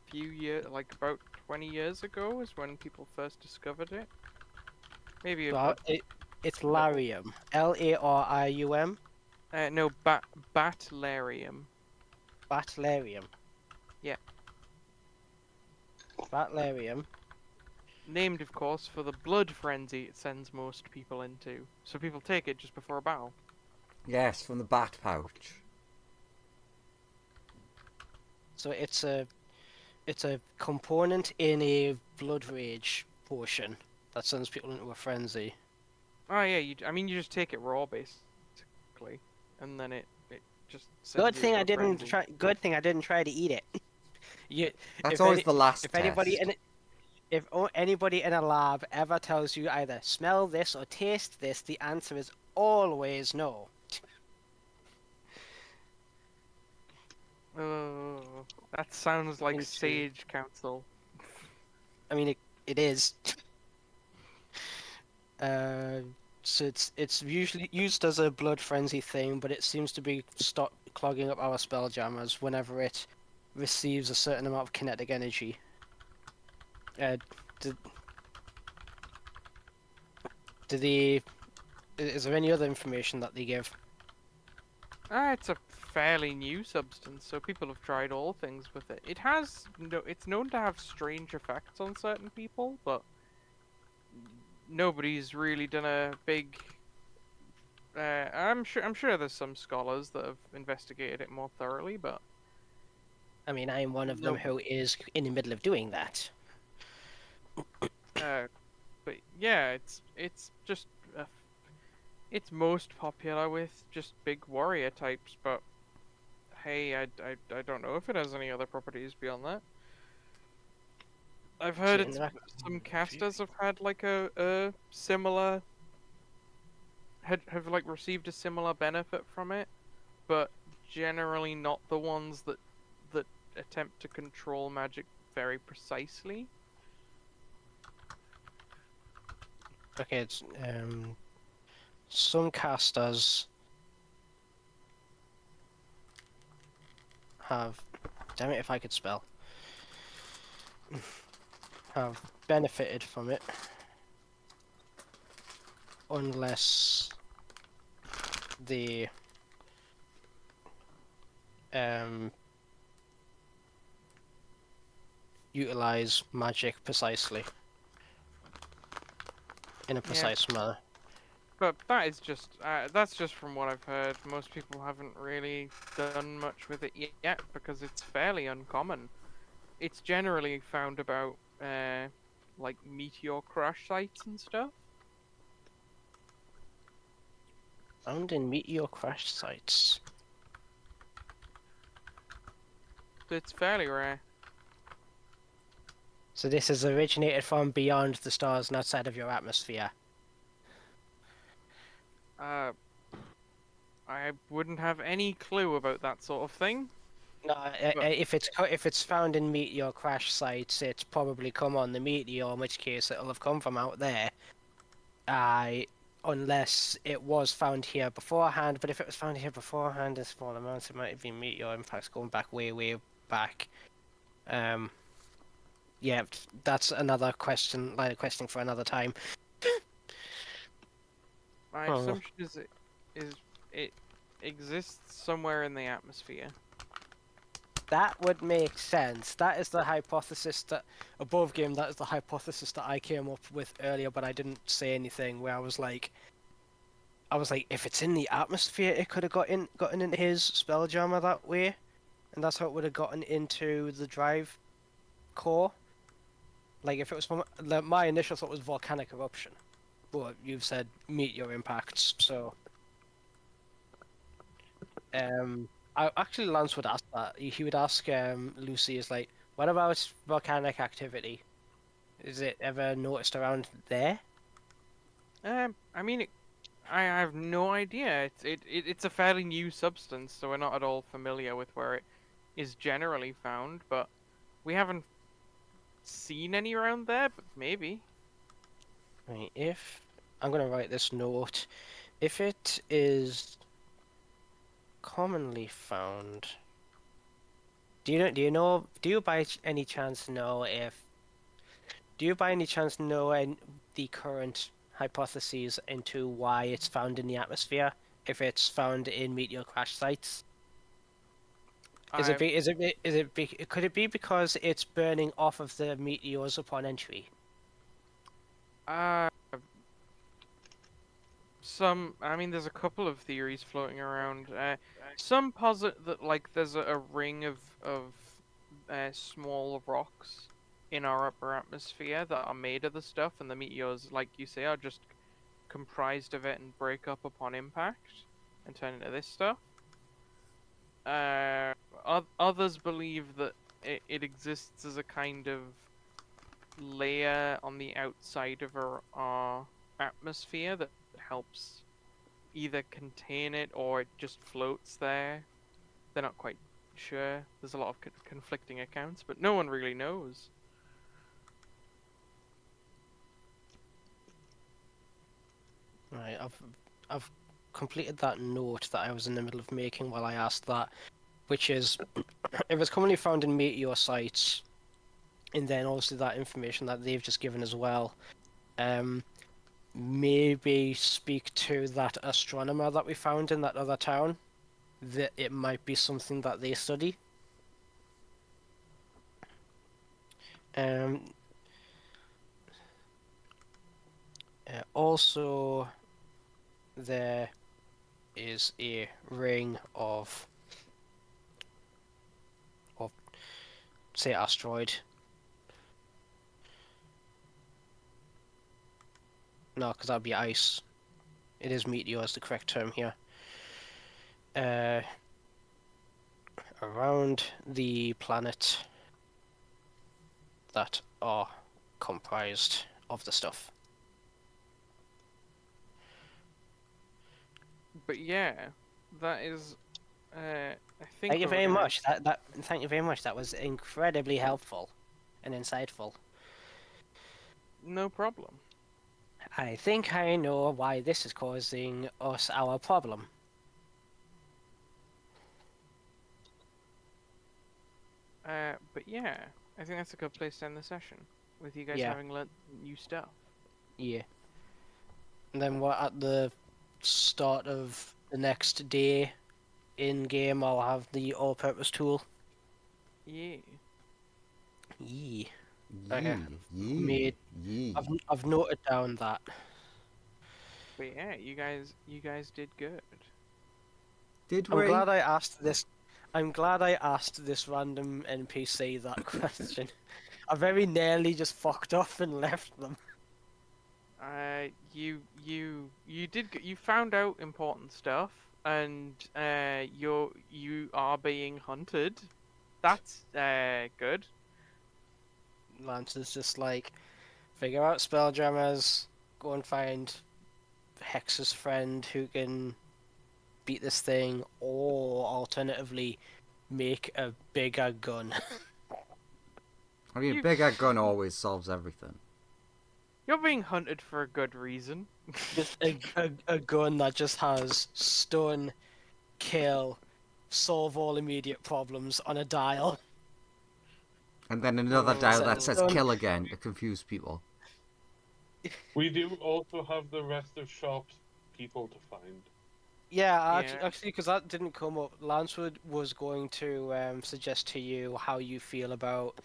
few years, like about 20 years ago is when people first discovered it. Maybe Well, it's Larium. Larium. no, Batlarium. Batlarium. Yeah. Batlarium. Named, of course, for the blood frenzy it sends most people into. So people take it just before a battle. Yes, from the bat pouch. So it's a component in a blood rage potion that sends people into a frenzy. Oh yeah, you just take it raw basically, and then it just sends Good you thing into I a didn't frenzy. try. Good thing I didn't try to eat it. That's always the last if anybody test. if anybody in a lab ever tells you either smell this or taste this, the answer is always no. Oh, that sounds like Into- sage counsel. I mean, it is. So it's usually used as a blood frenzy thing, but it seems to be stop clogging up our spelljammers whenever it receives a certain amount of kinetic energy. Do, is there any other information that they give? It's a fairly new substance, so people have tried all things with it. It's known to have strange effects on certain people, but nobody's really done a big. I'm sure there's some scholars that have investigated it more thoroughly, but I mean, I'm one of them No. who is in the middle of doing that. but yeah, it's just it's most popular with just big warrior types. But hey, I don't know if it has any other properties beyond that. I've heard some casters have had like a similar have like received a similar benefit from it, but generally not the ones that attempt to control magic very precisely. Okay, it's some casters have, damn it if I could spell, have benefited from it unless they utilize magic precisely in a precise manner. But that's just from what I've heard. Most people haven't really done much with it yet because it's fairly uncommon. It's generally found about like meteor crash sites and stuff. Found in meteor crash sites. So it's fairly rare. So this has originated from beyond the stars and outside of your atmosphere. I wouldn't have any clue about that sort of thing. No, if it's found in meteor crash sites, it's probably come on the meteor, in which case it'll have come from out there. Unless it was found here beforehand. But if it was found here beforehand in small amounts, it might have been meteor impacts going back way back. Yeah, that's another question, line of questioning for another time. My assumption is it exists somewhere in the atmosphere. That would make sense. That is the hypothesis that above game. That is the hypothesis that I came up with earlier, but I didn't say anything. Where I was like, if it's in the atmosphere, it could have gotten into his Spelljammer that way, and that's how it would have gotten into the drive core. Like if it was from my initial thought was volcanic eruption, but you've said meteor impacts, so. Actually, Lance would ask that. He would ask Lucy, is like, what about volcanic activity? Is it ever noticed around there? I mean, I have no idea. It's a fairly new substance, so we're not at all familiar with where it is generally found. But we haven't seen any around there. But maybe. Right. If I'm gonna write this note, if it is commonly found, do you by any chance know the current hypotheses into why it's found in the atmosphere if it's found in meteor crash sites? Could it be because it's burning off of the meteors upon entry? I mean, there's a couple of theories floating around. Some posit that like there's a ring of small rocks in our upper atmosphere that are made of the stuff, and the meteors, like you say, are just comprised of it and break up upon impact and turn into this stuff. Others believe that it exists as a kind of layer on the outside of our atmosphere that helps either contain it or it just floats there. They're not quite sure. There's a lot of conflicting accounts, but no one really knows. Right, I've completed that note that I was in the middle of making while I asked that, which is if it's commonly found in meteor sites, and then obviously that information that they've just given as well, maybe speak to that astronomer that we found in that other town, that it might be something that they study. Also, there is a ring of say asteroid. No, because that'd be ice. It is meteor is the correct term here. Around the planet that are comprised of the stuff. But yeah, that is. I think. Thank you we were very gonna- much. Thank you very much. That was incredibly helpful and insightful. No problem. I think I know why this is causing us our problem. But yeah, I think that's a good place to end the session with you guys Yeah. having learnt new stuff. Yeah. And then what at the start of the next day in game I'll have the all-purpose tool. Yeah. Yeah. Okay. Yee, Made- yee. I've noted down that. But yeah, you guys did good. Did I'm we? glad I asked this. I'm glad I asked this random NPC that question. I very nearly just fucked off and left them. You found out important stuff, and you are being hunted. That's good. Lance is just like, figure out spelljammers, go and find Hex's friend who can beat this thing, or alternatively, make a bigger gun. I mean, You- bigger gun always solves everything. You're being hunted for a good reason. Just a gun that just has stun, kill, solve all immediate problems on a dial. And then another dial that says Done. kill again to confuse people. We do also have the rest of Sharp's people to find. Yeah, Yeah. actually, because that didn't come up. Lancewood was going to suggest to you how you feel about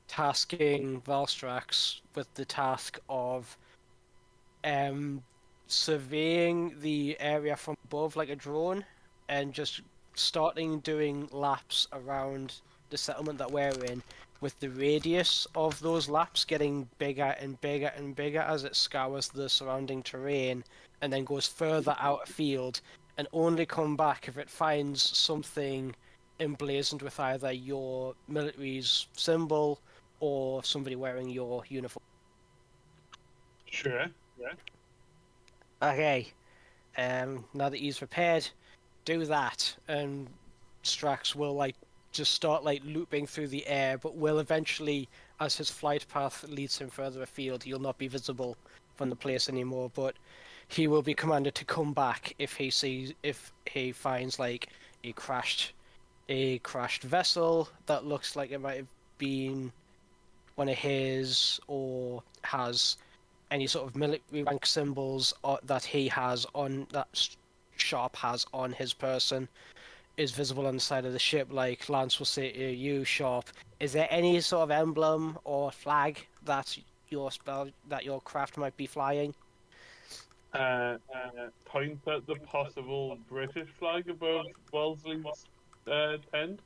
tasking Valstrax with the task of surveying the area from above like a drone and just starting doing laps around the settlement that we're in, with the radius of those laps getting bigger and bigger and bigger as it scours the surrounding terrain and then goes further out afield, and only come back if it finds something emblazoned with either your military's symbol or somebody wearing your uniform. Sure. Yeah. Okay, now that he's prepared, do that, and Strax will like just start like looping through the air, but will eventually, as his flight path leads him further afield, he'll not be visible from the place anymore. But he will be commanded to come back if he finds like a crashed vessel that looks like it might have been one of his, or has any sort of military rank symbols that he has on that Sharp has on his person is visible on the side of the ship. Like Lance will say to you, Sharp, is there any sort of emblem or flag that your craft might be flying? Point at the possible British flag above Wellesley's tent.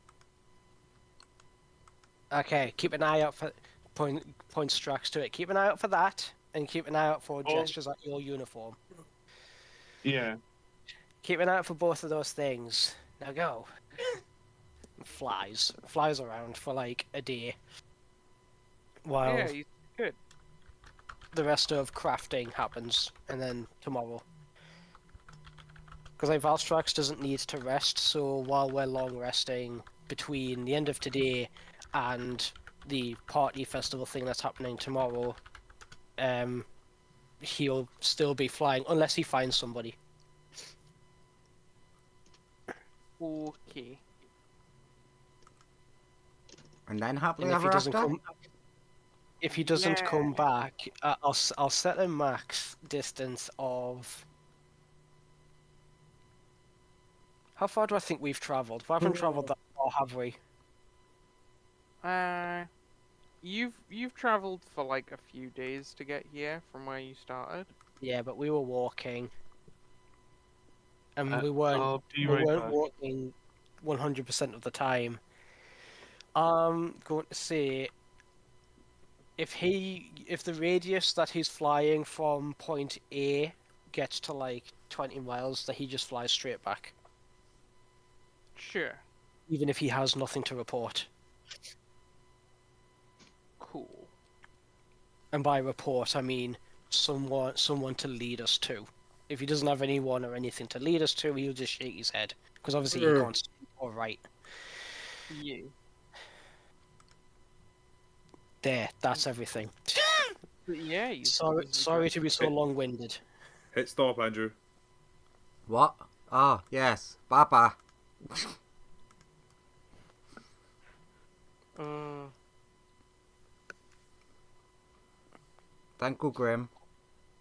Okay, keep an eye out for point Strax to it. Keep an eye out for that, and keep an eye out for gestures at your uniform. Yeah. Keep an eye out for both of those things. Now go. Flies around for like a day. while Yeah, he's good. the rest of crafting happens, and then tomorrow. Because like Valstrax doesn't need to rest, so while we're long resting between the end of today and the party festival thing that's happening tomorrow, he'll still be flying unless he finds somebody. Okay. And then happily And if he ever doesn't after? come Yeah. back, I'll set a max distance of. How far do I think we've travelled? We haven't travelled that far, have we? You've traveled for like a few days to get here from where you started. Yeah, but we were walking, and I'll be we right weren't back. walking 100% of the time. Going to say if the radius that he's flying from point A gets to like 20 miles, that he just flies straight back, Sure. even if he has nothing to report. Cool. And by report, I mean someone to lead us to. If he doesn't have anyone or anything to lead us to, he'll just shake his head because obviously he can't speak or write. Yeah. There, that's everything. But yeah, you Sorry to be so long-winded. Hit stop, Andrew. What? Ah, yes. Baba. Uh, Thank you, Grim.